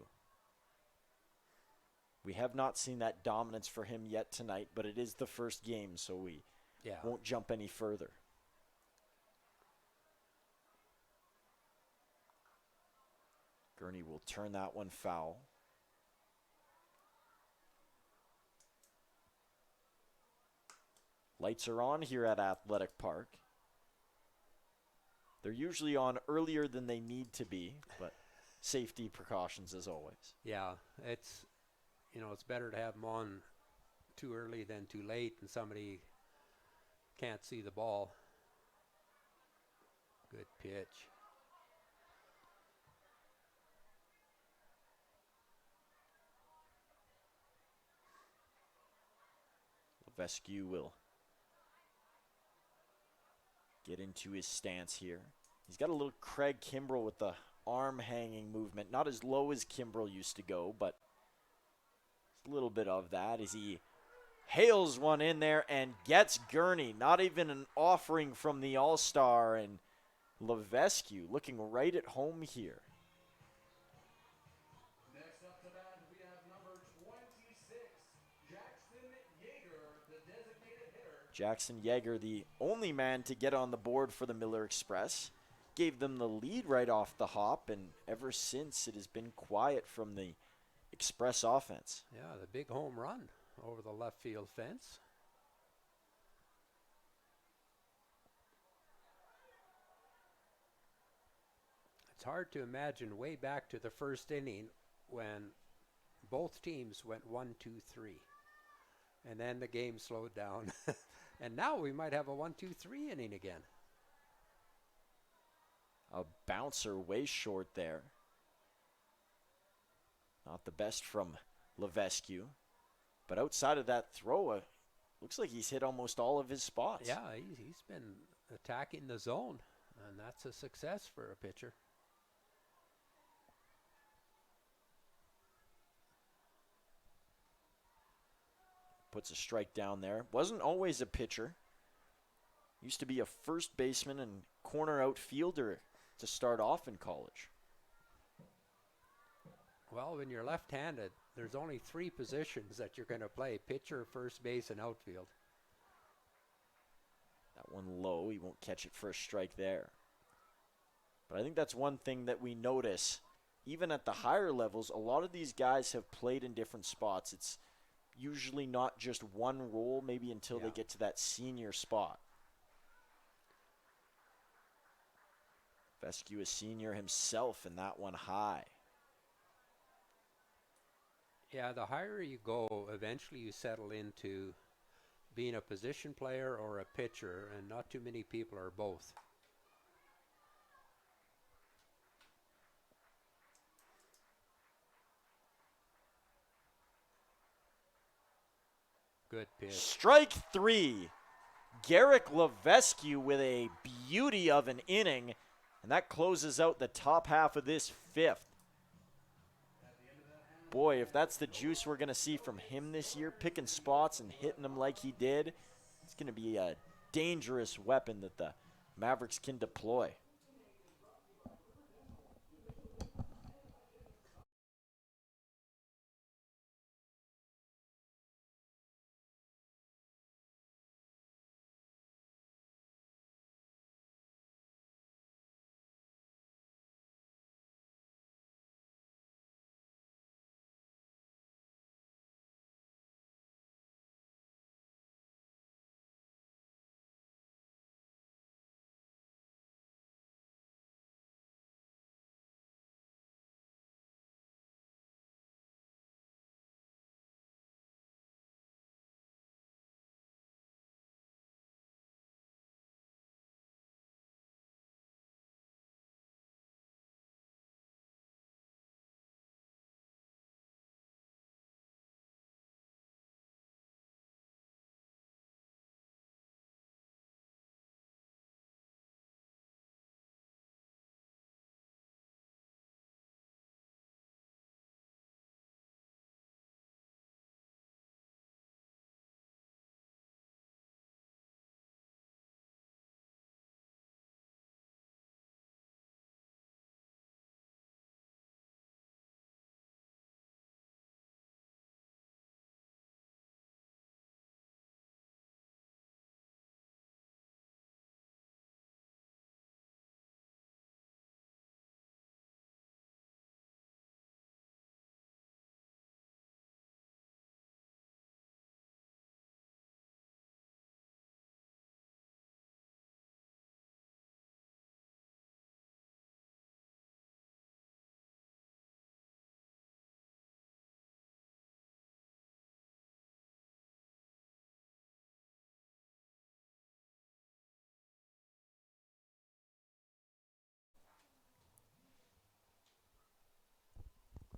We have not seen that dominance for him yet tonight, but it is the first game, so we won't jump any further. Gurney will turn that one foul. Lights are on here at Athletic Park. They're usually on earlier than they need to be, but safety precautions as always. Yeah, it's better to have them on too early than too late and somebody can't see the ball. Good pitch. Levesque will get into his stance here. He's got a little Craig Kimbrell with the arm hanging movement. Not as low as Kimbrell used to go, but a little bit of that as he hails one in there and gets Gurney. Not even an offering from the All-Star, and Levesque looking right at home here. Next up to bat, we have number 26, Jackson Yeager, the designated hitter. Jackson Yeager, the only man to get on the board for the Miller Express, gave them the lead right off the hop, and ever since it has been quiet from the Express offense. Yeah, the big home run over the left field fence. It's hard to imagine way back to the first inning when both teams went 1-2-3. And then the game slowed down. And now we might have a 1-2-3 inning again. A bouncer way short there. Not the best from Levesque. But outside of that throw, looks like he's hit almost all of his spots. Yeah, he's been attacking the zone. And that's a success for a pitcher. Puts a strike down there. Wasn't always a pitcher. Used to be a first baseman and corner outfielder to start off in college. Well, when you're left-handed, there's only 3 positions that you're going to play: pitcher, first base, and outfield. That one low. He won't catch it for a strike there. But I think that's one thing that we notice. Even at the higher levels, a lot of these guys have played in different spots. It's usually not just one role, maybe until they get to that senior spot. Vescu is senior himself, and that one high. Yeah, the higher you go, eventually you settle into being a position player or a pitcher, and not too many people are both. Good pitch. Strike 3. Garrick Levesque with a beauty of an inning, and that closes out the top half of this 5th. Boy, if that's the juice we're going to see from him this year, picking spots and hitting them like he did, it's going to be a dangerous weapon that the Mavericks can deploy.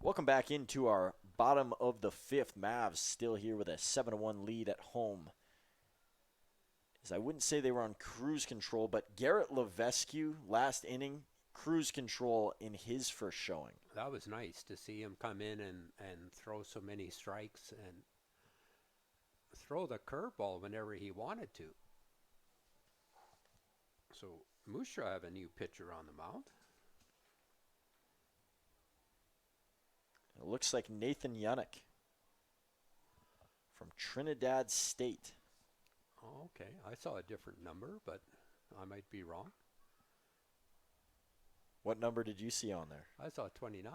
Welcome back into our bottom of the 5th. Mavs still here with a 7-1 lead at home. As I wouldn't say they were on cruise control, but Garrett Levesque, last inning, cruise control in his first showing. That was nice to see him come in and throw so many strikes and throw the curveball whenever he wanted to. So Moose Jaw have a new pitcher on the mound. It looks like Nathan Yunick from Trinidad State. Oh, okay. I saw a different number, but I might be wrong. What number did you see on there? I saw 29.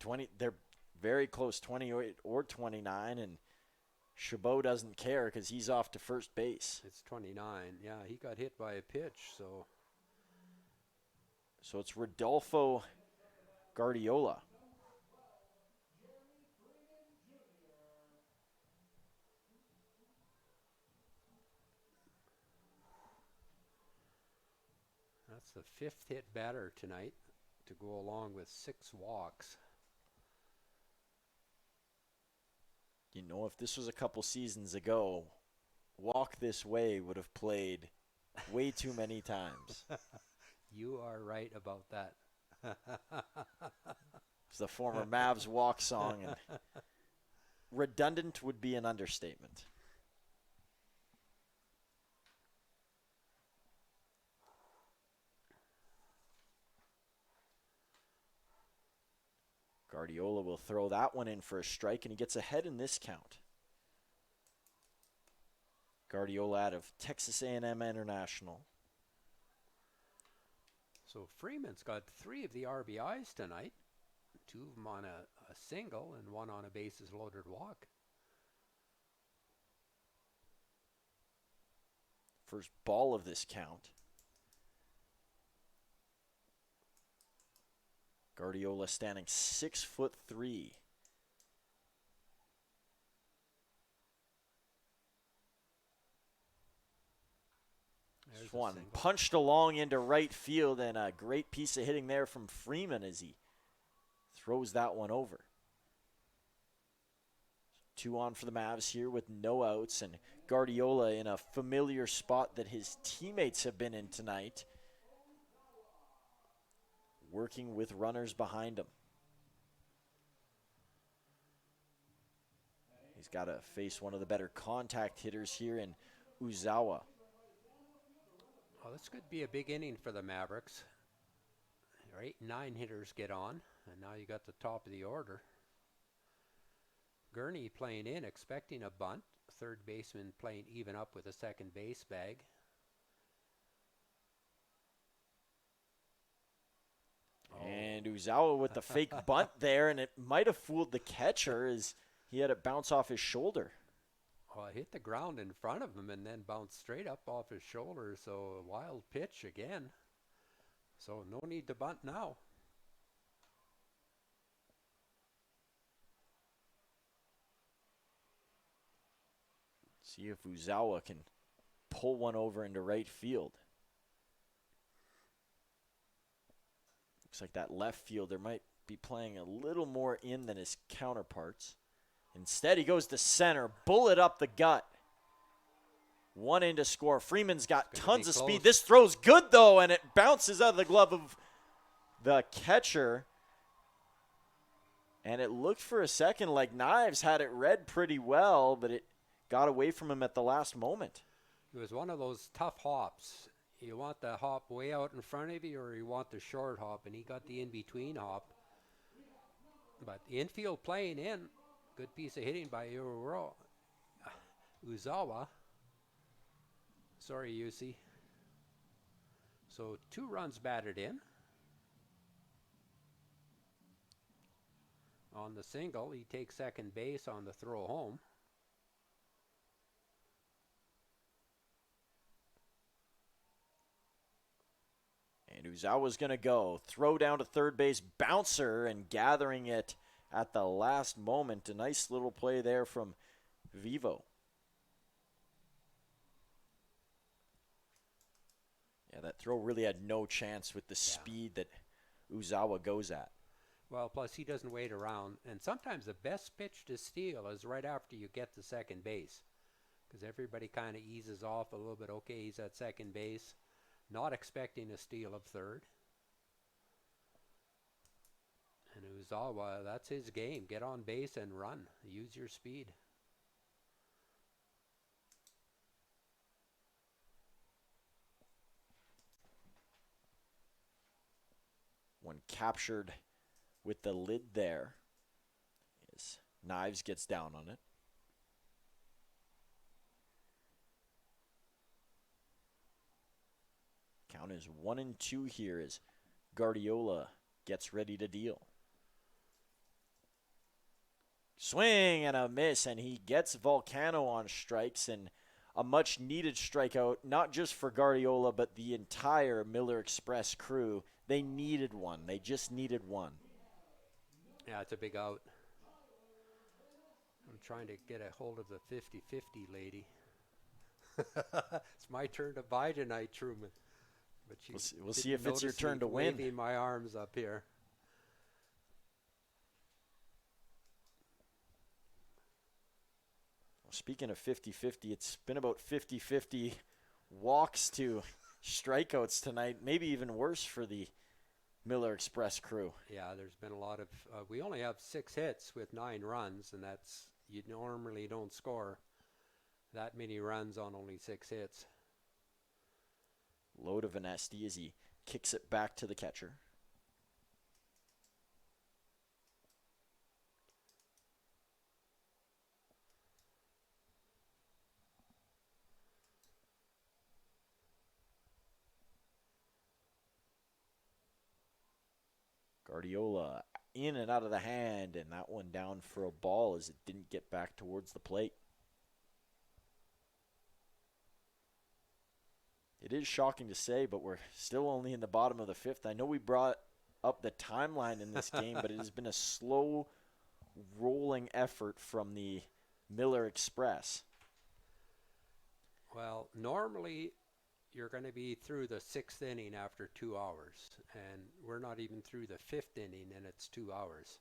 20. They're very close, 28 or 29, and Chabot doesn't care because he's off to first base. It's 29. Yeah, he got hit by a pitch, so. So it's Rodolfo Guardiola. That's the 5th hit batter tonight to go along with 6 walks. You know, if this was a couple seasons ago, Walk This Way would have played way too many times. You are right about that. It's the former Mavs walk song, and redundant would be an understatement. Guardiola will throw that one in for a strike, and he gets ahead in this count. Guardiola out of Texas A&M International. So Freeman's got 3 of the RBIs tonight. 2 of them on a single and 1 on a bases loaded walk. First ball of this count. Guardiola standing 6'3". This one punched along into right field, and a great piece of hitting there from Freeman as he throws that one over. 2 on for the Mavs here with no outs, and Guardiola in a familiar spot that his teammates have been in tonight, working with runners behind him. He's got to face one of the better contact hitters here in Uzawa. Well, this could be a big inning for the Mavericks. 8 and 9 hitters get on, and now you got the top of the order. Gurney playing in, expecting a bunt. Third baseman playing even up with a second base bag. And Uzawa with the fake bunt there, and it might have fooled the catcher as he had it bounce off his shoulder. Well, it hit the ground in front of him and then bounced straight up off his shoulder, so a wild pitch again. So no need to bunt now. See if Uzawa can pull one over into right field. Looks like that left fielder might be playing a little more in than his counterparts. Instead, he goes to center, bullet up the gut. 1 in to score. Freeman's got tons of speed. This throw's good, though, and it bounces out of the glove of the catcher. And it looked for a second like Knives had it read pretty well, but it got away from him at the last moment. It was one of those tough hops. You want the hop way out in front of you, or you want the short hop, and he got the in-between hop. But the infield playing in, good piece of hitting by Uzawa. Sorry, Yusi. So 2 runs batted in. On the single, he takes second base on the throw home. And Uzawa's going to go. Throw down to third base, bouncer, and gathering it at the last moment. A nice little play there from Vivo. Yeah, that throw really had no chance with the speed that Uzawa goes at. Well, plus he doesn't wait around. And sometimes the best pitch to steal is right after you get to second base, because everybody kind of eases off a little bit. Okay, he's at second base, not expecting a steal of third. And Uzawa, that's his game. Get on base and run. Use your speed. One captured with the lid there is Knives gets down on it. Count is 1-2 here as Guardiola gets ready to deal. Swing and a miss, and he gets Volcano on strikes, and a much needed strikeout, not just for Guardiola, but the entire Miller Express crew. They needed one. They just needed one. Yeah, it's a big out. I'm trying to get a hold of the 50-50 lady. It's my turn to buy tonight, Truman. But we'll see if it's your turn to win. Waving my arms up here. Well, speaking of 50-50, it's been about 50-50 walks to strikeouts tonight. Maybe even worse for the Miller Express crew. Yeah, there's been a lot of we only have 6 hits with 9 runs, and that's, you normally don't score that many runs on only 6 hits. Low to Vanesti as he kicks it back to the catcher. Guardiola in and out of the hand, and that one down for a ball as it didn't get back towards the plate. it is shocking to say, but we're still only in the bottom of the fifth. I know we brought up the timeline in this game, but it has been a slow rolling effort from the Miller Express. Well, normally you're going to be through the 6th inning after 2 hours, and we're not even through the 5th inning, and it's 2 hours.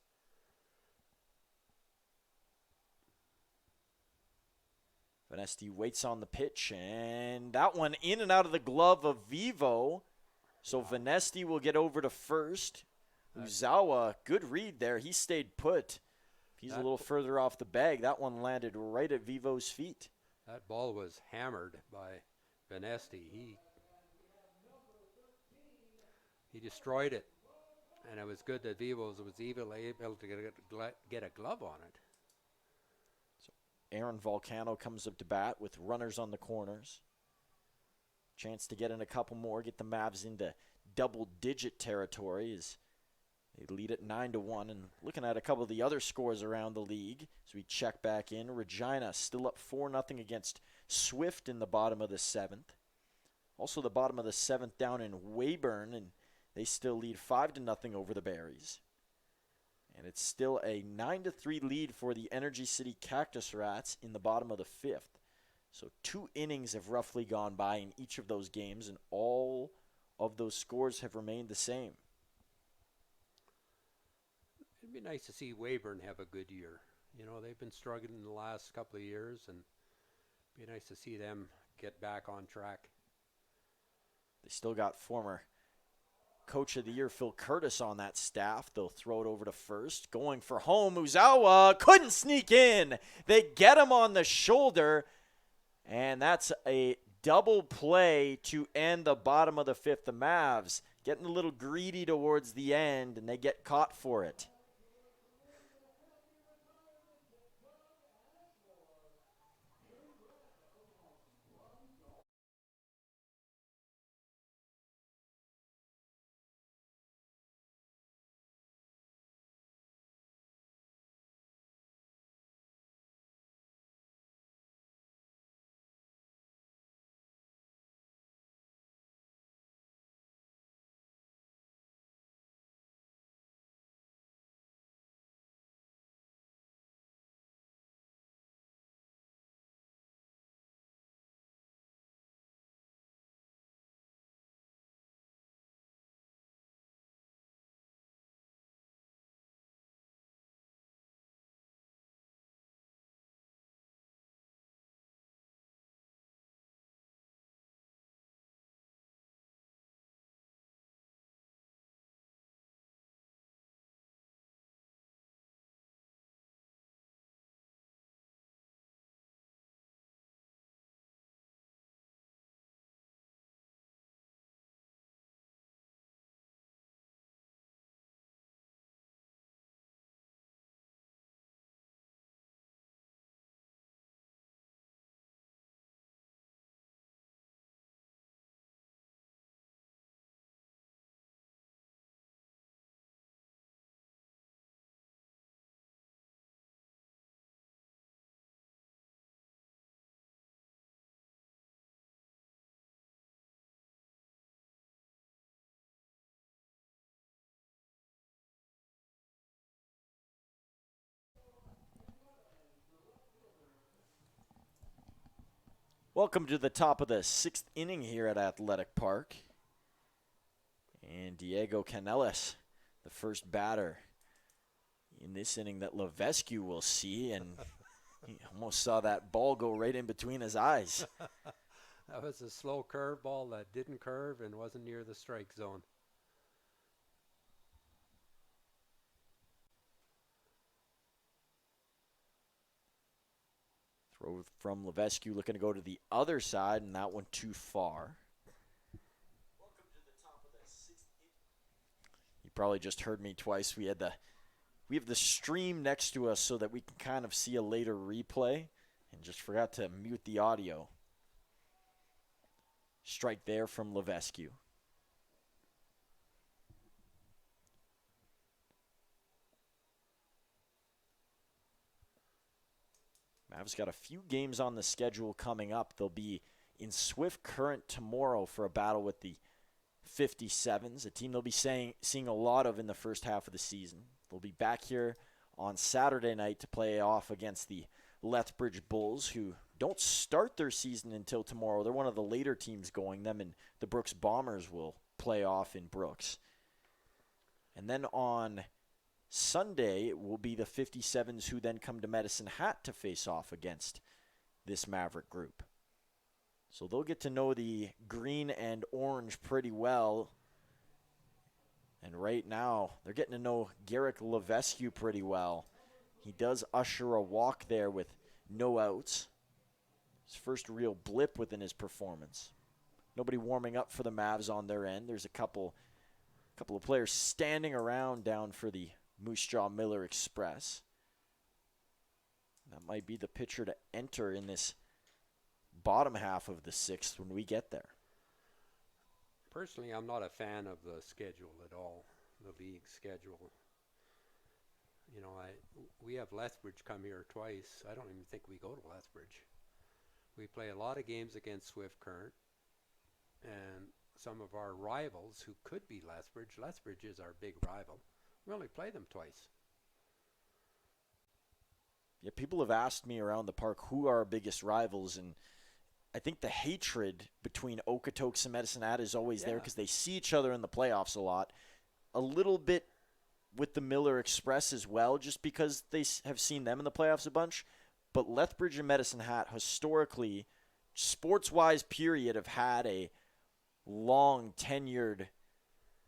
Vanesti waits on the pitch, and that one in and out of the glove of Vivo. So Vanesti will get over to first. Uzawa, good read there. He stayed put. He's a little further off the bag. That one landed right at Vivo's feet. That ball was hammered by Vanesti. He destroyed it, and it was good that Vivo was able to get a glove on it. Aaron Volcano comes up to bat with runners on the corners. Chance to get in a couple more, get the Mavs into double-digit territory as they lead at 9-1. And looking at a couple of the other scores around the league as we check back in, Regina still up 4-0 against Swift in the bottom of the 7th. Also the bottom of the 7th down in Weyburn, and they still lead 5-0 over the Berries. And it's still a 9-3 lead for the Energy City Cactus Rats in the bottom of the 5th. So 2 innings have roughly gone by in each of those games, and all of those scores have remained the same. It'd be nice to see Weyburn have a good year. You know, they've been struggling the last couple of years, and it'd be nice to see them get back on track. They still got former Coach of the Year Phil Curtis on that staff. They'll throw it over to first. Going for home, Uzawa couldn't sneak in. They get him on the shoulder, and that's a double play to end the bottom of the 5th. The Mavs getting a little greedy towards the end, and they get caught for it. Welcome to the top of the 6th inning here at Athletic Park. And Diego Canellis, the first batter in this inning that Levesque will see, and he almost saw that ball go right in between his eyes. That was a slow curve ball that didn't curve and wasn't near the strike zone. Throw from Levesque, looking to go to the other side, and that one too far. Welcome to the top of the 6th inning. You probably just heard me twice. We have the stream next to us so that we can kind of see a later replay, and just forgot to mute the audio. Strike there from Levesque. Mavs got a few games on the schedule coming up. They'll be in Swift Current tomorrow for a battle with the 57s, a team they'll be seeing a lot of in the first half of the season. They'll be back here on Saturday night to play off against the Lethbridge Bulls, who don't start their season until tomorrow. They're one of the later teams going. Them and the Brooks Bombers will play off in Brooks. And then on Sunday, it will be the 57s who then come to Medicine Hat to face off against this Maverick group. So they'll get to know the green and orange pretty well. And right now, they're getting to know Garrick Levesque pretty well. He does usher a walk there with no outs. His first real blip within his performance. Nobody warming up for the Mavs on their end. There's a couple of players standing around down for the Moose Jaw Miller Express. That might be the pitcher to enter in this bottom half of the sixth when we get there. Personally, I'm not a fan of the schedule at all, the league schedule. You know, we have Lethbridge come here twice. I don't even think we go to Lethbridge. We play a lot of games against Swift Current, and some of our rivals who could be Lethbridge. Lethbridge is our big rival. We only play them twice. Yeah, people have asked me around the park who are our biggest rivals, and I think the hatred between Okotoks and Medicine Hat is always there because they see each other in the playoffs a lot. A little bit with the Miller Express as well, just because they have seen them in the playoffs a bunch. But Lethbridge and Medicine Hat, historically, sports-wise period, have had a long, tenured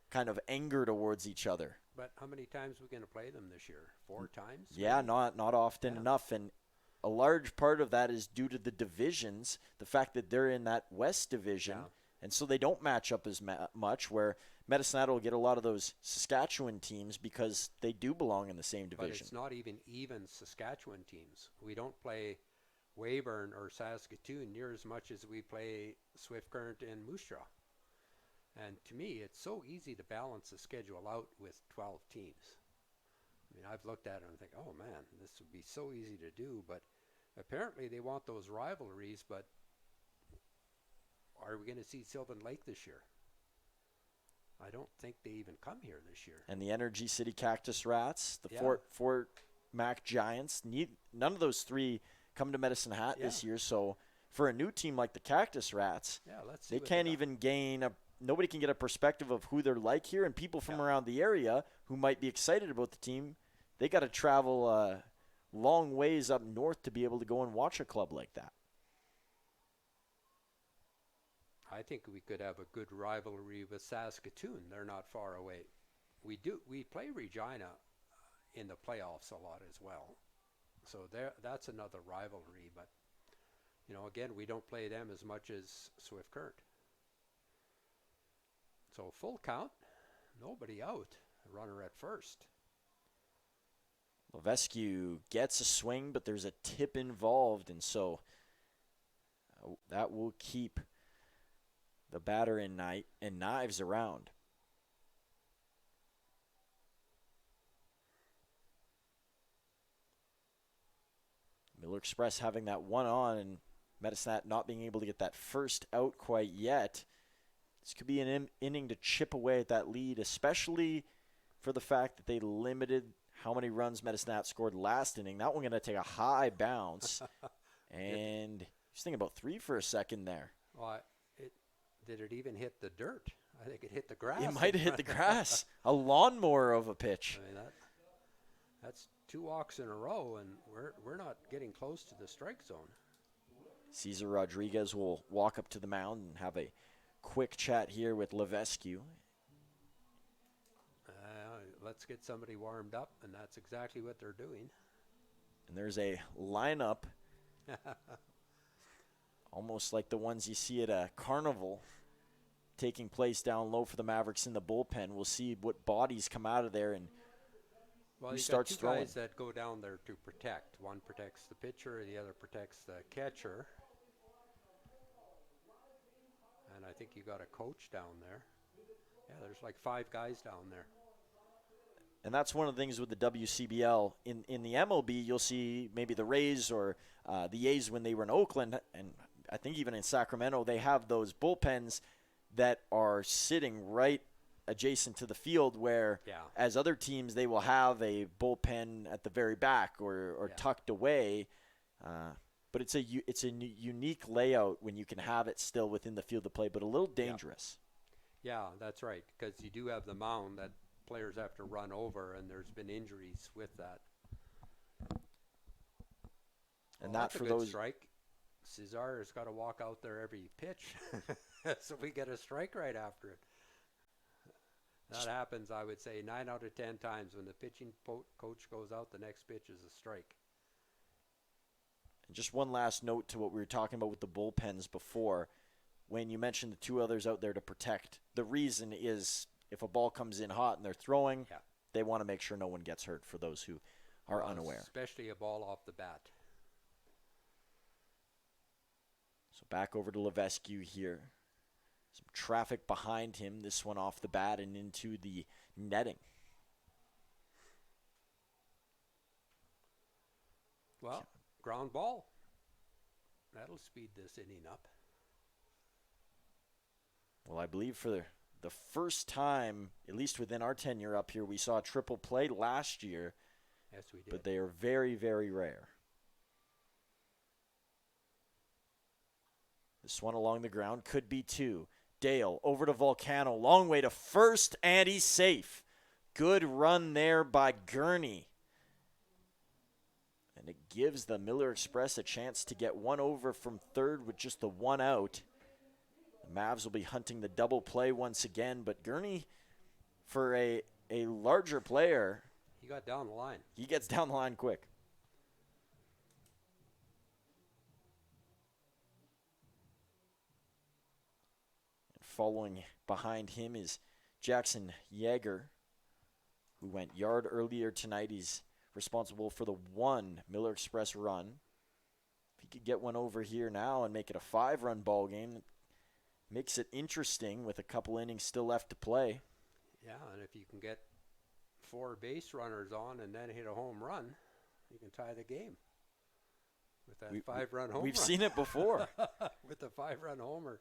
kind of anger towards each other. But how many times are we going to play them this year? 4 times? Yeah, not often enough. And a large part of that is due to the divisions, the fact that they're in that West division. Yeah. And so they don't match up as much, where Medicine Hat will get a lot of those Saskatchewan teams because they do belong in the same division. But it's not even Saskatchewan teams. We don't play Weyburn or Saskatoon near as much as we play Swift Current and Moose Jaw. And to me, it's so easy to balance the schedule out with 12 teams. I mean, I've looked at it and think, oh man, this would be so easy to do. But apparently they want those rivalries, but are we going to see Sylvan Lake this year? I don't think they even come here this year. And the Energy City Cactus Rats, the Fort Mac Giants, none of those three come to Medicine Hat this year. So for a new team like the Cactus Rats, they can't even gain nobody can get a perspective of who they're like here, and people from around the area who might be excited about the team, they got to travel long ways up north to be able to go and watch a club like that. I think we could have a good rivalry with Saskatoon. They're not far away. We play Regina in the playoffs a lot as well. So that's another rivalry, but you know, again, we don't play them as much as Swift Current. So full count, nobody out, runner at first. Levesque gets a swing, but there's a tip involved, and so that will keep the batter and knives around. Miller Express having that one on, and Medicine Hat not being able to get that first out quite yet. This could be an inning to chip away at that lead, especially for the fact that they limited how many runs Medicine Hat scored last inning. That one going to take a high bounce. And just thinking about 3 for a second there. Well, did it even hit the dirt? I think it hit the grass. It might have hit the grass. A lawnmower of a pitch. I mean, that's 2 walks in a row, and we're not getting close to the strike zone. Cesar Rodriguez will walk up to the mound and have a quick chat here with Levesque. Let's get somebody warmed up, and that's exactly what they're doing. And there's a lineup almost like the ones you see at a carnival taking place down low for the Mavericks in the bullpen. We'll see what bodies come out of there and who starts throwing. Well, you got 2 guys that go down there to protect. One protects the pitcher, the other protects the catcher. And I think you got a coach down there. Yeah, there's like 5 guys down there. And that's one of the things with the WCBL. In the MLB, you'll see maybe the Rays or the A's when they were in Oakland, and I think even in Sacramento, they have those bullpens that are sitting right adjacent to the field where as other teams, they will have a bullpen at the very back or tucked away. But it's a unique layout when you can have it still within the field of play, but a little dangerous. Yeah, that's right, because you do have the mound that players have to run over, and there's been injuries with that. And well, that for a good those strike. Cesar has got to walk out there every pitch, so we get a strike right after it. That happens, I would say, 9 out of 10 times when the pitching coach goes out. The next pitch is a strike. And just one last note to what we were talking about with the bullpens before. When you mentioned the two others out there to protect, the reason is if a ball comes in hot and they're throwing, they want to make sure no one gets hurt for those who are unaware. Especially a ball off the bat. So back over to Levesque here. Some traffic behind him. This one off the bat and into the netting. Well, ground ball. That'll speed this inning up. Well, I believe for the first time, at least within our tenure up here, we saw a triple play last year. Yes, we did. But they are very, very rare. This one along the ground could be two. Dale over to Volcano. Long way to first, and he's safe. Good run there by Gurney. And it gives the Miller Express a chance to get one over from third with just the one out. The Mavs will be hunting the double play once again, but Gurney, for a larger player, he got down the line. He gets down the line quick. Following behind him is Jackson Yeager, who went yard earlier tonight. He's responsible for the one Miller Express run. If he could get one over here now and make it a 5-run ball game, it makes it interesting with a couple innings still left to play. Yeah, and if you can get 4 base runners on and then hit a home run, you can tie the game with that 5-run homer. We've seen it before. With the 5-run homer.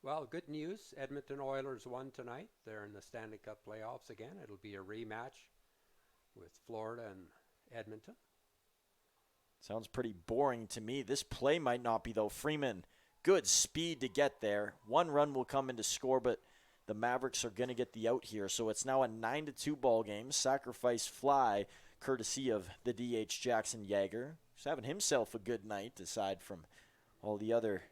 Well, good news. Edmonton Oilers won tonight. They're in the Stanley Cup playoffs again. It'll be a rematch with Florida and Edmonton. Sounds pretty boring to me. This play might not be, though. Freeman, good speed to get there. 1 run will come in to score, but the Mavericks are going to get the out here. So it's now a 9-2 ball game. Sacrifice fly, courtesy of the DH Jackson Yeager. He's having himself a good night, aside from all the other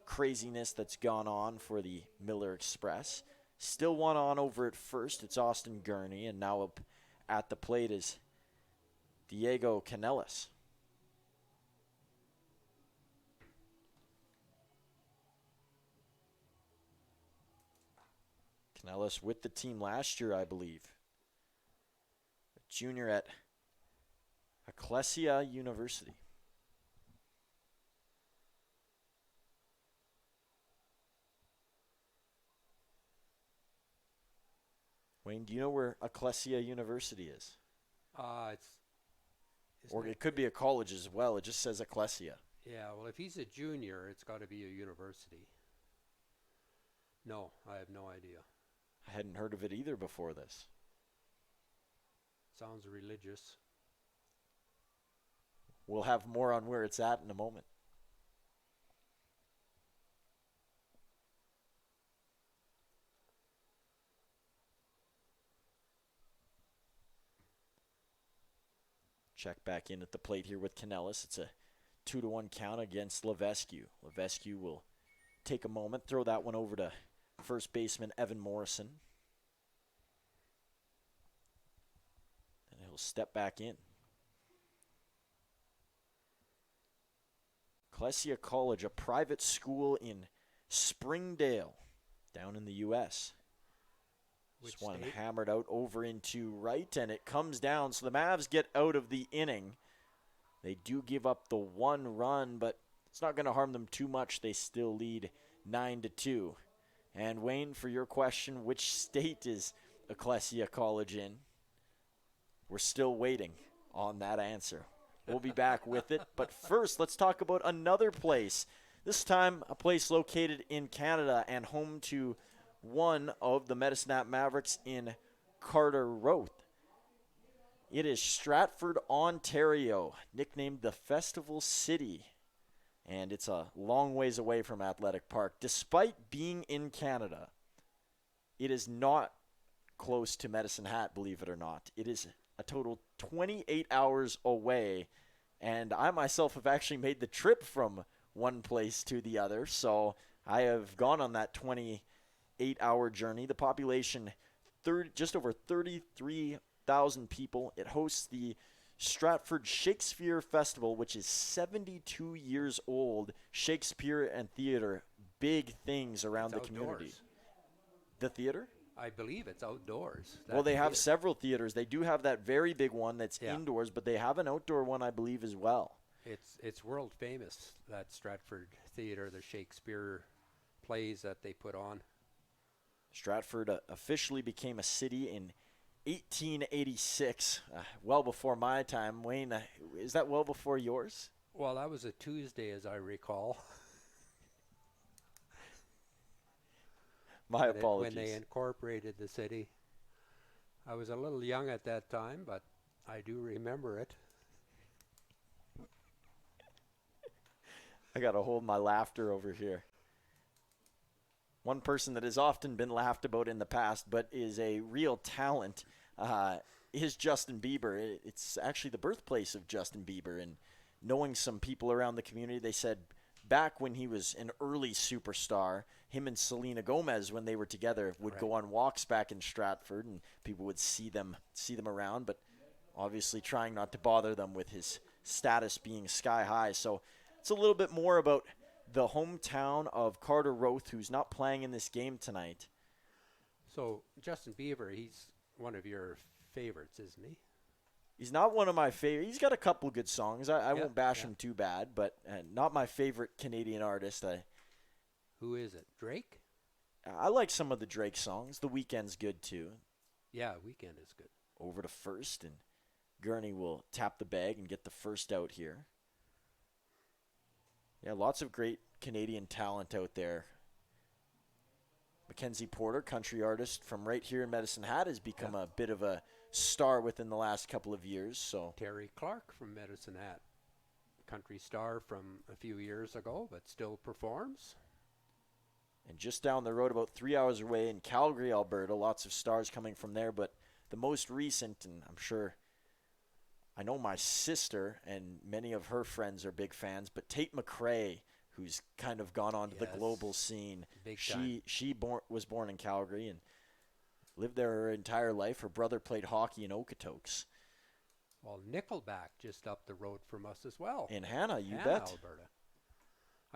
craziness that's gone on for the Miller Express. Still one on over at first. It's Austin Gurney, and now up at the plate is Diego Canellis. Canellis with the team last year, I believe. A junior at Ecclesia University. Wayne, do you know where Ecclesia University is? Or it could be a college as well. It just says Ecclesia. Yeah, well, if he's a junior, it's got to be a university. No, I have no idea. I hadn't heard of it either before this. Sounds religious. We'll have more on where it's at in a moment. Check back in at the plate here with Canellis. It's a 2-1 count against Levesque. Levesque will take a moment, throw that one over to first baseman Evan Morrison. And he'll step back in. Ecclesia College, a private school in Springdale, down in the U.S. This one hammered out over into right, and it comes down. So the Mavs get out of the inning. They do give up the 1 run, but it's not going to harm them too much. They still lead 9-2. And Wayne, for your question, which state is Ecclesia College in? We're still waiting on that answer. We'll be back with it. But first, let's talk about another place. This time, a place located in Canada and home to one of the Medicine Mavericks in Carter Roth. It is Stratford, Ontario, nicknamed the Festival City. And it's a long ways away from Athletic Park. Despite being in Canada, it is not close to Medicine Hat, believe it or not. It is a total 28 hours away. And I myself have actually made the trip from one place to the other. So I have gone on that 28-hour journey. The population, just over 33,000 people. It hosts the Stratford Shakespeare Festival, which is 72 years old. Shakespeare and theater, big things around the community. The theater? I believe it's outdoors. Well, they have several theaters. They do have that very big one that's indoors, but they have an outdoor one, I believe, as well. It's world famous, that Stratford Theater, the Shakespeare plays that they put on. Stratford officially became a city in 1886, well before my time. Wayne, is that well before yours? Well, that was a Tuesday, as I recall. My apologies. When they incorporated the city. I was a little young at that time, but I do remember it. I got to hold my laughter over here. One person that has often been laughed about in the past, but is a real talent, is Justin Bieber. It's actually the birthplace of Justin Bieber. And knowing some people around the community, they said back when he was an early superstar, him and Selena Gomez, when they were together, would go on walks back in Stratford, and people would see them around, but obviously trying not to bother them with his status being sky high. So it's a little bit more about the hometown of Carter Roth, who's not playing in this game tonight. So Justin Bieber, he's one of your favorites, isn't he? He's not one of my favorite. He's got a couple good songs. I won't bash him too bad, but not my favorite Canadian artist. Who is it? Drake? I like some of the Drake songs. The Weeknd's good too. Yeah, Weeknd is good. Over to first, and Gurney will tap the bag and get the first out here. Yeah, lots of great Canadian talent out there. Mackenzie Porter, country artist from right here in Medicine Hat, has become a bit of a star within the last couple of years. So Terry Clark from Medicine Hat, country star from a few years ago, but still performs. And just down the road, about 3 hours away in Calgary, Alberta, lots of stars coming from there. But the most recent, and I'm sure I know my sister and many of her friends are big fans, but Tate McRae, who's kind of gone on to the global scene. She was born in Calgary and lived there her entire life. Her brother played hockey in Okotoks. Well, Nickelback just up the road from us as well. In Hannah, you bet. Alberta.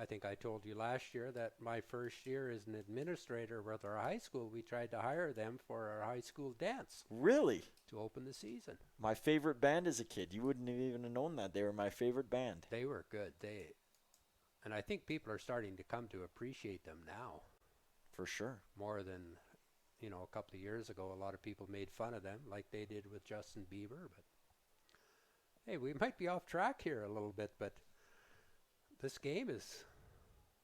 I think I told you last year that my first year as an administrator with our high school, we tried to hire them for our high school dance. Really? To open the season. My favorite band as a kid. You wouldn't have even known that. They were my favorite band. They were good. And I think people are starting to come to appreciate them now. For sure. More than, a couple of years ago, a lot of people made fun of them like they did with Justin Bieber. But hey, we might be off track here a little bit, but this game is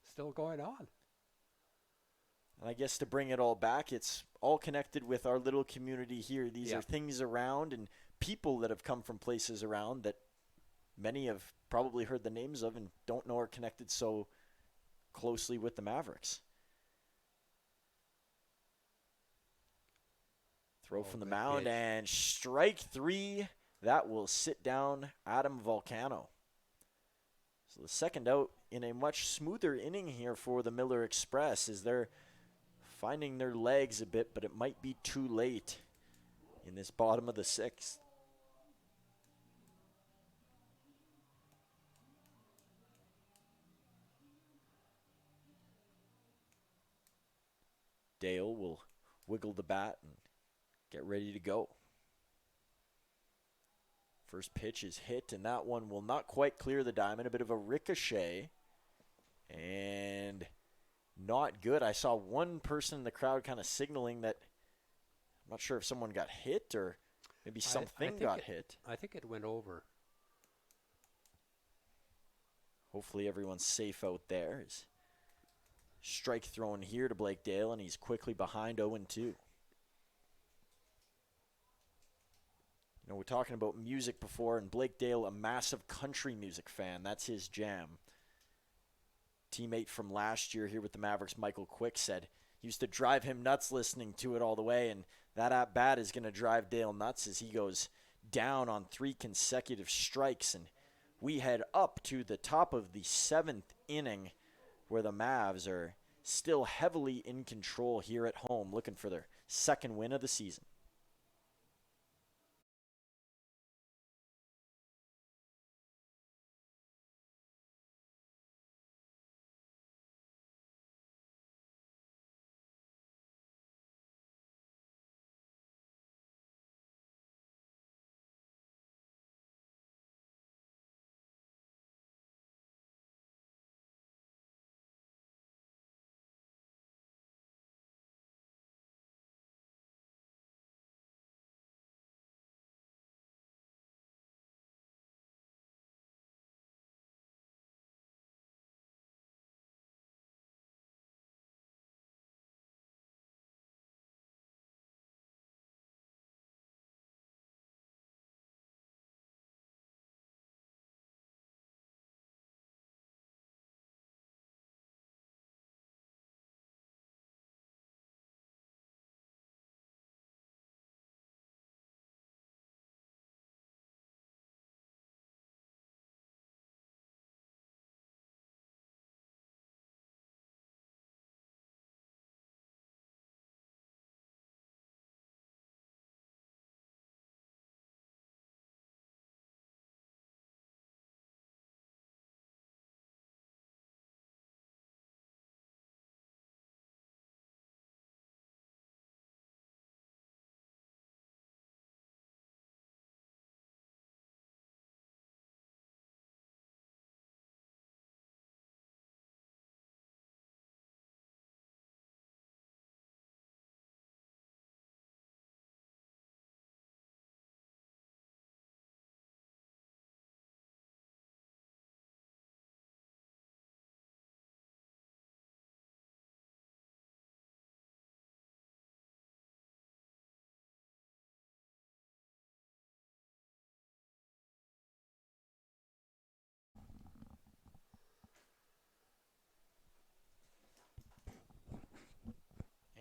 still going on. And I guess to bring it all back, it's all connected with our little community here. These are things around and people that have come from places around that many have probably heard the names of and don't know are connected so closely with the Mavericks. Throw from the mound and strike three. That will sit down Adam Volcano. So the second out in a much smoother inning here for the Miller Express as they're finding their legs a bit, but it might be too late in this bottom of the sixth. Dale will wiggle the bat and get ready to go. First pitch is hit, and that one will not quite clear the diamond. A bit of a ricochet, and not good. I saw one person in the crowd kind of signaling that I'm not sure if someone got hit or maybe something got hit. I think it went over. Hopefully everyone's safe out there. His strike thrown here to Blake Dale, and he's quickly behind 0-2. You know, we're talking about music before, and Blake Dale, a massive country music fan. That's his jam. Teammate from last year here with the Mavericks, Michael Quick, said he used to drive him nuts listening to it all the way, and that at-bat is going to drive Dale nuts as he goes down on 3 consecutive strikes. And we head up to the top of the 7th inning where the Mavs are still heavily in control here at home, looking for their 2nd win of the season.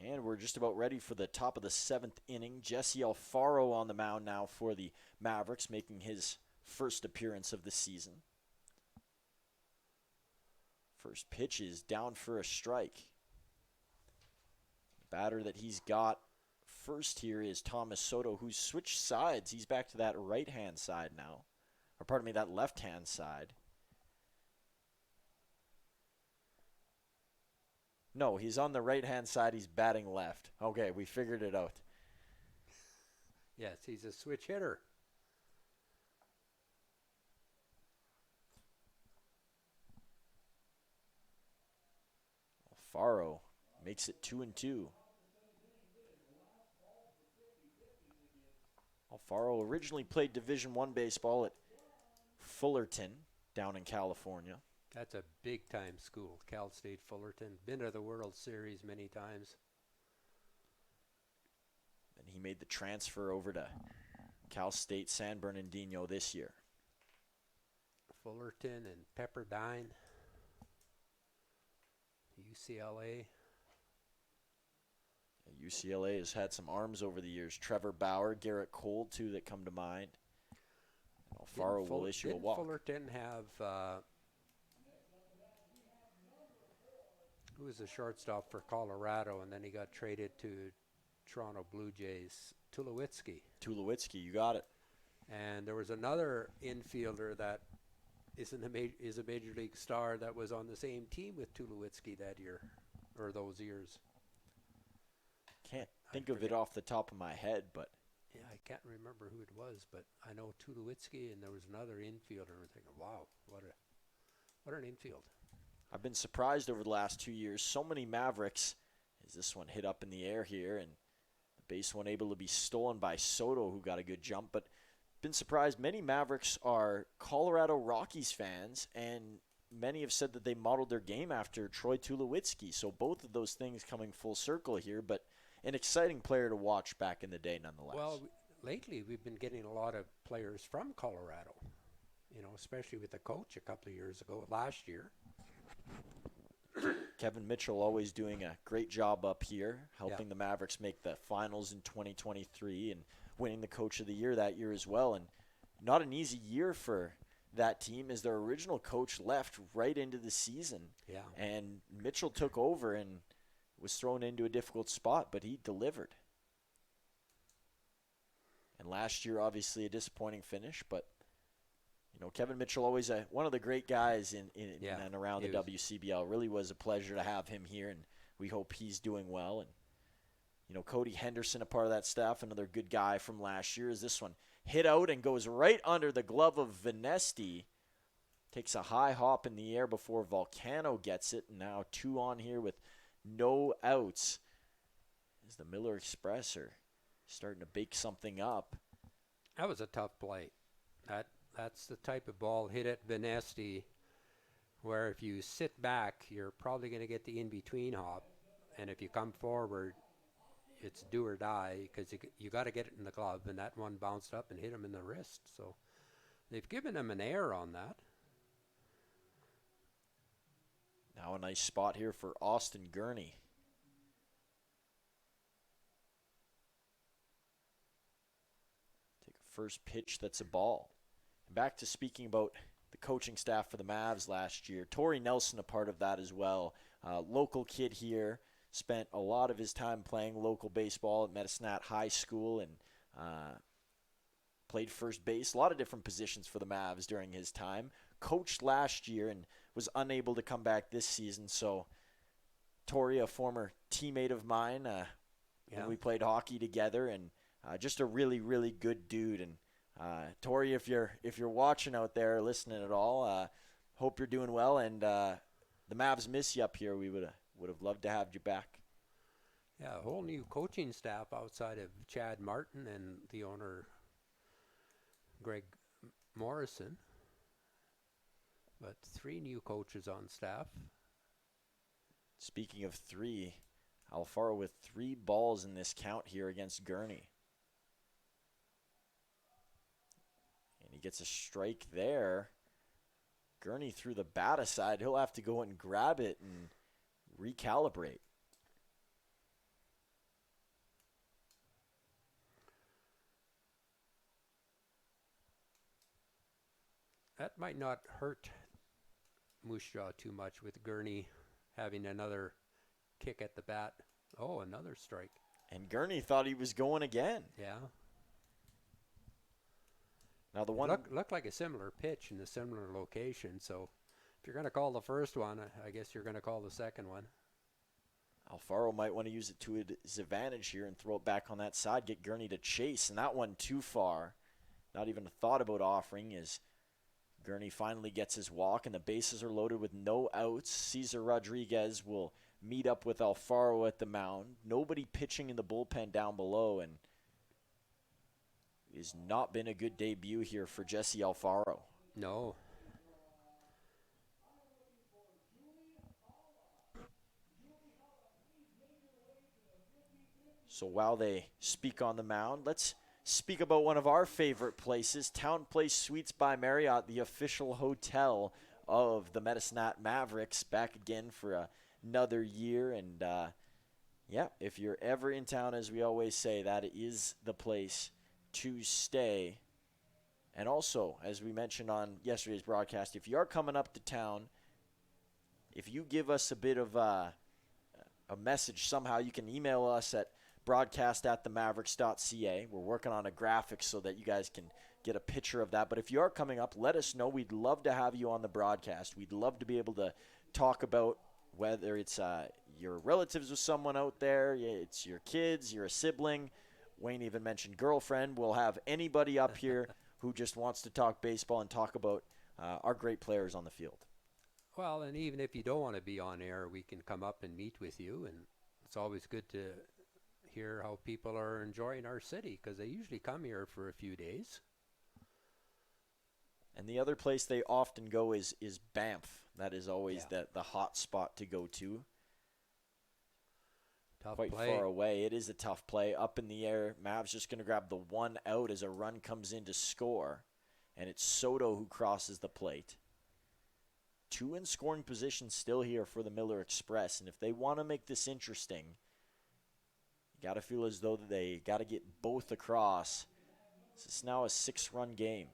And we're just about ready for the top of the 7th inning. Jesse Alfaro on the mound now for the Mavericks, making his first appearance of the season. First pitch is down for a strike. Batter that he's got first here is Thomas Soto, who's switched sides. He's back to that right-hand side now. Or pardon me, that left-hand side. No, he's on the right-hand side. He's batting left. Okay, we figured it out. Yes, he's a switch hitter. Alfaro makes it 2-2. Alfaro originally played Division I baseball at Fullerton down in California. That's a big-time school, Cal State Fullerton. Been to the World Series many times. And he made the transfer over to Cal State San Bernardino this year. Fullerton and Pepperdine. UCLA. UCLA has had some arms over the years. Trevor Bauer, Garrett Cole, two that come to mind. Alfaro will issue a walk. Fullerton have... who was the shortstop for Colorado, and then he got traded to Toronto Blue Jays, Tulowitzki. Tulowitzki, you got it. And there was another infielder that is a major league star that was on the same team with Tulowitzki that year, or those years. Can't think of it off the top of my head, but... Yeah, I can't remember who it was, but I know Tulowitzki, and there was another infielder. I'm thinking, wow, what an infield. I've been surprised over the last 2 years. So many Mavericks, as this one hit up in the air here, and Base one able to be stolen by Soto, who got a good jump, but been surprised. Many Mavericks are Colorado Rockies fans, and many have said that they modeled their game after Troy Tulowitzki. So both of those things coming full circle here, but an exciting player to watch back in the day nonetheless. Well, lately we've been getting a lot of players from Colorado, especially with the coach a couple of years ago, last year. Kevin Mitchell always doing a great job up here, helping the Mavericks make the finals in 2023 and winning the Coach of the Year that year as well. And not an easy year for that team as their original coach left right into the season. Yeah. And Mitchell took over and was thrown into a difficult spot, but he delivered. And last year, obviously, a disappointing finish, but Kevin Mitchell, always one of the great guys in and around the WCBL. Really was a pleasure to have him here, and we hope he's doing well. And, Cody Henderson, a part of that staff, another good guy from last year, is this one hit out and goes right under the glove of Venesti. Takes a high hop in the air before Volcano gets it, and now 2 on here with no outs. As the Miller Express are starting to bake something up. That was a tough play. That's the type of ball hit at Venesti where if you sit back, you're probably going to get the in-between hop. And if you come forward, it's do or die because you got to get it in the glove. And that one bounced up and hit him in the wrist. So they've given him an error on that. Now a nice spot here for Austin Gurney. Take a first pitch that's a ball. Back to speaking about the coaching staff for the Mavs last year. Torrey Nelson, a part of that as well. Local kid here, spent a lot of his time playing local baseball at Medicine High School and played first base, a lot of different positions for the Mavs during his time. Coached last year and was unable to come back this season. So Torrey, a former teammate of mine, and we played hockey together, and just a really, really good dude. And Torrey, if you're watching out there, listening at all, hope you're doing well. And the Mavs miss you up here. We would have loved to have you back. Yeah, a whole new coaching staff outside of Chad Martin and the owner Greg Morrison. But 3 new coaches on staff. Speaking of 3, Alfaro with 3 balls in this count here against Gurney. And he gets a strike there. Gurney threw the bat aside. He'll have to go and grab it and recalibrate. That might not hurt Moose Jaw too much with Gurney having another kick at the bat. Oh, another strike. And Gurney thought he was going again. Yeah. Now the one looked like a similar pitch in a similar location. So if you're going to call the first one, I guess you're going to call the second one. Alfaro might want to use it to his advantage here and throw it back on that side, get Gurney to chase. And that one too far. Not even a thought about offering as Gurney finally gets his walk, and the bases are loaded with no outs. Cesar Rodriguez will meet up with Alfaro at the mound. Nobody pitching in the bullpen down below, and it has not been a good debut here for Jesse Alfaro. No. So while they speak on the mound, let's speak about one of our favorite places, Town Place Suites by Marriott, the official hotel of the Medicine Mavericks, back again for another year. And, if you're ever in town, as we always say, that is the place to stay. And also, as we mentioned on yesterday's broadcast, if you are coming up to town, if you give us a bit of a message somehow, you can email us at broadcast@themavericks.ca. We're working on a graphic so that you guys can get a picture of that. But if you are coming up, let us know. We'd love to have you on the broadcast. We'd love to be able to talk about whether it's your relatives with someone out there, it's your kids, you're a sibling. Wayne even mentioned girlfriend. We'll have anybody up here who just wants to talk baseball and talk about our great players on the field. Well, and even if you don't want to be on air, we can come up and meet with you. And it's always good to hear how people are enjoying our city, because they usually come here for a few days. And the other place they often go is Banff. That is always Yeah. the hot spot to go to. Tough Quite play. far away. It is a tough play. Up in the air. Mavs just going to grab the one out as a run comes in to score. And it's Soto who crosses the plate. 2 in scoring position still here for the Miller Express. And if they want to make this interesting, you got to feel as though they got to get both across. This is now a 6-run game.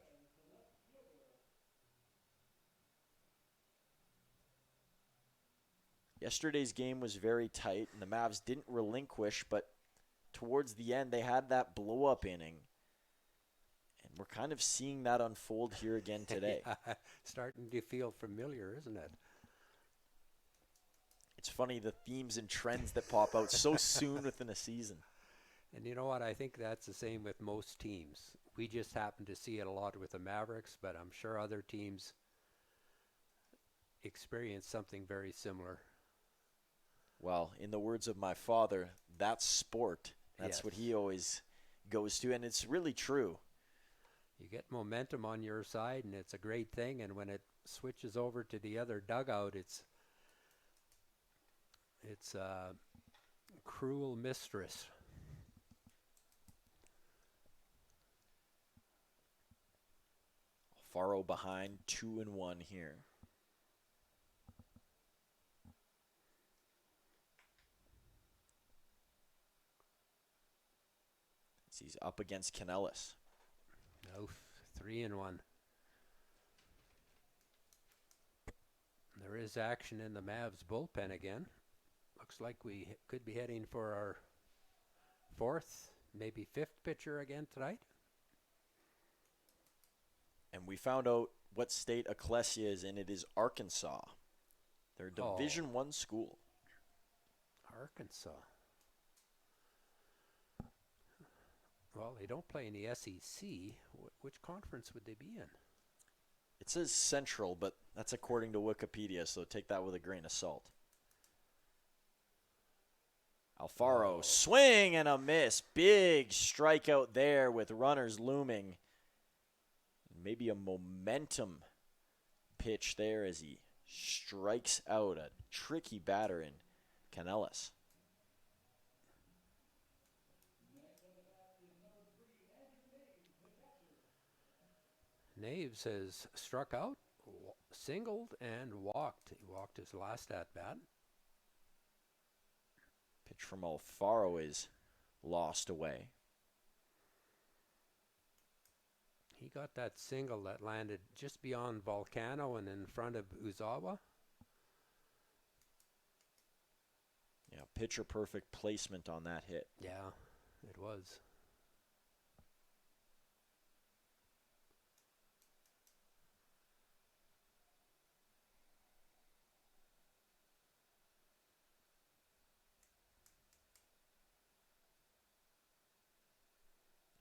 Yesterday's game was very tight, and the Mavs didn't relinquish, but towards the end, they had that blow-up inning. And we're kind of seeing that unfold here again today. Yeah, starting to feel familiar, isn't it? It's funny, the themes and trends that pop out so soon within a season. And you know what? I think that's the same with most teams. We just happen to see it a lot with the Mavericks, but I'm sure other teams experience something very similar. Well, in the words of my father, that's sport. That's Yes. what he always goes to, and it's really true. You get momentum on your side, and it's a great thing. And when it switches over to the other dugout, it's a cruel mistress. Alfaro behind, 2-1 here. He's up against Canellis. Oof, 3-1. There is action in the Mavs bullpen again. Looks like we could be heading for our 4th, maybe 5th pitcher again tonight. And we found out what state Ecclesia is in. It is Arkansas. They're a Division I school. Arkansas. Well, they don't play in the SEC. Which conference would they be in? It says Central, but that's according to Wikipedia, so take that with a grain of salt. Alfaro, swing and a miss. Big strikeout there with runners looming. Maybe a momentum pitch there as he strikes out a tricky batter in Canellis. Naves has struck out, singled, and walked. He walked his last at-bat. Pitch from Alfaro is lost away. He got that single that landed just beyond Volcano and in front of Uzawa. Yeah, pitcher perfect placement on that hit. Yeah, it was.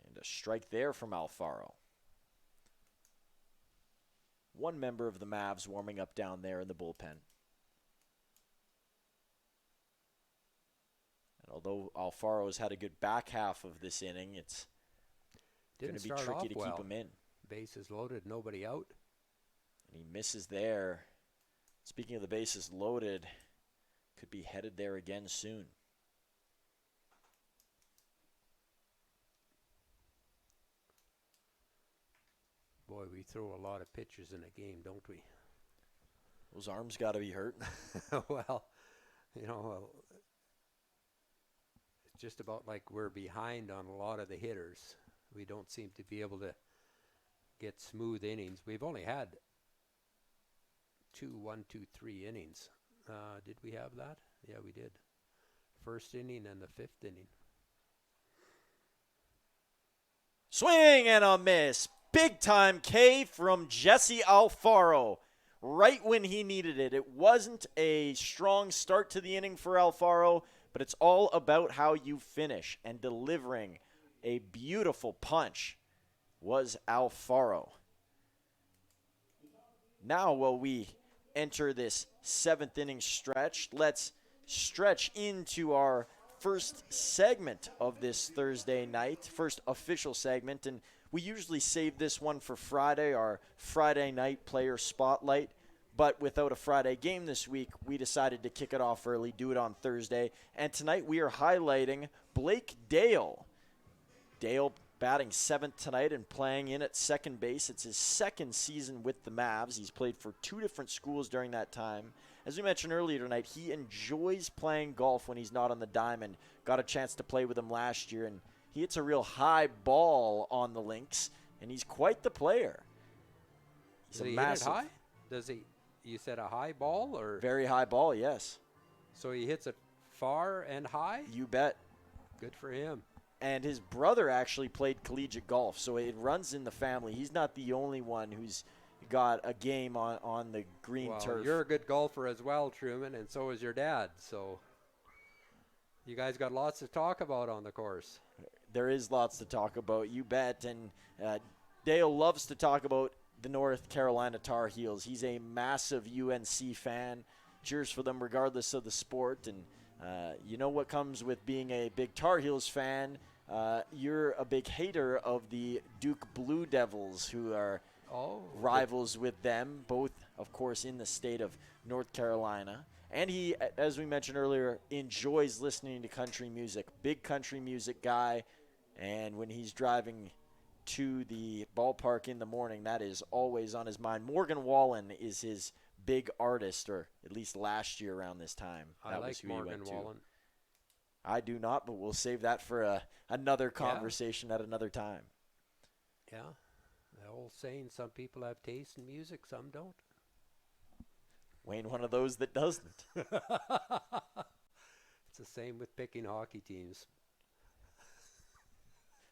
And a strike there from Alfaro. One member of the Mavs warming up down there in the bullpen. And although Alfaro's had a good back half of this inning, it's going to be tricky to keep him in. Bases loaded, nobody out. And he misses there. Speaking of the bases loaded, could be headed there again soon. Boy, we throw a lot of pitches in a game, don't we? Those arms got to be hurt. Well, you know, it's just about like we're behind on a lot of the hitters. We don't seem to be able to get smooth innings. We've only had 1, 2, 3 innings. Did we have that? Yeah, we did. First inning and the 5th inning. Swing and a miss. Big time K from Jesse Alfaro. Right when he needed it. It wasn't a strong start to the inning for Alfaro, but it's all about how you finish. And delivering a beautiful punch was Alfaro. Now, while we enter this 7th inning stretch, let's stretch into our first segment of this Thursday night, first official segment, and we usually save this one for Friday, our Friday night player spotlight. But without a Friday game this week, we decided to kick it off early, do it on Thursday. And tonight we are highlighting Blake Dale. Dale batting 7th tonight and playing in at second base. It's his second season with the Mavs. He's played for 2 different schools during that time. As we mentioned earlier tonight, he enjoys playing golf when he's not on the diamond. Got a chance to play with him last year, and he hits a real high ball on the links, and he's quite the player. He's Does a he massive, hit it high? Does he? You said a high ball, or very high ball, yes. so he hits it far and high? You bet. Good for him. And his brother actually played collegiate golf, so it runs in the family. He's not the only one who's got a game on the green Well, turf. you're a good golfer as well, Truman, and so is your dad. So you guys got lots to talk about on the course. There is lots to talk about, you bet. And Dale loves to talk about the North Carolina Tar Heels. He's a massive UNC fan, cheers for them regardless of the sport. And you know what comes with being a big Tar Heels fan. You're a big hater of the Duke Blue Devils, who are rivals with them, both, of course, in the state of North Carolina. And he, as we mentioned earlier, enjoys listening to country music. Big country music guy. And when he's driving to the ballpark in the morning, that is always on his mind. Morgan Wallen is his big artist, or at least last year around this time. I That like was who he Morgan went to. Wallen. I do not, but we'll save that for another conversation at another time. Yeah. The old saying, some people have taste in music, some don't. Wayne, one of those that doesn't. It's the same with picking hockey teams.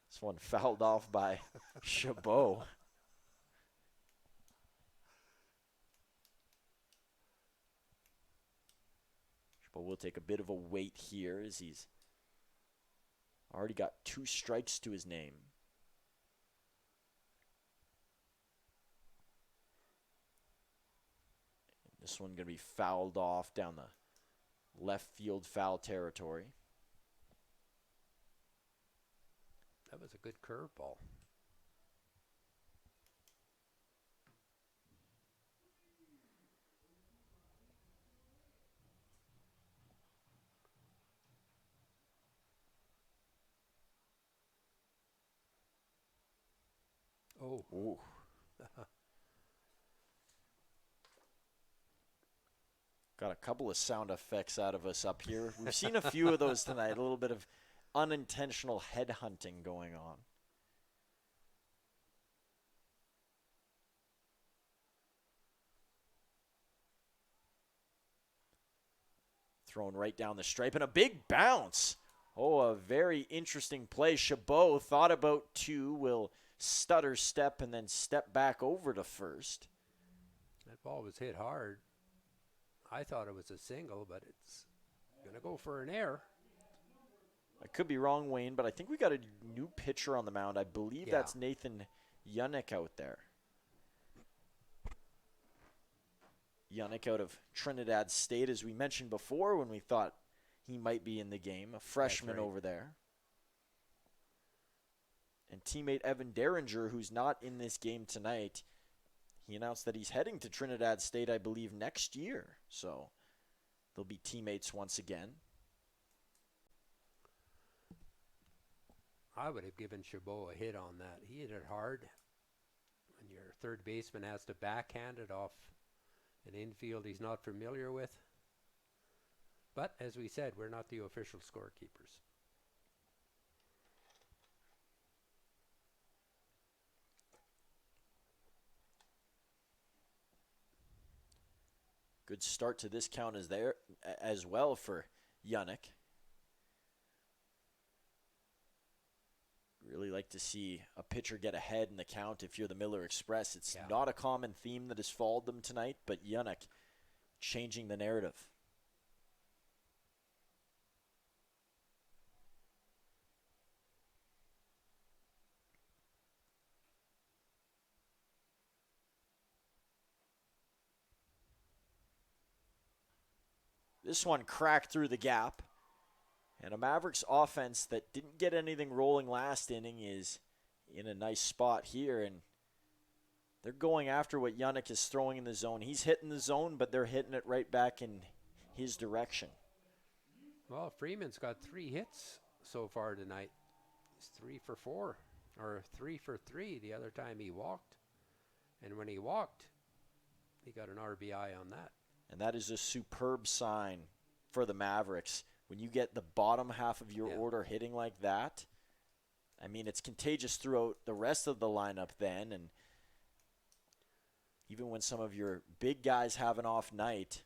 This one fouled off by Chabot. Chabot will take a bit of a wait here as he's already got 2 strikes to his name. And this one going to be fouled off down the left field foul territory. That was a good curveball. Oh. Ooh. Got a couple of sound effects out of us up here. We've seen a few of those tonight. A little bit of unintentional head hunting going on. Thrown right down the stripe and a big bounce. Oh, a very interesting play. Chabot thought about 2, will stutter step and then step back over to first. That ball was hit hard. I thought it was a single, but it's going to go for an error. I could be wrong, Wayne, but I think we got a new pitcher on the mound. I believe that's Nathan Yunick out there. Yunick out of Trinidad State, as we mentioned before when we thought he might be in the game. A freshman over there. And teammate Evan Derringer, who's not in this game tonight, he announced that he's heading to Trinidad State, I believe, next year. So they'll be teammates once again. I would have given Chabot a hit on that. He hit it hard. When your third baseman has to backhand it off an infield he's not familiar with. But as we said, we're not the official scorekeepers. Good start to this count as well for Yunick. Really like to see a pitcher get ahead in the count if you're the Miller Express. It's not a common theme that has followed them tonight, but Yunick changing the narrative. This one cracked through the gap. And a Mavericks offense that didn't get anything rolling last inning is in a nice spot here, and they're going after what Yannick is throwing in the zone. He's hitting the zone, but they're hitting it right back in his direction. Well, Freeman's got 3 hits so far tonight. He's 3 for 4, or 3 for 3 the other time he walked. And when he walked, he got an RBI on that. And that is a superb sign for the Mavericks. When you get the bottom half of your order hitting like that, I mean, it's contagious throughout the rest of the lineup then. And even when some of your big guys have an off night,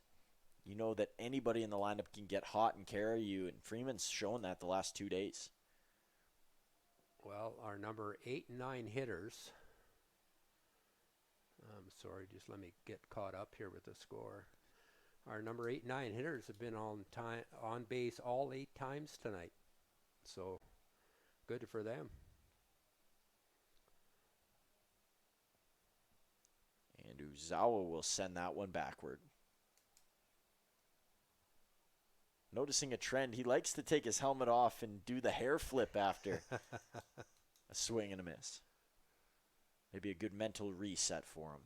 you know that anybody in the lineup can get hot and carry you. And Freeman's shown that the last 2 days. Well, our number 8 and 9 hitters. I'm sorry, just let me get caught up here with the score. Our number 8 and 9 hitters have been on base all 8 times tonight. So good for them. And Uzawa will send that one backward. Noticing a trend, he likes to take his helmet off and do the hair flip after a swing and a miss. Maybe a good mental reset for him.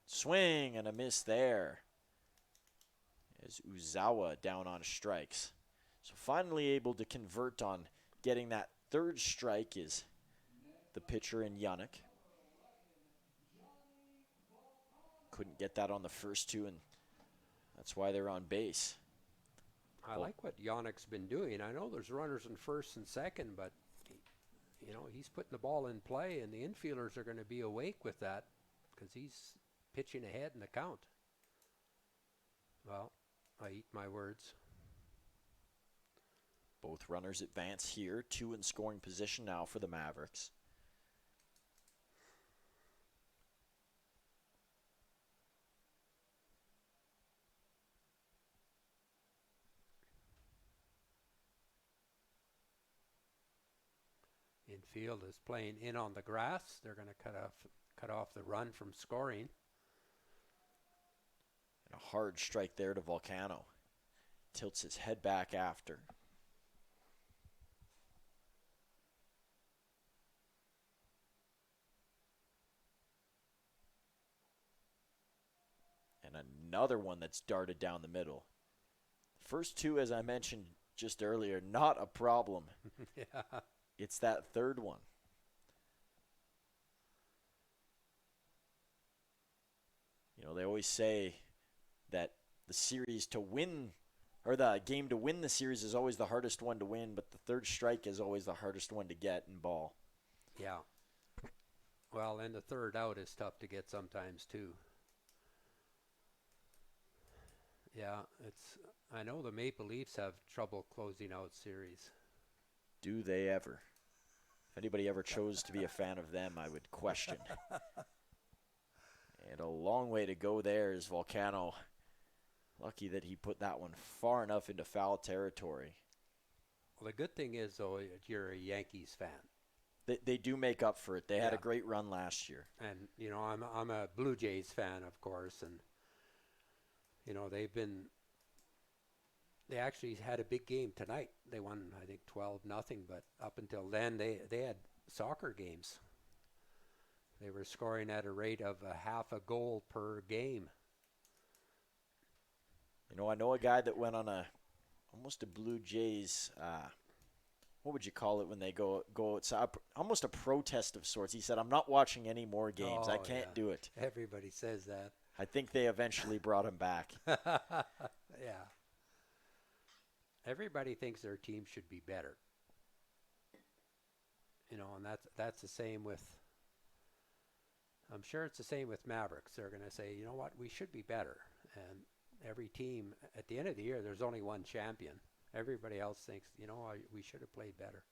Swing and a miss there as Uzawa down on strikes. So finally able to convert on getting that third strike is the pitcher in Yannick. Couldn't get that on the first 2, and that's why they're on base. I like what Yannick's been doing. I know there's runners in first and second, but he's putting the ball in play, and the infielders are going to be awake with that because he's pitching ahead in the count. Well, I eat my words. Both runners advance here, 2 in scoring position now for the Mavericks. Infield is playing in on the grass. They're going to cut off the run from scoring. And a hard strike there to Volcano. Tilts his head back after. And another one that's darted down the middle. First 2, as I mentioned just earlier, not a problem. Yeah. It's that third one. They always say that the series to win, or the game to win the series is always the hardest one to win, but the third strike is always the hardest one to get in ball. Yeah. Well, and the third out is tough to get sometimes too. Yeah, I know the Maple Leafs have trouble closing out series. Do they ever? If anybody ever chose to be a fan of them, I would question. And a long way to go there is Volcano. Lucky that he put that one far enough into foul territory. Well, the good thing is, though, you're a Yankees fan. They do make up for it. They had a great run last year. And, I'm a Blue Jays fan, of course. And, they actually had a big game tonight. They won, I think, 12-0, but up until then, they had soccer games. They were scoring at a rate of a half a goal per game. I know a guy that went on almost a Blue Jays, what would you call it when they go outside? Almost a protest of sorts. He said, I'm not watching any more games. I can't do it. Everybody says that. I think they eventually brought him back. Yeah. Everybody thinks their team should be better. And that's the same with, I'm sure it's the same with Mavericks. They're going to say, you know what, we should be better. And every team, at the end of the year, there's only one champion. Everybody else thinks, we should have played better.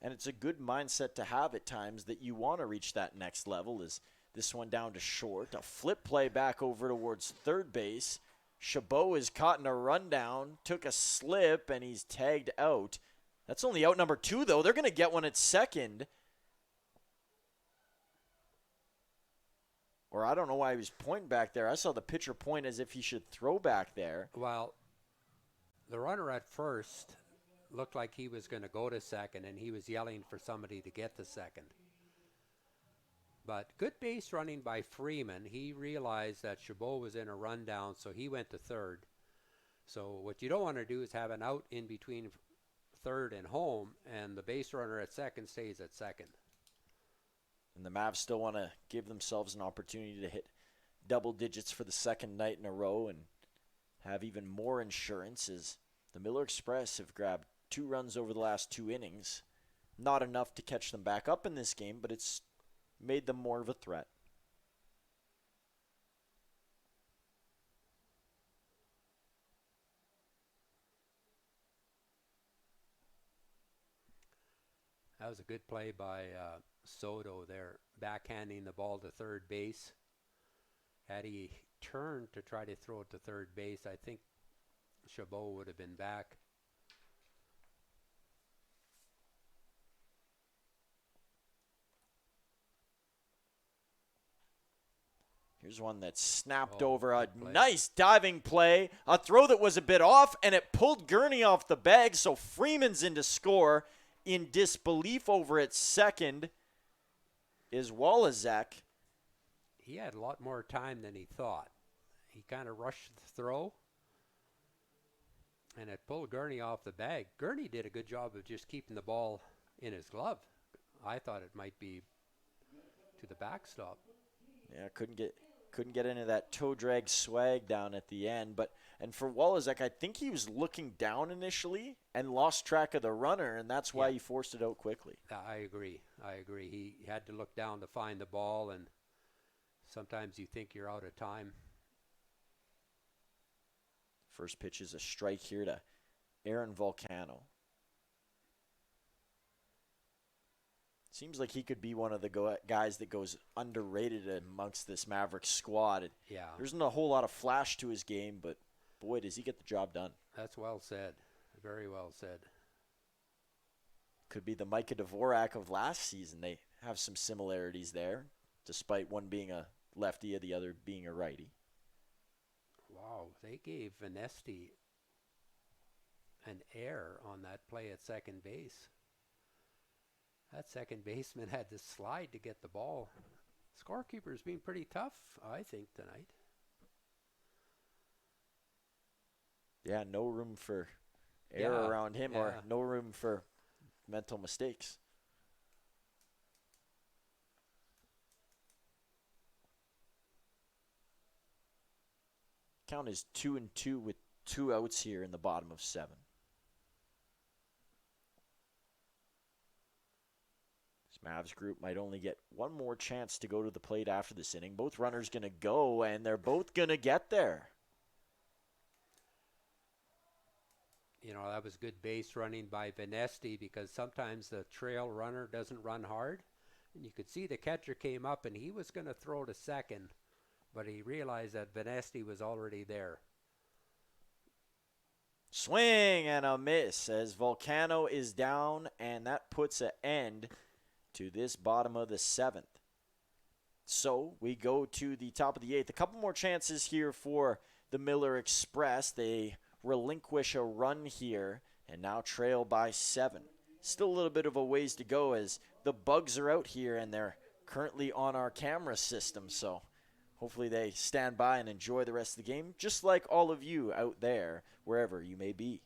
And it's a good mindset to have at times that you want to reach that next level. Is this one down to short? A flip play back over towards third base. Chabot is caught in a rundown, took a slip, and he's tagged out. That's only out number 2, though. They're going to get one at second. Or I don't know why he was pointing back there. I saw the pitcher point as if he should throw back there. Well, the runner at first looked like he was going to go to second, and he was yelling for somebody to get to second. But good base running by Freeman. He realized that Chabot was in a rundown, so he went to third. So what you don't want to do is have an out in between third and home, and the base runner at second stays at second. And the Mavs still want to give themselves an opportunity to hit double digits for the second night in a row and have even more insurance, as the Miller Express have grabbed 2 runs over the last 2 innings. Not enough to catch them back up in this game, but it's made them more of a threat. That was a good play by Soto there, backhanding the ball to third base. Had he turned to try to throw it to third base, I think Chabot would have been back. Here's one that snapped Oh, over. A good play. nice diving play. A throw that was a bit off, and it pulled Gurney off the bag, so Freeman's in to score. In disbelief over at second is Wallazek. He had a lot more time than he thought. He kind of rushed the throw, and it pulled Gurney off the bag. Gurney did a good job of just keeping the ball in his glove. I thought it might be to the backstop. Yeah, couldn't get into that toe drag swag down at the end. And for Wallazek, I think he was looking down initially and lost track of the runner, and that's why he forced it out quickly. I agree. He had to look down to find the ball, and sometimes you think you're out of time. First pitch is a strike here to Aaron Volcano. Seems like he could be one of the guys that goes underrated amongst this Mavericks squad. Yeah. There isn't a whole lot of flash to his game, but boy, does he get the job done. That's well said. Very well said. Could be the Micah Dvorak of last season. They have some similarities there, despite one being a lefty and the other being a righty. Wow, they gave Vanesti an error on that play at second base. That second baseman had to slide to get the ball. Scorekeeper's been pretty tough, I think, tonight. Yeah, no room for error around him, or no room for mental mistakes. Count is 2-2 with 2 outs here in the bottom of 7. Mavs group might only get one more chance to go to the plate after this inning. Both runners going to go, and they're both going to get there. You know, that was good base running by Vanesti, because sometimes the trail runner doesn't run hard. And you could see the catcher came up, and he was going to throw to second, but he realized that Vanesti was already there. Swing and a miss as Volcano is down, and that puts an end to this bottom of the 7th. So we go to the top of the 8th. A couple more chances here for the Miller Express. They relinquish a run here and now trail by 7. Still a little bit of a ways to go as the bugs are out here and they're currently on our camera system. So hopefully they stand by and enjoy the rest of the game, just like all of you out there, wherever you may be.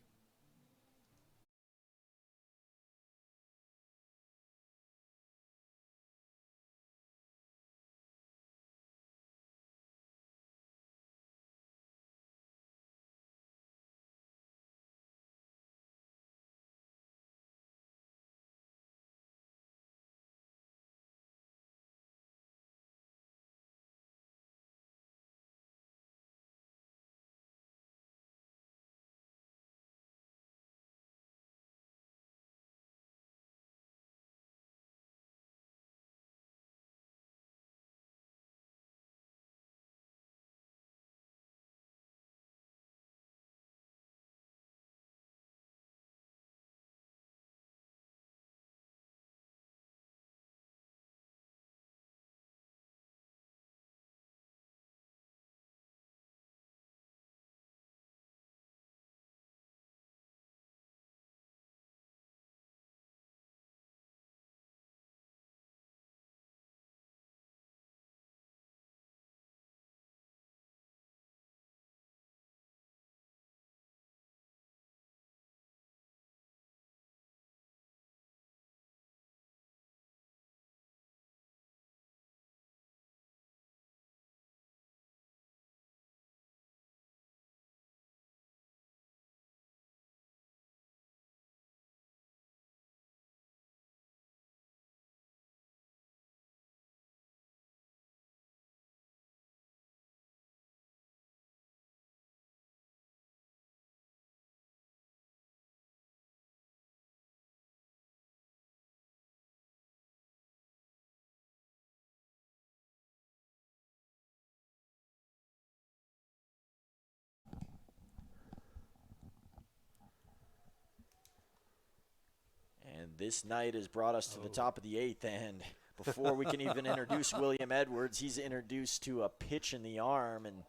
this night has brought us to the top of the 8th, and before we can even introduce William Edwards, he's introduced to a pitch in the arm, and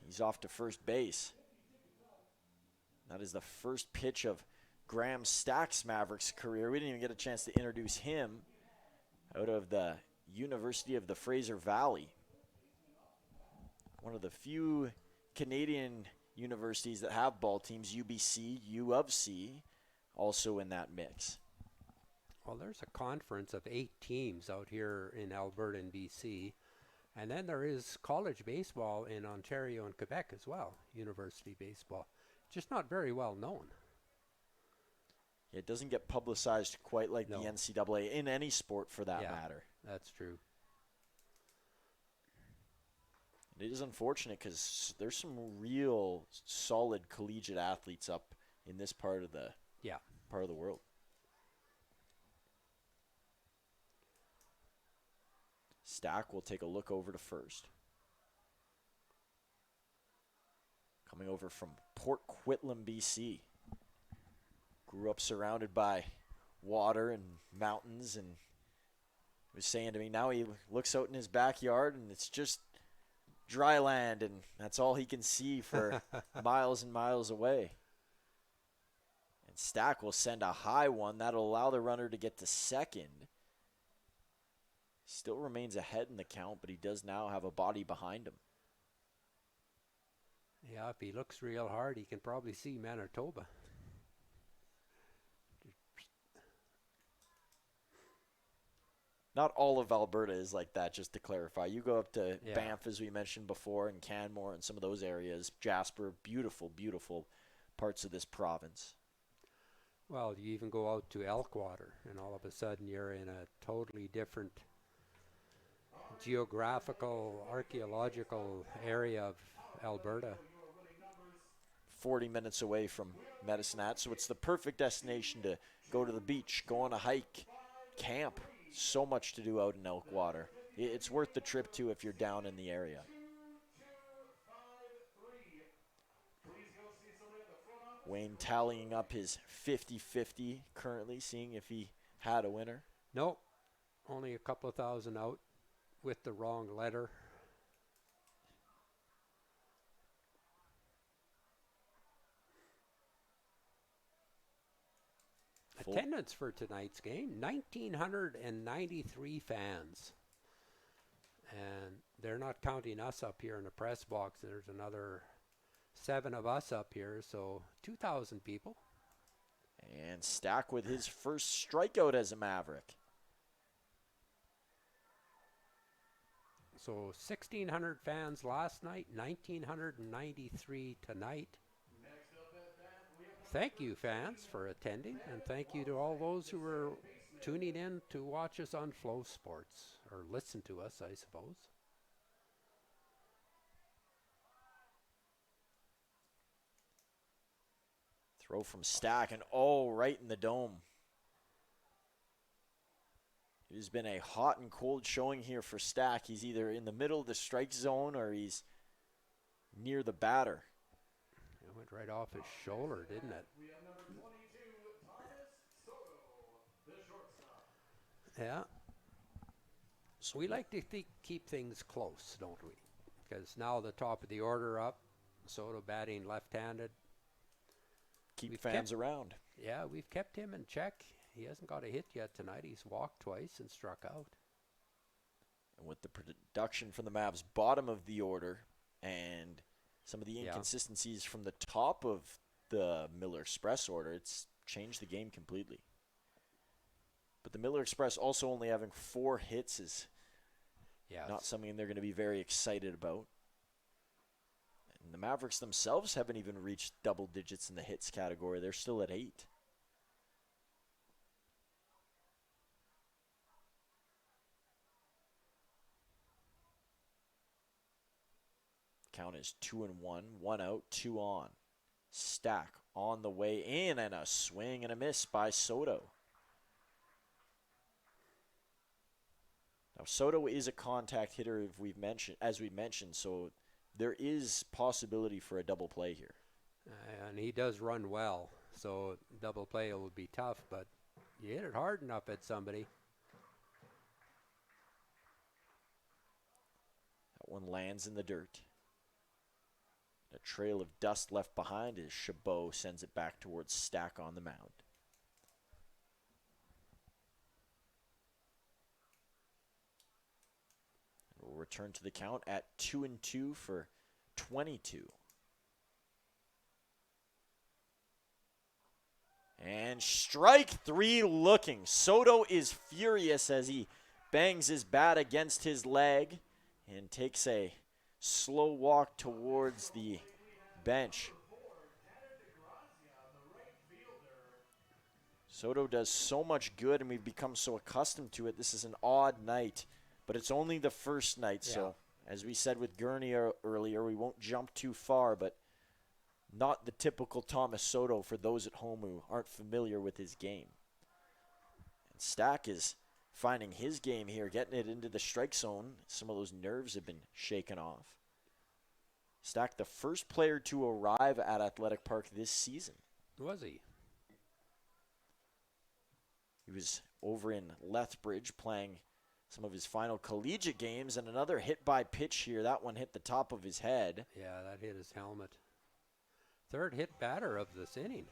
he's off to first base. That is the first pitch of Graham Stack's Mavericks career. We didn't even get a chance to introduce him out of the University of the Fraser Valley. One of the few Canadian universities that have ball teams, UBC, U of C, also in that mix. Well, there's a conference of 8 teams out here in Alberta and BC. And then there is college baseball in Ontario and Quebec as well, university baseball. Just not very well known. It doesn't get publicized quite like No. the NCAA in any sport for that matter. That's true. It is unfortunate because there's some real solid collegiate athletes up in this part of the world. Stack will take a look over to first. Coming over from Port Coquitlam, BC. Grew up surrounded by water and mountains, and was saying to me now he looks out in his backyard and it's just dry land, and that's all he can see for miles and miles away. And Stack will send a high one that'll allow the runner to get to second. Still remains ahead in the count, but he does now have a body behind him. Yeah, if he looks real hard, he can probably see Manitoba. Not all of Alberta is like that, just to clarify. You go up to Banff, as we mentioned before, and Canmore and some of those areas. Jasper, beautiful, beautiful parts of this province. Well, you even go out to Elkwater, and all of a sudden you're in a totally different geographical, archaeological area of Alberta. 40 minutes away from Medicine Hat, so it's the perfect destination to go to the beach, go on a hike, camp. So much to do out in Elkwater. It's worth the trip, too, if you're down in the area. Wayne tallying up his 50-50 currently, seeing if he had a winner. Nope, only a couple of thousand out with the wrong letter. Attendance for tonight's game, 1,993 fans. And they're not counting us up here in the press box. There's another 7 of us up here, so 2,000 people. And Stack with his first strikeout as a Maverick. So 1,600 fans last night, 1,993 tonight. Thank you, fans, for attending, and thank you to all those who were tuning in to watch us on Flow Sports, or listen to us, I suppose. Throw from Stack, and right in the dome. It has been a hot and cold showing here for Stack. He's either in the middle of the strike zone or he's near the batter. It went right off his shoulder, didn't it? Yeah. So we like to keep things close, don't we? Because now the top of the order up, Soto batting left-handed. Keep fans around. Yeah, we've kept him in check. He hasn't got a hit yet tonight. He's walked twice and struck out. And with the production from the Mavs bottom of the order and some of the inconsistencies from the top of the Miller Express order, it's changed the game completely. But the Miller Express also only having 4 hits is not something they're going to be very excited about. And the Mavericks themselves haven't even reached double digits in the hits category. They're still at 8. Count is 2-1, 1 out, 2 on. Stack on the way in, and a swing and a miss by Soto. Now Soto is a contact hitter, as we mentioned, so there is possibility for a double play here. And he does run well, so double play will be tough, but You hit it hard enough at somebody. That one lands in the dirt. A trail of dust left behind as Chabot sends it back towards Stack on the mound. We'll return to the count at 2-2 for 22. And strike three looking. Soto is furious as he bangs his bat against his leg and takes a slow walk towards the bench. Soto does so much good, and we've become so accustomed to it. This is an odd night, but it's only the first night. Yeah. So, as we said with Gurney earlier, we won't jump too far, but not the typical Thomas Soto for those at home who aren't familiar with his game. And Stack is finding his game here, getting it into the strike zone. Some of those nerves have been shaken off. Stack, the first player to arrive at Athletic Park this season. Was he? He was over in Lethbridge playing some of his final collegiate games, and another hit by pitch here. That one hit the top of his head. Yeah, that hit his helmet. Third hit batter of this inning.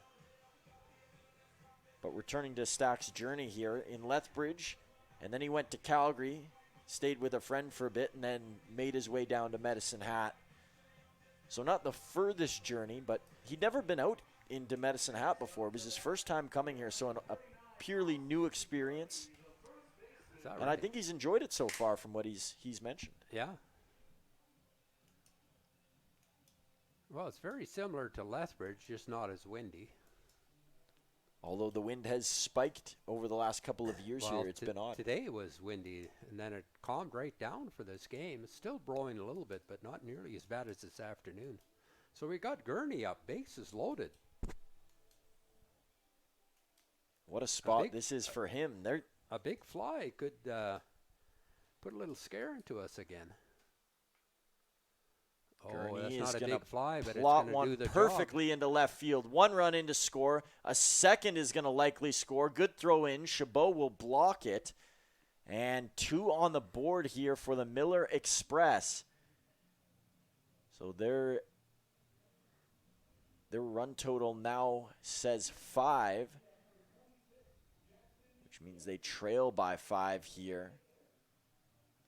But returning to Stack's journey here in Lethbridge, and then he went to Calgary, stayed with a friend for a bit, and then made his way down to Medicine Hat. So not the furthest journey, but he'd never been out into Medicine Hat before. It was his first time coming here, so a purely new experience. And right? I think he's enjoyed it so far from what he's mentioned. Yeah. Well, it's very similar to Lethbridge, just not as windy. Although the wind has spiked over the last couple of years here, it's been odd. Today was windy, and then it calmed right down for this game. It's still blowing a little bit, but not nearly as bad as this afternoon. So we got Gurney up, bases loaded. What a spot this is for him. A big fly could put a little scare into us again. Gurney that's not a big fly, but plot it's going to do the perfectly job. into left field. One run in to score. A second is going to likely score. Good throw in. Chabot will block it. And two on the board here for the Miller Express. So their run total now says 5, which means they trail by 5 here.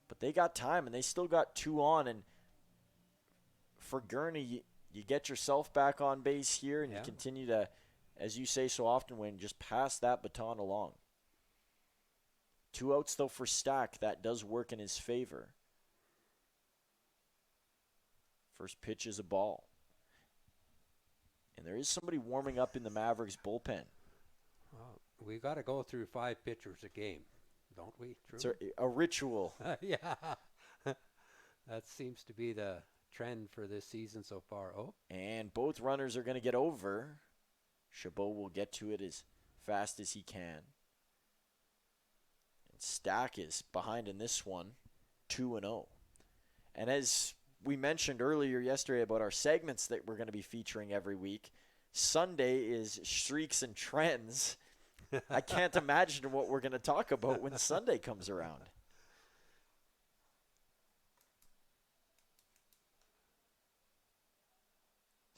But they got time, and they still got 2 on, and for Gurney, you get yourself back on base here, and you continue to, as you say so often, Wayne, just pass that baton along. 2 outs, though, for Stack. That does work in his favor. First pitch is a ball. And there is somebody warming up in the Mavericks bullpen. Well, we got to go through 5 pitchers a game, don't we? True? It's a ritual. Yeah. That seems to be the trend for this season so far. Oh. And both runners are going to get over. Chabot will get to it as fast as he can. And Stack is behind in this one, 2-0. And as we mentioned earlier yesterday about our segments that we're going to be featuring every week, Sunday is Streaks and Trends. I can't imagine what we're going to talk about when Sunday comes around.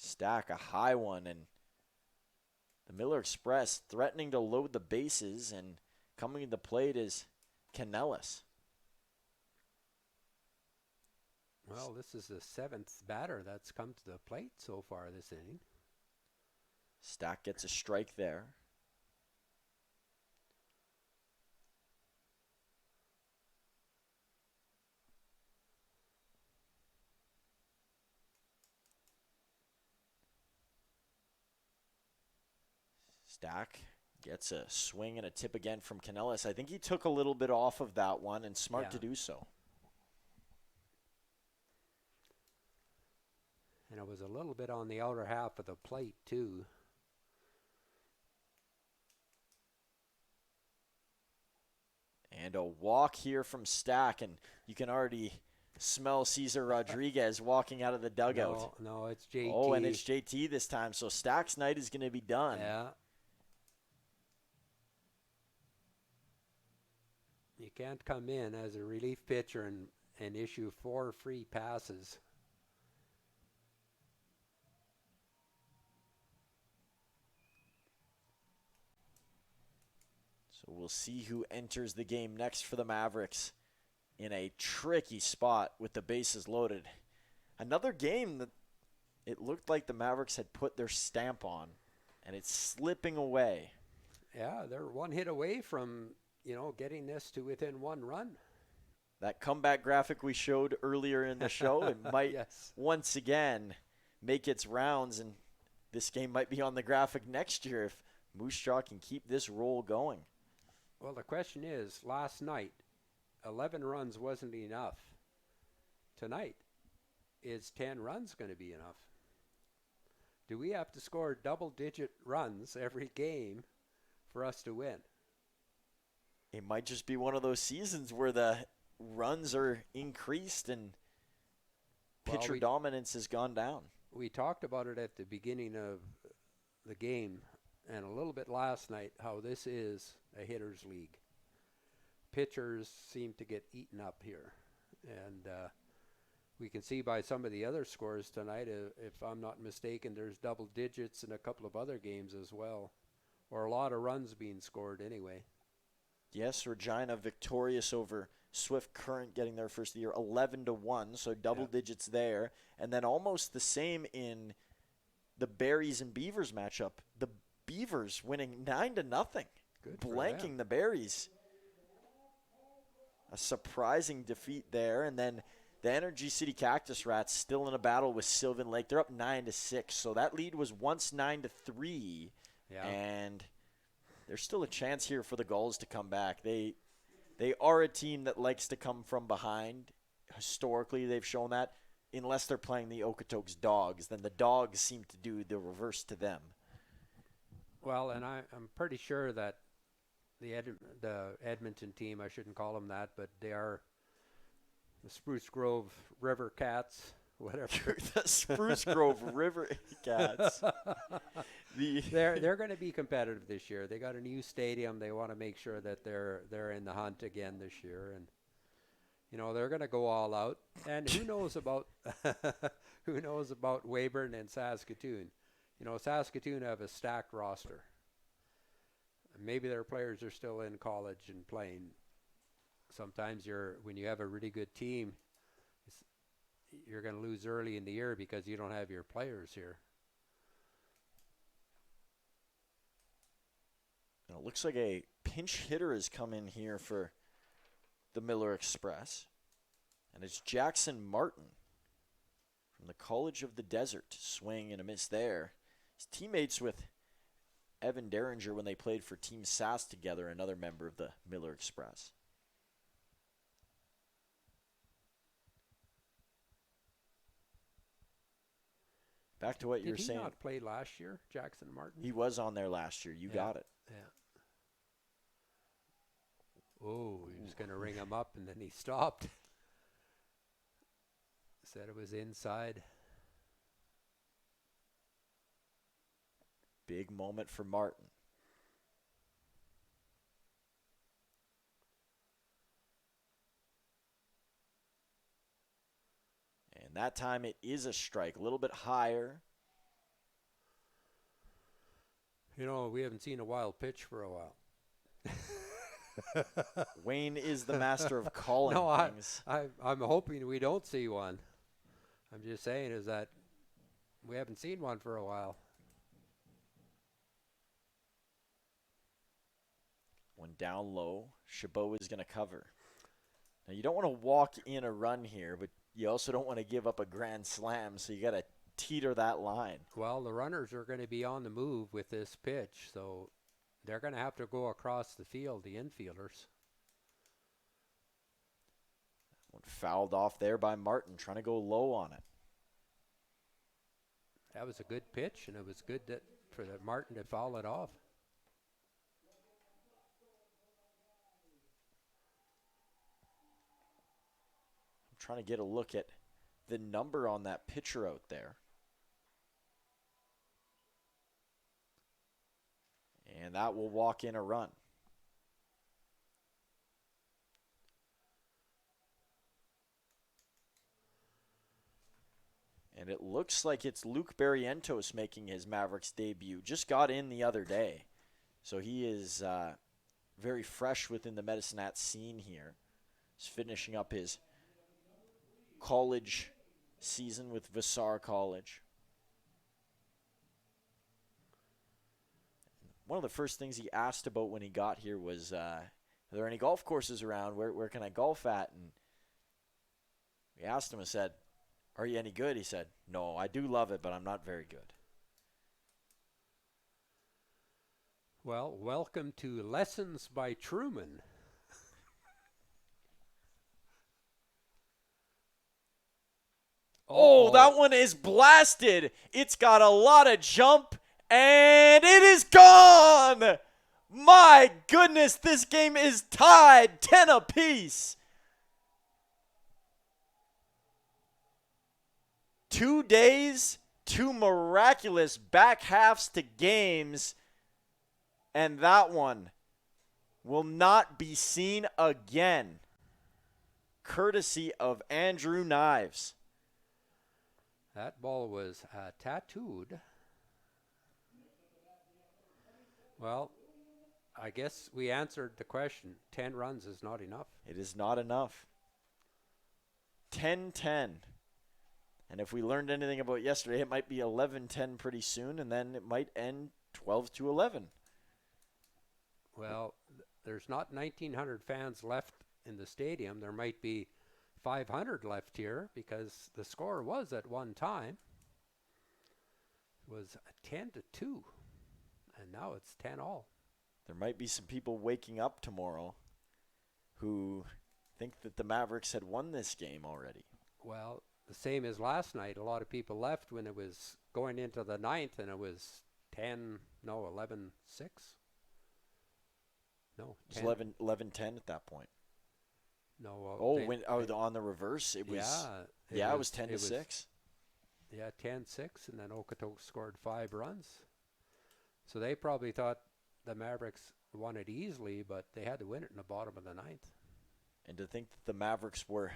Stack, a high one, and the Miller Express threatening to load the bases, and coming to the plate is Canellis. Well, this is the 7th batter that's come to the plate so far this inning. Stack gets a strike there. Stack gets a swing and a tip again from Canellis. I think he took a little bit off of that one, and smart to do so. And it was a little bit on the outer half of the plate, too. And a walk here from Stack, and you can already smell Cesar Rodriguez walking out of the dugout. No, it's JT. Oh, and it's JT this time, so Stack's night is going to be done. Yeah. You can't come in as a relief pitcher and issue 4 free passes. So we'll see who enters the game next for the Mavericks in a tricky spot with the bases loaded. Another game that it looked like the Mavericks had put their stamp on, and it's slipping away. Yeah, they're 1 hit away from, getting this to within 1 run. That comeback graphic we showed earlier in the show, it might Yes. once again make its rounds, and this game might be on the graphic next year if Moose Jaw can keep this roll going. Well, the question is, last night, 11 runs wasn't enough. Tonight, is 10 runs going to be enough? Do we have to score double-digit runs every game for us to win? It might just be one of those seasons where the runs are increased and pitcher dominance has gone down. We talked about it at the beginning of the game and a little bit last night, how this is a hitter's league. Pitchers seem to get eaten up here. And we can see by some of the other scores tonight, if I'm not mistaken, there's double digits in a couple of other games as well, or a lot of runs being scored anyway. Yes, Regina victorious over Swift Current, getting their first of the year 11-1, so double digits there. And then almost the same in the Berries and Beavers matchup. The Beavers winning 9-0, Good, blanking the Berries. A surprising defeat there. And then the Energy City Cactus Rats still in a battle with Sylvan Lake. They're up 9-6, so that lead was once 9-3. Yeah. And there's still a chance here for the Gulls to come back. They are a team that likes to come from behind. Historically, they've shown that. Unless they're playing the Okotoks Dogs, then the Dogs seem to do the reverse to them. Well, and I'm pretty sure that the Edmonton team, I shouldn't call them that, but they are the Spruce Grove River Cats, whatever. The Spruce Grove River Cats. They're going to be competitive this year. They got a new stadium. They want to make sure that they're in the hunt again this year, and they're going to go all out. And who knows about Weyburn and Saskatoon? Saskatoon have a stacked roster. Maybe their players are still in college and playing. Sometimes when you have a really good team, you're going to lose early in the year because you don't have your players here. It looks like a pinch hitter has come in here for the Miller Express. And it's Jackson Martin from the College of the Desert, swing and a miss there. His teammates with Evan Derringer when they played for Team Sass together, another member of the Miller Express. Back to what you were saying. Did he not play last year, Jackson Martin? He was on there last year. You got it. Yeah. Oh, he was going to ring him up, and then he stopped. Said it was inside. Big moment for Martin. And that time it is a strike, a little bit higher. We haven't seen a wild pitch for a while. Wayne is the master of calling things. I'm hoping we don't see one. I'm just saying is that we haven't seen one for a while. One down low, Chabot is going to cover. Now you don't want to walk in a run here, but you also don't want to give up a grand slam, so you got to teeter that line. Well, the runners are going to be on the move with this pitch, so they're going to have to go across the field, the infielders. One fouled off there by Martin, trying to go low on it. That was a good pitch, and it was good for Martin to foul it off. I'm trying to get a look at the number on that pitcher out there. And that will walk in a run. And it looks like it's Luke Barrientos making his Mavericks debut. Just got in the other day. So he is very fresh within the Medicine Hat scene here. He's finishing up his college season with Vassar College. One of the first things he asked about when he got here was, are there any golf courses around? Where can I golf at? And we asked him and said, are you any good? He said, no, I do love it, but I'm not very good. Well, welcome to Lessons by Truman. Oh, that one is blasted. It's got a lot of jump, and it is gone. My goodness, this game is tied 10 apiece. 2 days, 2 miraculous back halves to games, and that one will not be seen again, courtesy of Andrew Knives. That ball was tattooed. Well, I guess we answered the question. 10 runs is not enough. It is not enough. 10-10. And if we learned anything about yesterday, it might be 11-10 pretty soon, and then it might end 12-11. Well, there's not 1,900 fans left in the stadium. There might be 500 left here because the score was at one time. It was 10-2, and now it's 10-all. There might be some people waking up tomorrow who think that the Mavericks had won this game already. Well, the same as last night. A lot of people left when it was going into the ninth, and it was 11-6. No, It was 11-10 at that point. No. On the reverse, it was. Yeah, it was 10-6. Yeah, 10-6, and then Okotoks scored 5 runs. So they probably thought the Mavericks won it easily, but they had to win it in the bottom of the ninth. And to think that the Mavericks were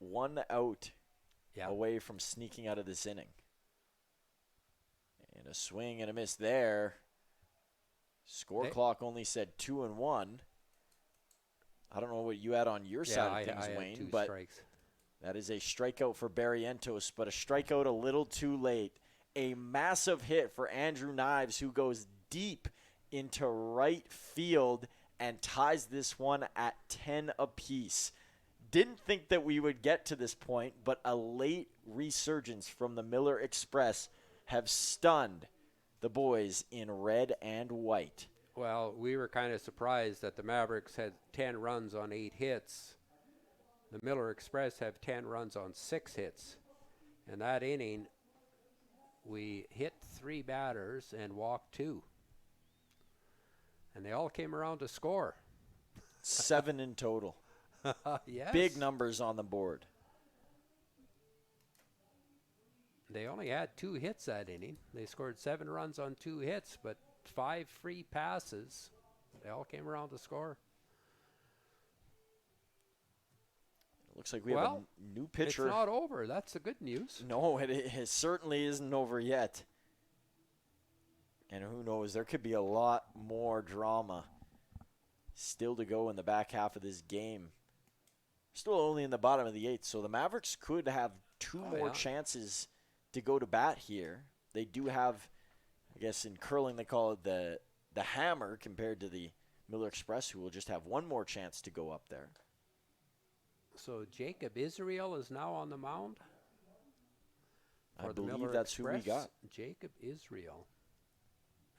1 out away from sneaking out of this inning. And a swing and a miss there. Score clock only said 2-1. I don't know what you had on your side of things, Wayne, but strikes. That is a strikeout for Barrientos, but a strikeout a little too late. A massive hit for Andrew Knives, who goes deep into right field and ties this one at 10 apiece. Didn't think that we would get to this point, but a late resurgence from the Miller Express have stunned the boys in red and white. Well, we were kind of surprised that the Mavericks had 10 runs on 8 hits. The Miller Express have 10 runs on 6 hits. In that inning, we hit 3 batters and walked 2. And they all came around to score. 7 in total. Yes. Big numbers on the board. They only had 2 hits that inning. They scored 7 runs on 2 hits, but 5 free passes. They all came around to score. Looks like we have a new pitcher. It's not over. That's the good news. No, it certainly isn't over yet. And who knows, there could be a lot more drama still to go in the back half of this game. Still only in the bottom of the 8th, so the Mavericks could have 2 more chances to go to bat here. They do have, I guess in curling they call it the hammer compared to the Miller Express, who will just have 1 more chance to go up there. So Jacob Israel is now on the mound? I believe that's who we got. Jacob Israel.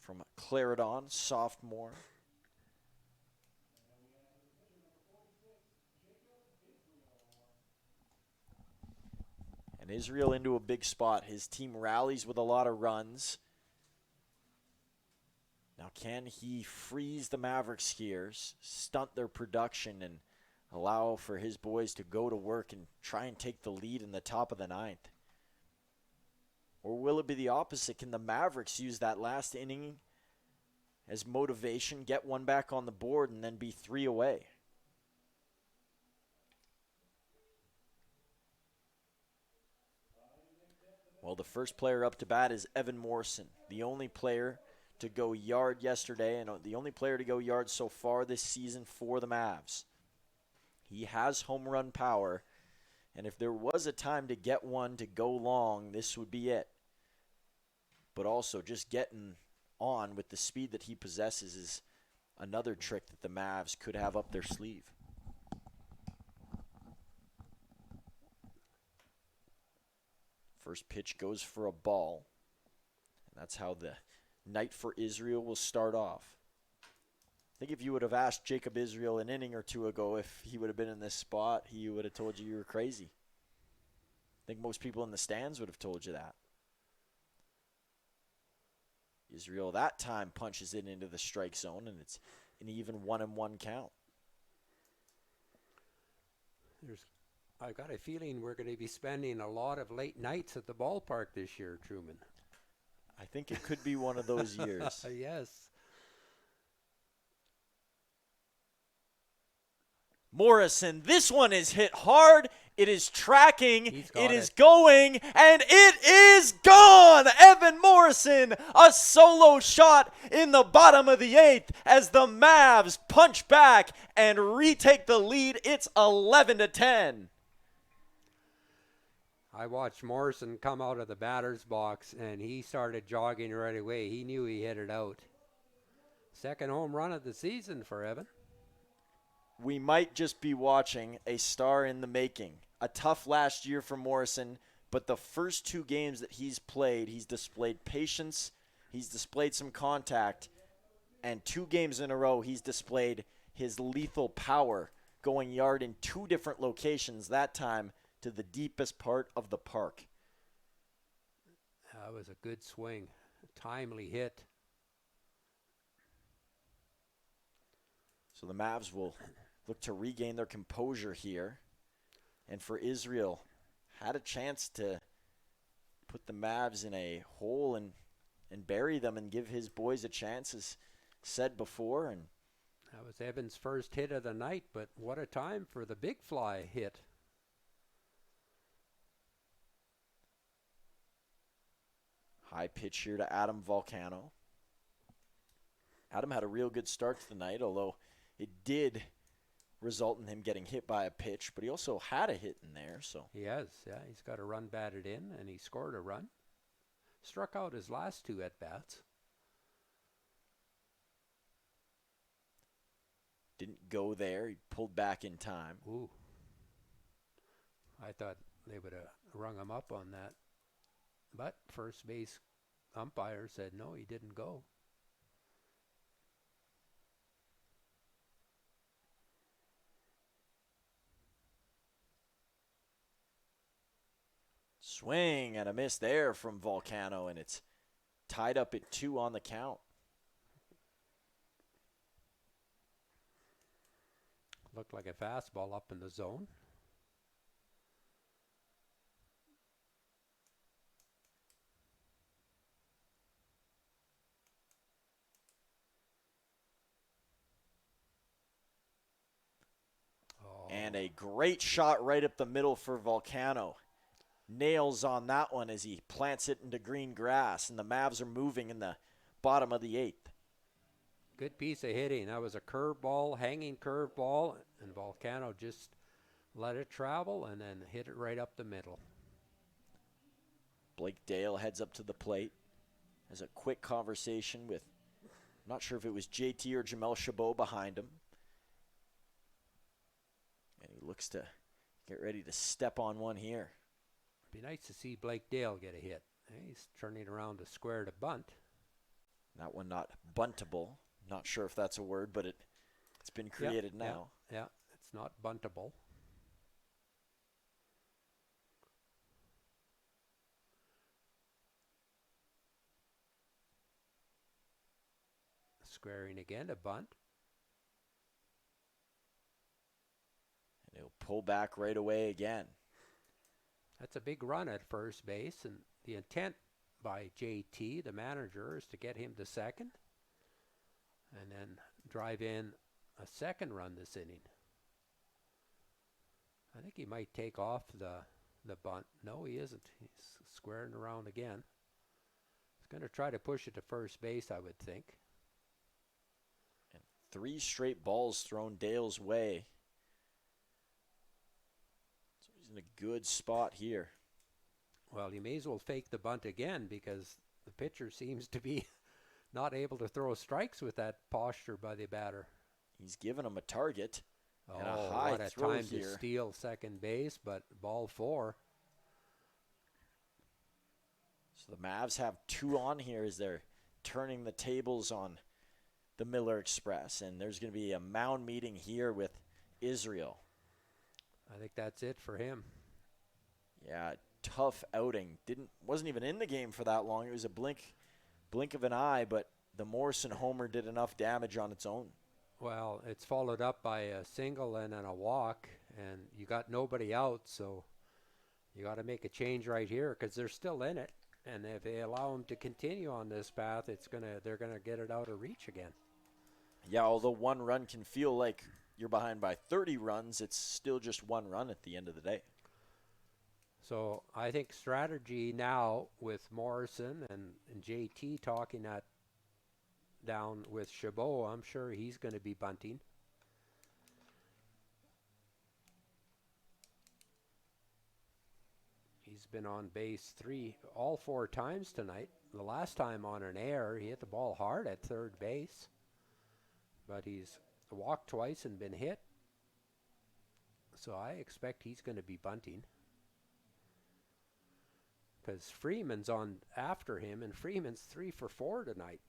From Clarendon, sophomore. And Israel into a big spot. His team rallies with a lot of runs. Now, can he freeze the Mavericks here, stunt their production, and allow for his boys to go to work and try and take the lead in the top of the 9th? Or will it be the opposite? Can the Mavericks use that last inning as motivation, get 1 back on the board, and then be 3 away? Well, the first player up to bat is Evan Morrison, the only player to go yard yesterday and the only player to go yard so far this season for the Mavs. He has home run power, and if there was a time to get one to go long, this would be it. But also just getting on with the speed that he possesses is another trick that the Mavs could have up their sleeve. First pitch goes for a ball. And that's how the night for Israel will start off. I think if you would have asked Jacob Israel an inning or two ago if he would have been in this spot, he would have told you were crazy. I think most people in the stands would have told you that. Israel that time punches it into the strike zone, and it's an even 1-1 count. I've got a feeling we're going to be spending a lot of late nights at the ballpark this year, Truman. I think it could be one of those years. Yes. Morrison, this one is hit hard. It is tracking. It is it. going, and it is gone. Evan Morrison, a solo shot in the bottom of the 8th as the Mavs punch back and retake the lead. It's 11-10. I watched Morrison come out of the batter's box, and he started jogging right away. He knew he hit it out. Second home run of the season for Evan. We might just be watching a star in the making. A tough last year for Morrison, but the first 2 games that he's played, he's displayed patience, he's displayed some contact, and 2 games in a row he's displayed his lethal power, going yard in 2 different locations, that time to the deepest part of the park. That was a good swing, a timely hit. So the Mavs will look to regain their composure here. And for Israel, had a chance to put the Mavs in a hole and bury them and give his boys a chance, as said before. And that was Evan's first hit of the night, but what a time for the big fly hit. High pitch here to Adam Volcano. Adam had a real good start to the night, although it did result in him getting hit by a pitch, but he also had a hit in there. So He has, yeah. He's got a run batted in, and he scored a run. Struck out his last 2 at-bats. didn't go there. He pulled back in time. Ooh. I thought they would have rung him up on that. But first base umpire said no, he didn't go. Swing and a miss there from Volcano, and it's tied up at 2 on the count. Looked like a fastball up in the zone. And a great shot right up the middle for Volcano. Nails on that one as he plants it into green grass, and the Mavs are moving in the bottom of the 8th. Good piece of hitting. That was a curveball, hanging curveball, and Volcano just let it travel and then hit it right up the middle. Blake Dale heads up to the plate. Has a quick conversation with, I'm not sure if it was JT or Jamel Chabot behind him. And he looks to get ready to step on one here. Be nice to see Blake Dale get a hit. He's turning around to square to bunt. That one not buntable. Not sure if that's a word, but it's been created now. Yeah, it's not buntable. Squaring again to bunt. And he'll pull back right away again. That's a big run at first base, and the intent by JT, the manager, is to get him to second and then drive in a second run this inning. I think he might take off the the bunt. No, he isn't. He's squaring around again. He's going to try to push it to first base, I would think. And 3 straight balls thrown Dale's way. So he's in a good spot here. Well, he may as well fake the bunt again because the pitcher seems to be not able to throw strikes with that posture by the batter. He's given him a target. Oh, and a high what a throw time here. to steal second base, but ball 4. So the Mavs have 2 on here as they're turning the tables on the Miller Express. And there's going to be a mound meeting here with Israel. I think that's it for him. Yeah, tough outing. Wasn't even in the game for that long. It was a blink of an eye, but the Morrison homer did enough damage on its own. Well, it's followed up by a single and then a walk, and you got nobody out, so you got to make a change right here because they're still in it. And if they allow them to continue on this path, they're gonna get it out of reach again. Yeah, although 1 run can feel like you're behind by 30 runs, it's still just 1 run at the end of the day. So I think strategy now with Morrison and JT talking that down with Chabot, I'm sure he's going to be bunting. He's been on base all 4 times tonight. The last time on an air, he hit the ball hard at third base, but he's walked twice and been hit. So I expect he's going to be bunting. Because Freeman's on after him, and Freeman's 3 for 4 tonight.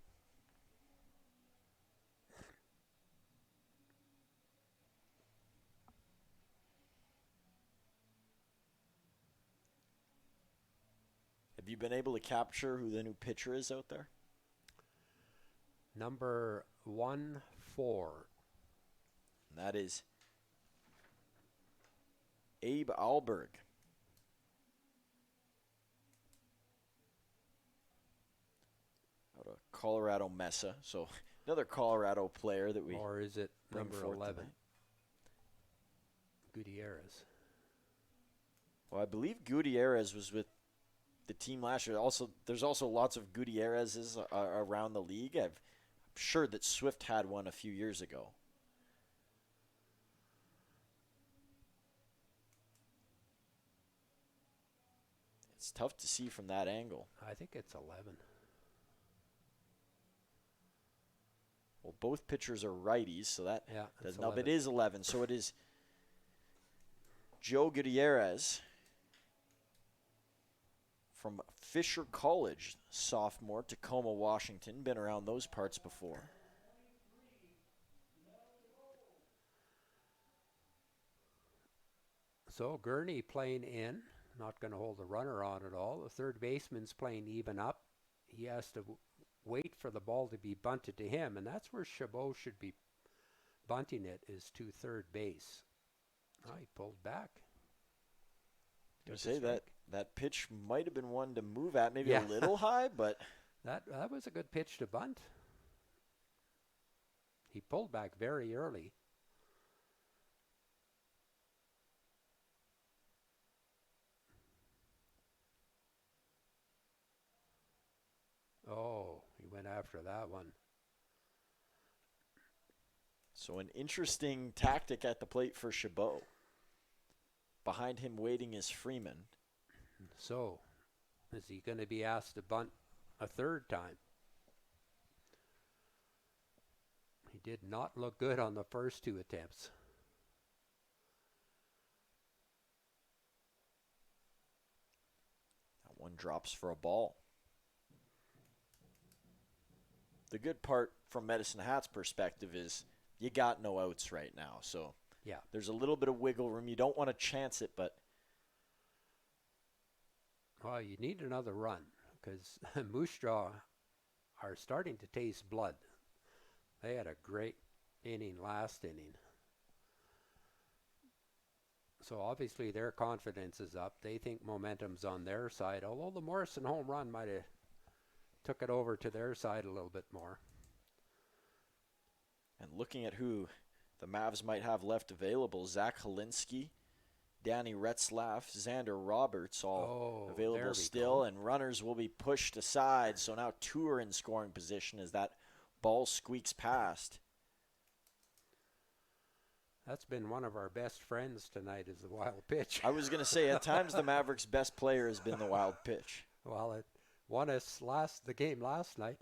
Have you been able to capture who the new pitcher is out there? Number 1-4. And that is Abe Alberg. Out of Colorado Mesa. So another Colorado player that we Or is it bring number forth 11? tonight. Gutierrez. Well, I believe Gutierrez was with the team last year. Also, there's also lots of Gutierrez's around the league. I'm sure that Swift had one a few years ago. It's tough to see from that angle. I think it's 11. Well, both pitchers are righties, so that Yeah, does it's no, but it 11. is 11. So it is Joe Gutierrez from Fisher College, sophomore, Tacoma, Washington. Been around those parts before. So Gurney playing in, not going to hold the runner on at all. The third baseman's playing even up. He has to wait for the ball to be bunted to him, and that's where Chabot should be bunting it, is to third base. Oh, he pulled back. I Gets a say strike. that pitch might have been one to move at, maybe Yeah. a little high, but That was a good pitch to bunt. He pulled back very early. Oh, he went after that one. so an interesting tactic at the plate for Chabot. Behind him waiting is Freeman. So, is he going to be asked to bunt a third time? He did not look good on the first 2 attempts. That one drops for a ball. The good part from Medicine Hat's perspective is you got no outs right now. So Yeah. there's a little bit of wiggle room. You don't want to chance it, but Well, you need another run because Moose Jaw are starting to taste blood. They had a great inning last inning. So obviously their confidence is up. They think momentum's on their side, although the Morrison home run might have took it over to their side a little bit more. and looking at who the Mavs might have left available, Zach Helinski Danny Retzlaff, Xander Roberts, all Oh, there available we still, go. and runners will be pushed aside. So now 2 are in scoring position as that ball squeaks past. That's been one of our best friends tonight is the wild pitch. I was going to say, at times the Mavericks' best player has been the wild pitch. Well, it won us the game last night.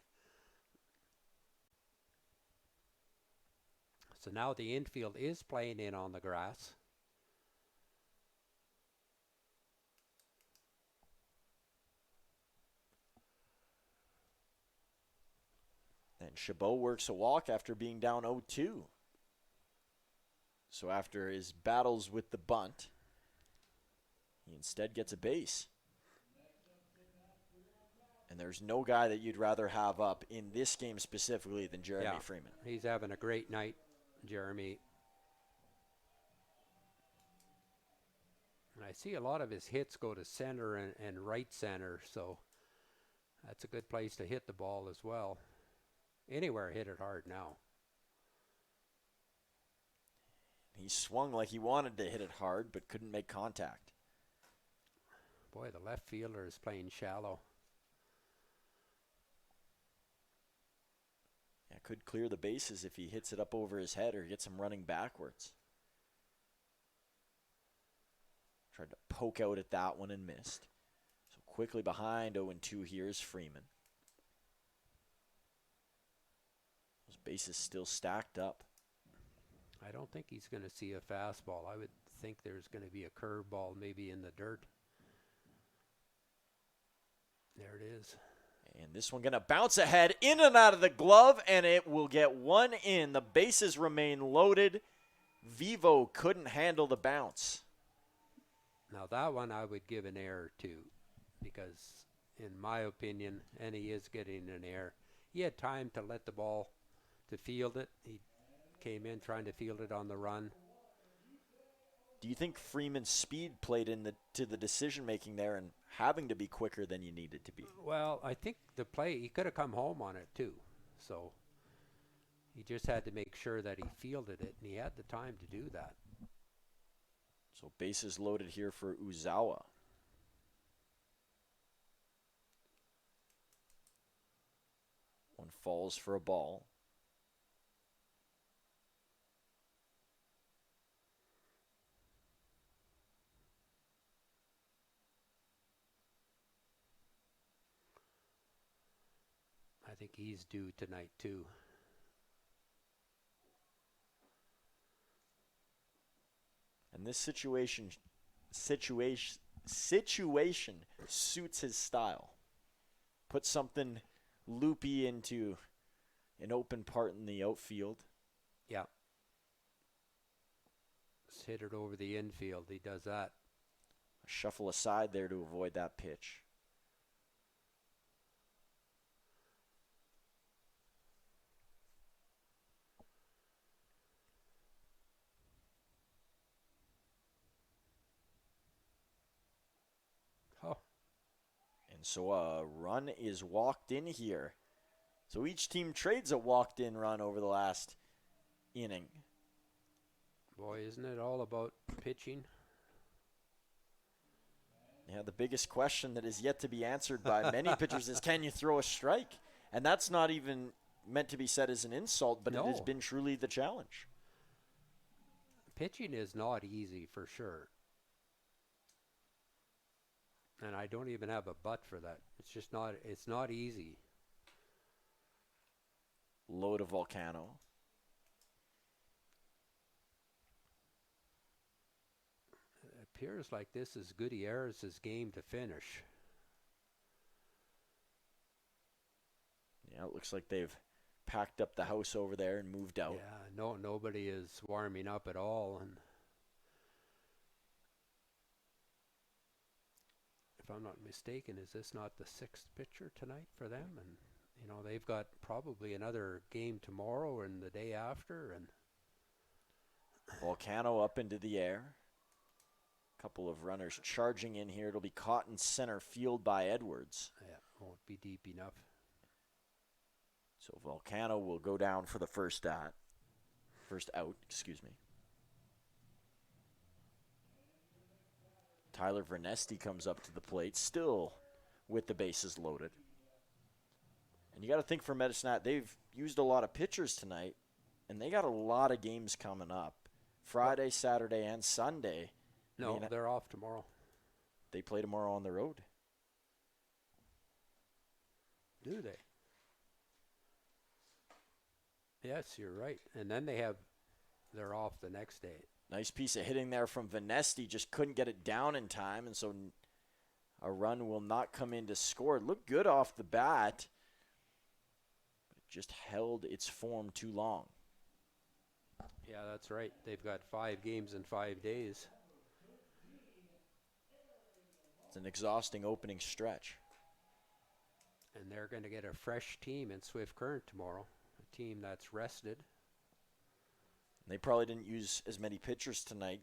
So now the infield is playing in on the grass. And Chabot works a walk after being down 0-2. So after his battles with the bunt, he instead gets a base. And there's no guy that you'd rather have up in this game specifically than Jeremy Freeman. He's having a great night, Jeremy. And I see a lot of his hits go to center and right center, so that's a good place to hit the ball as well. Anywhere, hit it hard now. He swung like he wanted to hit it hard, but couldn't make contact. Boy, the left fielder is playing shallow. Yeah, could clear the bases if he hits it up over his head or gets him running backwards. Tried to poke out at that one and missed. So quickly behind 0-2 here is Freeman. Those bases still stacked up. I don't think he's going to see a fastball. I would think there's going to be a curveball maybe in the dirt. There it is. And this one going to bounce ahead in and out of the glove, and it will get one in. The bases remain loaded. Vivo couldn't handle the bounce. Now that one I would give an error to, because in my opinion, and he is getting an error, he had time to let the ball to field it. He came in trying to field it on the run. Do you think Freeman's speed played to the decision making there and having to be quicker than you needed to be? Well, I think the play, he could have come home on it too. So he just had to make sure that he fielded it, and he had the time to do that. So bases loaded here for Uzawa. One falls for a ball. I think he's due tonight too. And this situation suits his style. Put something loopy into an open part in the outfield. Yeah. Just hit it over the infield. He does that. Shuffle aside there to avoid that pitch. Oh. And so a run is walked in here. So each team trades a walked in run over the last inning. Boy, isn't it all about pitching? Yeah, the biggest question that is yet to be answered by many pitchers is, can you throw a strike? And that's not even meant to be said as an insult, but No. it has been truly the challenge. Pitching is not easy for sure. And I don't even have a but for that. It's not easy. Low to Volcano. It appears like this is Gutierrez's game to finish. Yeah, it looks like they've packed up the house over there and moved out. Yeah, nobody is warming up at all. And if I'm not mistaken, is this not the sixth pitcher tonight for them? And they've got probably another game tomorrow and the day after. And Volcano up into the air. Couple of runners charging in here. It'll be caught in center field by Edwards. yeah, won't be deep enough. So Volcano will go down for the first out, excuse me. Tyler Vernesti comes up to the plate, still with the bases loaded. And you got to think for Medicine, they've used a lot of pitchers tonight, and they got a lot of games coming up. Friday, Saturday, and Sunday. No, they're off tomorrow. They play tomorrow on the road. Do they? Yes, you're right. And then they're off the next day. Nice piece of hitting there from Vernesti. Just couldn't get it down in time, and so a run will not come in to score. It looked good off the bat, but it just held its form too long. Yeah, that's right. They've got 5 games in 5 days. It's an exhausting opening stretch. And they're going to get a fresh team in Swift Current tomorrow, a team that's rested. They probably didn't use as many pitchers tonight,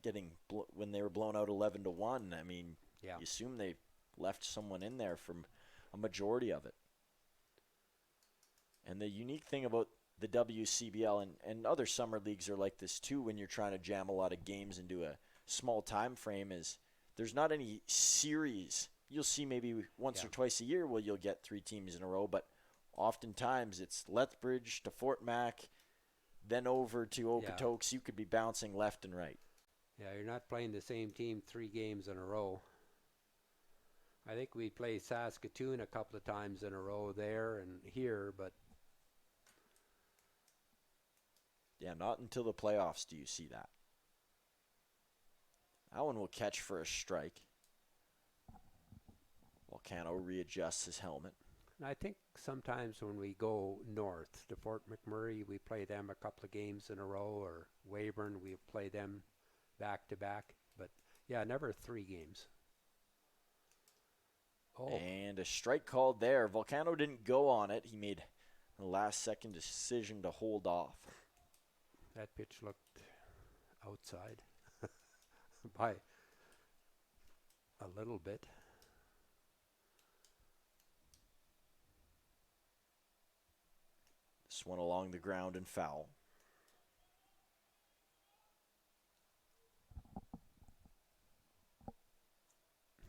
when they were blown out 11-1. I mean, yeah. You assume they left someone in there for a majority of it. And the unique thing about the WCBL and other summer leagues are like this too, when you're trying to jam a lot of games into a small time frame, is there's not any series. You'll see maybe once or twice a year where you'll get 3 teams in a row, but oftentimes it's Lethbridge to Fort Mac, then over to Okotoks. You could be bouncing left and right. Yeah, you're not playing the same team 3 games in a row. I think we played Saskatoon a couple of times in a row there and here, but yeah, not until the playoffs do you see that. That one will catch for a strike. Volcano readjusts his helmet. And I think sometimes when we go north to Fort McMurray, we play them a couple of games in a row, or Weyburn, we play them back to back. But yeah, never 3 games. Oh. And a strike called there. Volcano didn't go on it. He made a last-second decision to hold off. That pitch looked outside by a little bit. This one along the ground and foul.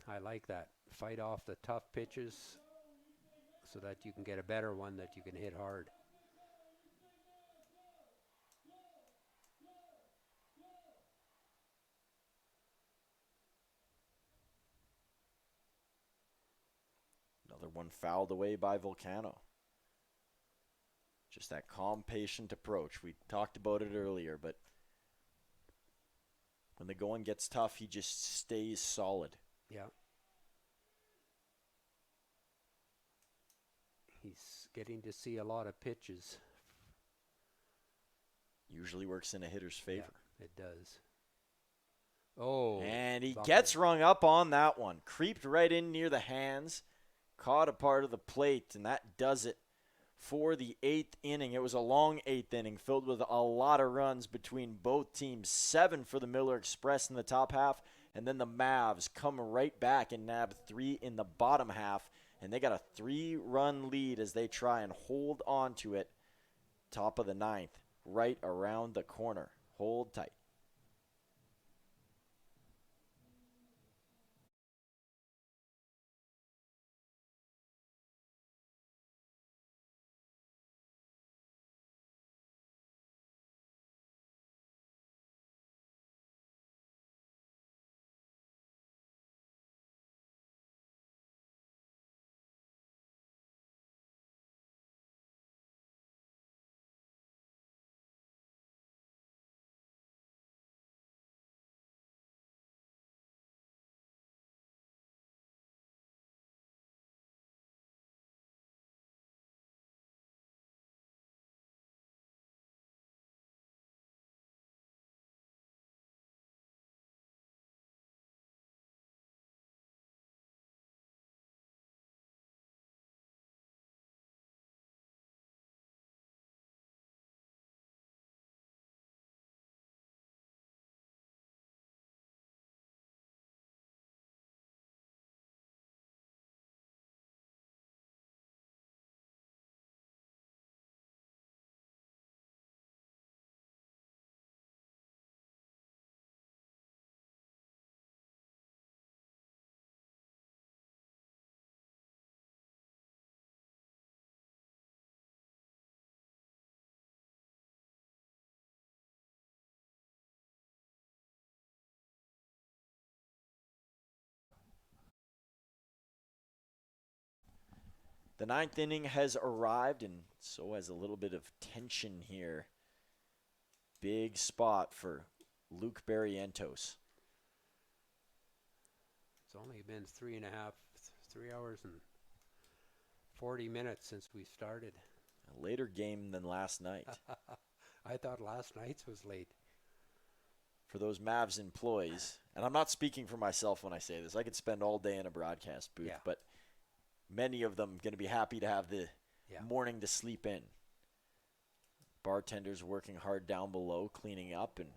I like that. Fight off the tough pitches so that you can get a better one that you can hit hard. Another one fouled away by Volcano. Just that calm, patient approach. We talked about it earlier, but when the going gets tough, he just stays solid. Yeah. He's getting to see a lot of pitches. Usually works in a hitter's favor. Yeah, it does. Oh. And he gets rung up on that one. Creeped right in near the hands. Caught a part of the plate, and that does it for the 8th inning. It was a long 8th inning filled with a lot of runs between both teams. 7 for the Miller Express in the top half, and then the Mavs come right back and nab 3 in the bottom half, and they got a 3-run lead as they try and hold on to it. Top of the 9th, right around the corner. Hold tight. The ninth inning has arrived, and so has a little bit of tension here. Big spot for Luke Barrientos. It's only been 3 hours and 40 minutes since we started. A later game than last night. I thought last night's was late. For those Mavs employees, and I'm not speaking for myself when I say this. I could spend all day in a broadcast booth, Yeah. but many of them going to be happy to have the Yeah. morning to sleep in. Bartenders working hard down below, cleaning up, and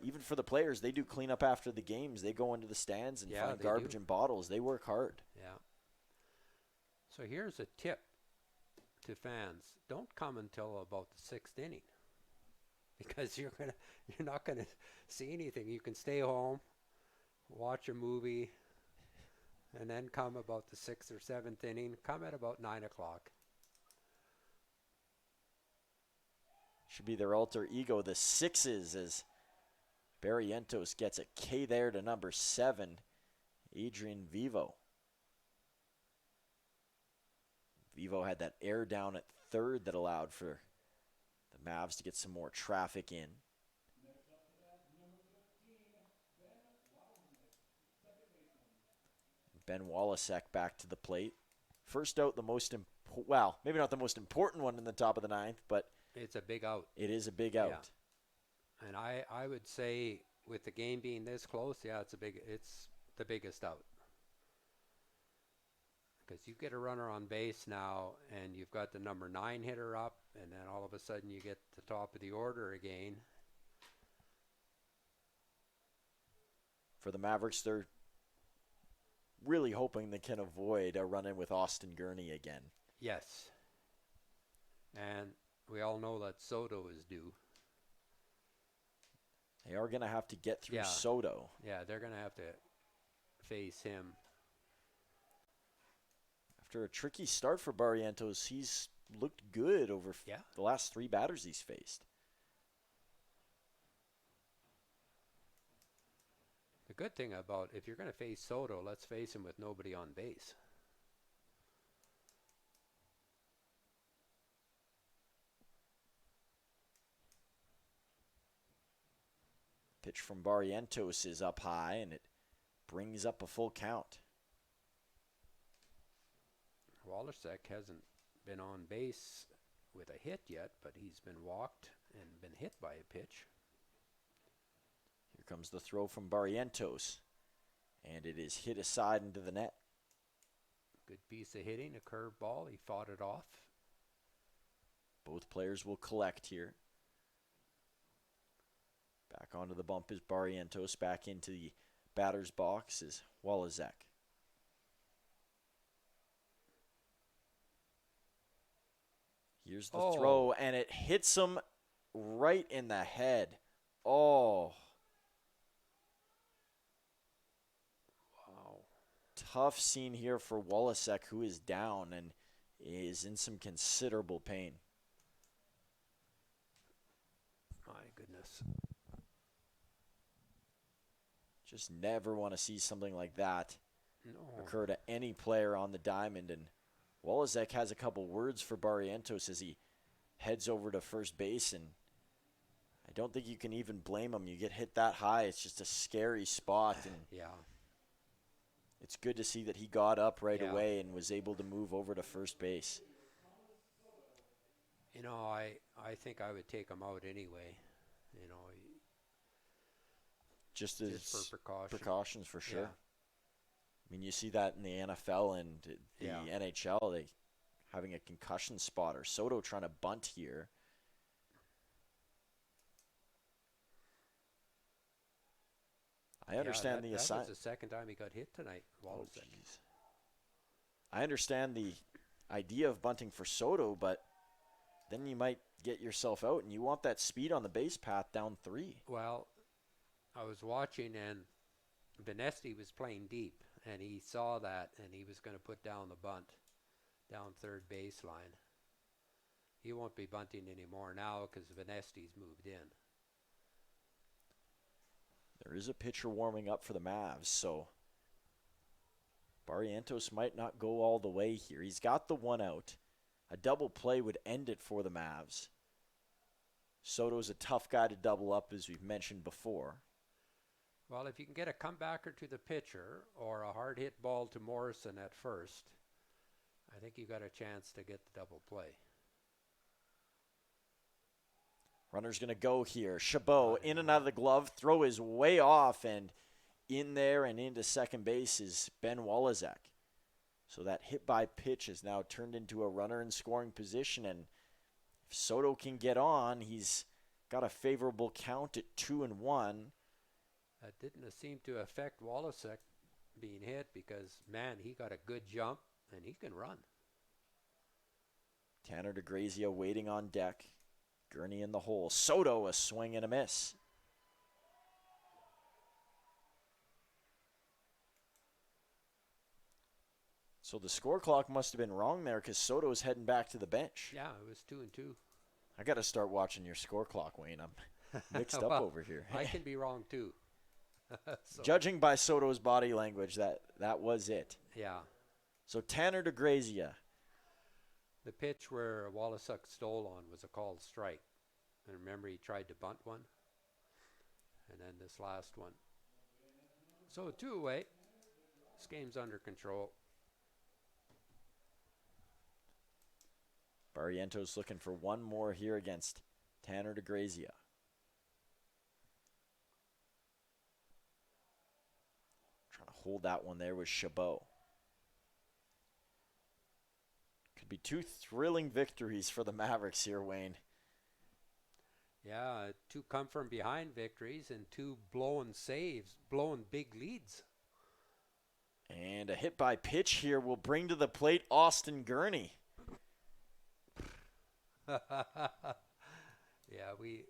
even for the players, they do clean up after the games. They go into the stands and Yeah, find they garbage do. and bottles. They work hard. Yeah. So here's a tip to fans: don't come until about the 6th inning, because you're not gonna see anything. You can stay home, watch a movie, and then come about the 6th or 7th inning. Come at about 9 o'clock. Should be their alter ego, the Sixes, as Barrientos gets a K there to number 7, Adrian Vivo. Vivo had that air down at third that allowed for the Mavs to get some more traffic in. Ben Walasek back to the plate. First out, the most well, maybe not the most important one in the top of the ninth, but It's a big out. it is a big out. Yeah. And I would say, with the game being this close, yeah, it's the biggest out. Because you get a runner on base now, and you've got the number 9 hitter up, and then all of a sudden you get the top of the order again. For the Mavericks, they're really hoping they can avoid a run-in with Austin Gurney again. Yes. And we all know that Soto is due. They are going to have to get through Yeah. Soto. Yeah, they're going to have to face him. After a tricky start for Barrientos, he's looked good over Yeah. the last 3 batters he's faced. The good thing about, if you're going to face Soto, let's face him with nobody on base. Pitch from Barrientos is up high, and it brings up a full count. Walasek hasn't been on base with a hit yet, but he's been walked and been hit by a pitch. Here comes the throw from Barrientos, and it is hit aside into the net. Good piece of hitting, a curveball. He fought it off. Both players will collect here. Back onto the bump is Barrientos. Back into the batter's box is Walasek. Here's the throw, and it hits him right in the head. Oh. Wow. Tough scene here for Walasek, who is down and is in some considerable pain. My goodness. Just never want to see something like that No. occur to any player on the diamond. And Walasek has a couple words for Barrientos as he heads over to first base, and I don't think you can even blame him. You get hit that high, it's just a scary spot, and Yeah. it's good to see that he got up right Yeah. away and was able to move over to first base. You know, I think I would take him out anyway. You know, Just just as for precaution. precautions for sure. Yeah. I mean, you see that in the NFL and the Yeah. NHL, they having a concussion spotter. Soto trying to bunt here. I understand that, the that assignment. was the second time he got hit tonight. Oh, Walasek. jeez. I understand the idea of bunting for Soto, but then you might get yourself out, and you want that speed on the base path down 3. Well, I was watching, and Benesti was playing deep, and he saw that, and he was going to put down the bunt down third baseline. He won't be bunting anymore now because Benesti's moved in. There is a pitcher warming up for the Mavs, so Barrientos might not go all the way here. He's got the one out. A double play would end it for the Mavs. Soto's a tough guy to double up, as we've mentioned before. Well, if you can get a comebacker to the pitcher or a hard hit ball to Morrison at first, I think you got a chance to get the double play. Runner's going to go here. Chabot in and out of the glove. Throw is way off, and in there and into second base is Ben Walizek. So that hit by pitch is now turned into a runner in scoring position, and if Soto can get on, he's got a favorable count at 2-1. That didn't seem to affect Wallacek being hit because, man, he got a good jump and he can run. Tanner DeGrazia waiting on deck. Gurney in the hole. Soto a swing and a miss. So the score clock must have been wrong there because Soto's heading back to the bench. Yeah, it was 2-2. I got to start watching your score clock, Wayne. I'm mixed up Well, over here. I can be wrong too. So, Judging by Soto's body language, that was it. yeah, So Tanner DeGrazia. the pitch where Wallacek stole on was a called strike. And remember, he tried to bunt one. And then this last one. So 2 away. This game's under control. Barrientos looking for one more here against Tanner DeGrazia. Trying to hold that one there with Chabot. Could be 2 thrilling victories for the Mavericks here, Wayne. Yeah, 2 come from behind victories and 2 blown saves, blown big leads. And a hit by pitch here will bring to the plate Austin Gurney. Yeah,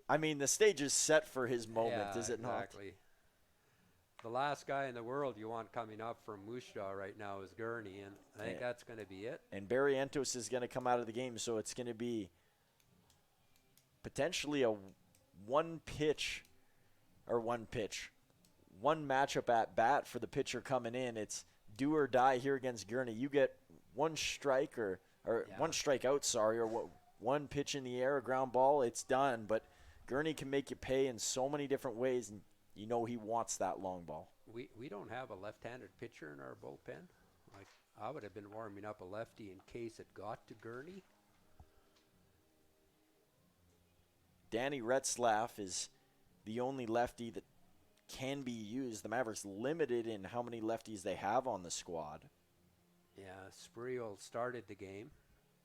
I mean, the stage is set for his moment, yeah, is it exactly. The last guy in the world you want coming up from Moose Jaw right now is Gurney, and I think that's going to be it. not? And Barrientos is going to come out of the game, so it's going to be potentially a one matchup at bat for the pitcher coming in. It's do or die here against Gurney. You get one strike or one strikeout, or one pitch in the air, a ground ball, it's done. But Gurney can make you pay in so many different ways, and you know he wants that long ball. We don't have a left-handed pitcher in our bullpen. Like, I would have been warming up a lefty in case it got to Gurney. Danny Retzlaff is the only lefty that can be used. The Mavericks limited in how many lefties they have on the squad. Yeah, Spuriel started the game.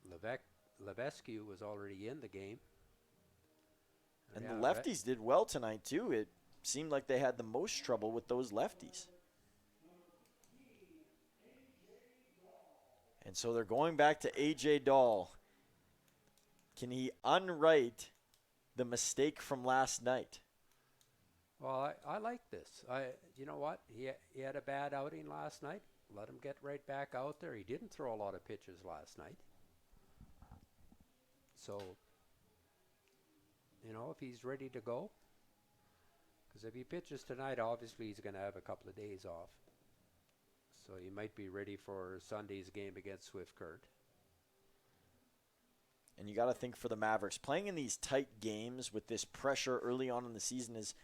Levesque was already in the game. And Yeah, the lefties did well tonight, too. It seemed like they had the most trouble with those lefties. And so they're going back to A.J. Dahl. Can he unwrite the mistake from last night? Well, I like this. You know what? He had a bad outing last night. Let him get right back out there. He didn't throw a lot of pitches last night. So, you know, if he's ready to go, because if he pitches tonight, obviously he's going to have a couple of days off. So he might be ready for Sunday's game against Swift Current. And you got to think for the Mavericks, playing in these tight games with this pressure early on in the season is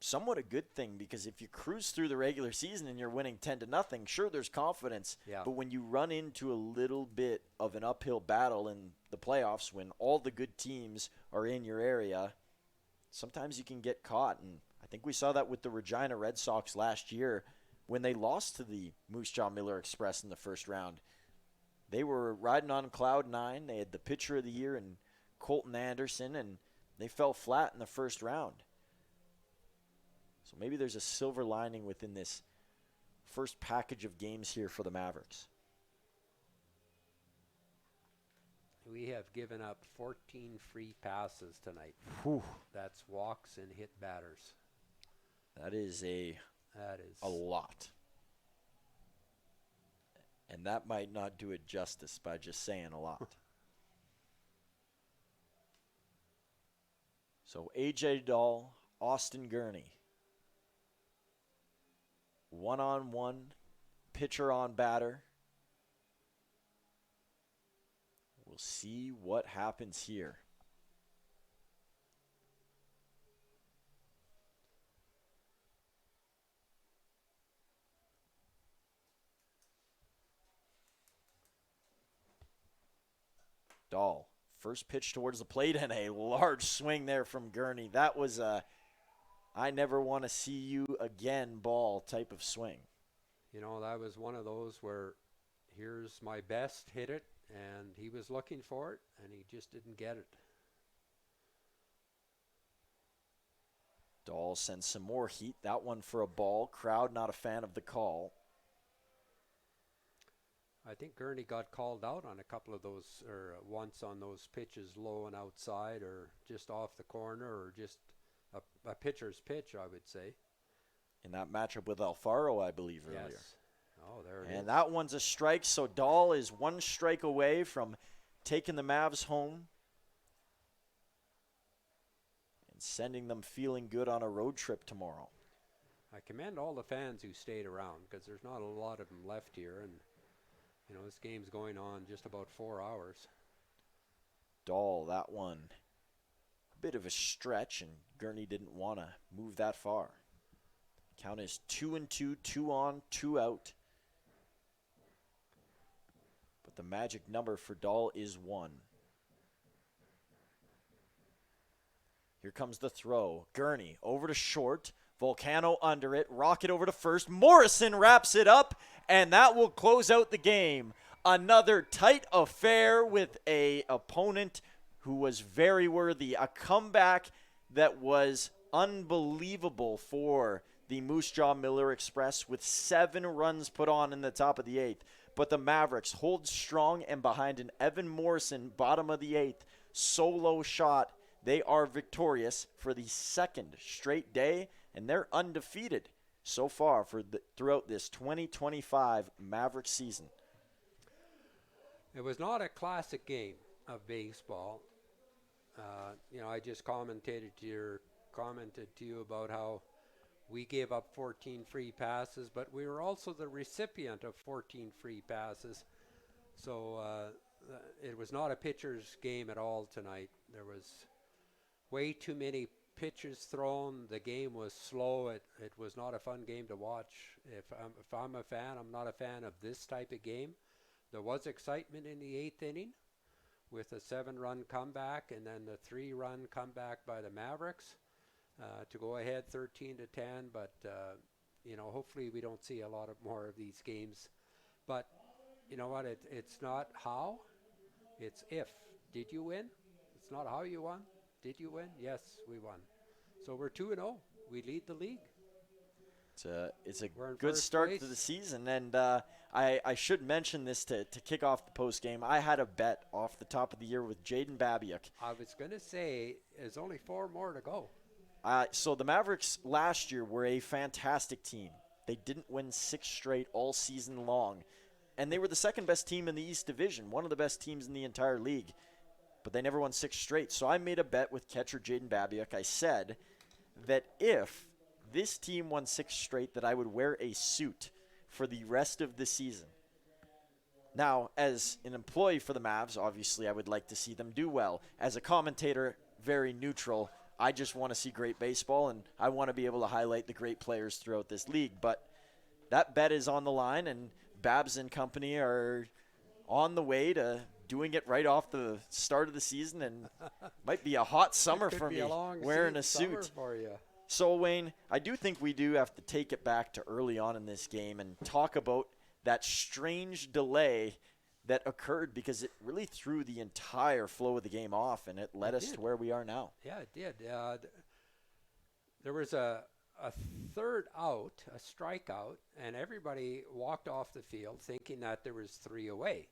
somewhat a good thing, because if you cruise through the regular season and you're winning 10-0, sure, there's confidence. Yeah. But when you run into a little bit of an uphill battle in the playoffs, when all the good teams are in your area, sometimes you can get caught. And I think we saw that with the Regina Red Sox last year when they lost to the Moose Jaw Miller Express in the first round. They were riding on cloud 9. They had the pitcher of the year in Colton Anderson, and they fell flat in the first round. So maybe there's a silver lining within this first package of games here for the Mavericks. We have given up 14 free passes tonight. Whew. That's walks and hit batters. That is a lot. And that might not do it justice by just saying a lot. So A.J. Dahl, Austin Gurney. One-on-one pitcher on batter. We'll see what happens here. Dahl, first pitch towards the plate and a large swing there from Gurney. That was a I never want to see you again ball type of swing. You know, that was one of those where here's my best, hit it, and he was looking for it, and he just didn't get it. Dahl sends some more heat. That one for a ball. Crowd not a fan of the call. I think Gurney got called out on a couple of those, or once on those pitches low and outside, or just off the corner, or just a pitcher's pitch, I would say. In that matchup with Alfaro, I believe, earlier. Yes. Oh, there it is. And that one's a strike, so Dahl is one strike away from taking the Mavs home and sending them feeling good on a road trip tomorrow. I commend all the fans who stayed around, because there's not a lot of them left here, and you know, this game's going on just about 4 hours. Dahl, that one, a bit of a stretch, and Gurney didn't want to move that far. Count is 2-2, 2 on, 2 out. But the magic number for Dahl is 1. Here comes the throw. Gurney over to short. Volcano under it. Rocket over to first. Morrison wraps it up, and that will close out the game. Another tight affair with a opponent who was very worthy. A comeback that was unbelievable for the Moose Jaw Miller Express with 7 runs put on in the top of the 8th. But the Mavericks hold strong, and behind an Evan Morrison, bottom of the 8th, solo shot, they are victorious for the 2nd straight day, and they're undefeated so far throughout this 2025 Mavericks season. It was not a classic game of baseball. You know, I just commented to you about how we gave up 14 free passes, but we were also the recipient of 14 free passes. So it was not a pitcher's game at all tonight. There was way too many pitches thrown. The game was slow. It was not a fun game to watch. If I'm a fan, I'm not a fan of this type of game. There was excitement in the 8th inning with a 7-run comeback, and then the 3-run comeback by the Mavericks to go ahead 13-10. But you know, hopefully we don't see a lot of more of these games. But you know what? It's not how, it's if. Did you win? It's not how you won. Did you win? Yes, we won. So we're 2-0. We lead the league. It's a good start to the season, and I should mention this to kick off the post game. I had a bet off the top of the year with Jaden Babiuk. I was going to say there's only 4 more to go. So the Mavericks last year were a fantastic team. They didn't win 6 straight all season long, and they were the 2nd best team in the East Division, one of the best teams in the entire league, but they never won 6 straight. So I made a bet with catcher Jaden Babiuk. I said that if this team won 6 straight, that I would wear a suit for the rest of the season. Now, as an employee for the Mavs, obviously I would like to see them do well. As a commentator, very neutral. I just want to see great baseball, and I want to be able to highlight the great players throughout this league. But that bet is on the line, and Babs and company are on the way to doing it right off the start of the season, and might be a hot summer for me wearing a suit. For you. So, Wayne, I do think we do have to take it back to early on in this game and talk about that strange delay that occurred, because it really threw the entire flow of the game off, and it led us to where we are now. Yeah, it did. There was a third out, a strikeout, and everybody walked off the field thinking that there was 3 away.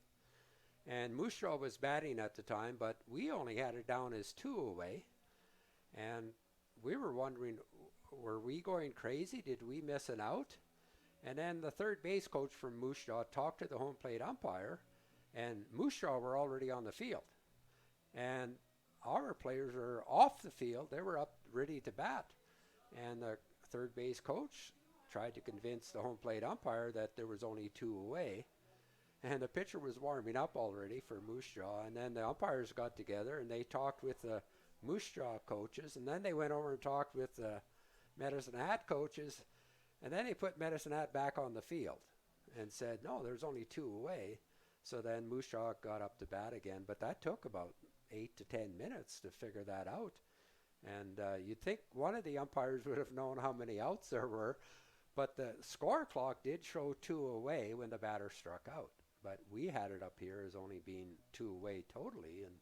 And Moose Jaw was batting at the time, but we only had it down as 2 away. And we were wondering, were we going crazy? Did we miss an out? And then the third base coach from Moose Jaw talked to the home plate umpire, and Moose Jaw were already on the field. And our players were off the field. They were up ready to bat. And the third base coach tried to convince the home plate umpire that there was only 2 away. And the pitcher was warming up already for Moose Jaw. And then the umpires got together and they talked with the Moose Jaw coaches. And then they went over and talked with the Medicine Hat coaches. And then they put Medicine Hat back on the field and said, no, there's only 2 away. So then Moose Jaw got up to bat again. But that took about 8 to 10 minutes to figure that out. And you'd think one of the umpires would have known how many outs there were. But the score clock did show 2 away when the batter struck out. But we had it up here as only being 2 away totally. And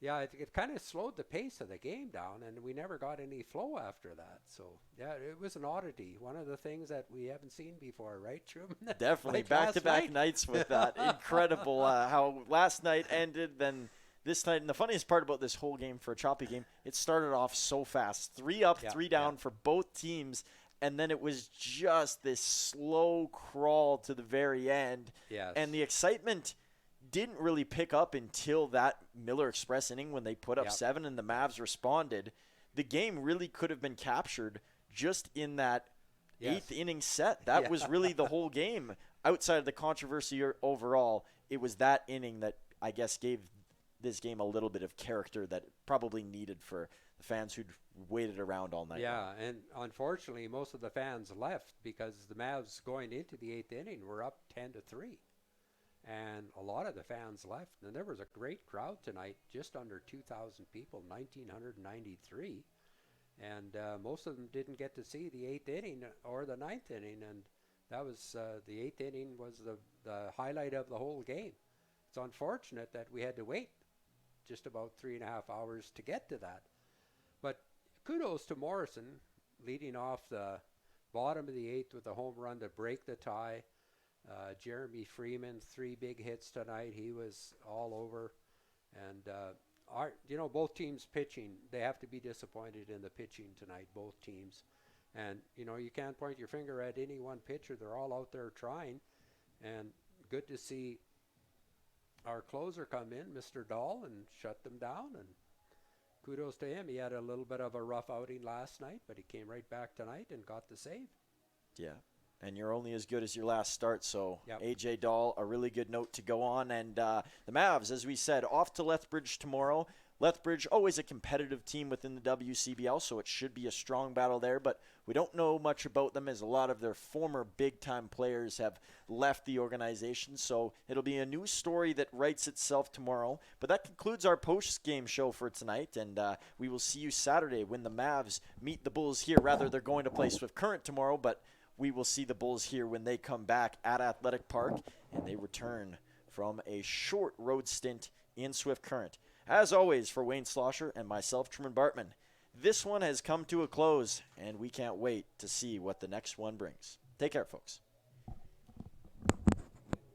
yeah, it kind of slowed the pace of the game down, and we never got any flow after that. So yeah, it was an oddity. One of the things that we haven't seen before, right, Truman? Definitely. Like back-to-back nights with that. Incredible how last night ended, then this night. And the funniest part about this whole game, for a choppy game, it started off so fast. 3 up, 3 down for both teams. And then it was just this slow crawl to the very end. Yes. And the excitement didn't really pick up until that Miller Express inning when they put up 7 and the Mavs responded. The game really could have been captured just in that 8th inning set. That was really the whole game. Outside of the controversy overall, it was that inning that I guess gave this game a little bit of character that it probably needed for the fans who'd waited around all night. Yeah, and unfortunately, most of the fans left because the Mavs going into the 8th inning were up 10-3. And a lot of the fans left. And there was a great crowd tonight, just under 2,000 people, 1,993. And most of them didn't get to see the 8th inning or the 9th inning. And that was the 8th inning was the highlight of the whole game. It's unfortunate that we had to wait just about 3.5 hours to get to that. But kudos to Morrison, leading off the bottom of the 8th with a home run to break the tie. Jeremy Freeman, 3 big hits tonight. He was all over. And, both teams pitching, they have to be disappointed in the pitching tonight, both teams. And, you can't point your finger at any one pitcher. They're all out there trying. And good to see our closer come in, Mr. Dahl, and shut them down. And kudos to him. He had a little bit of a rough outing last night, but he came right back tonight and got the save. Yeah, and you're only as good as your last start, so A.J. Dahl, a really good note to go on. And the Mavs, as we said, off to Lethbridge tomorrow. Lethbridge, always a competitive team within the WCBL, so it should be a strong battle there, but we don't know much about them as a lot of their former big-time players have left the organization, so it'll be a new story that writes itself tomorrow. But that concludes our post-game show for tonight, and we will see you Saturday when the Mavs meet the Bulls here. Rather, they're going to play Swift Current tomorrow, but we will see the Bulls here when they come back at Athletic Park, and they return from a short road stint in Swift Current. As always, for Wayne Slosher and myself, Truman Bartman, this one has come to a close, and we can't wait to see what the next one brings. Take care, folks.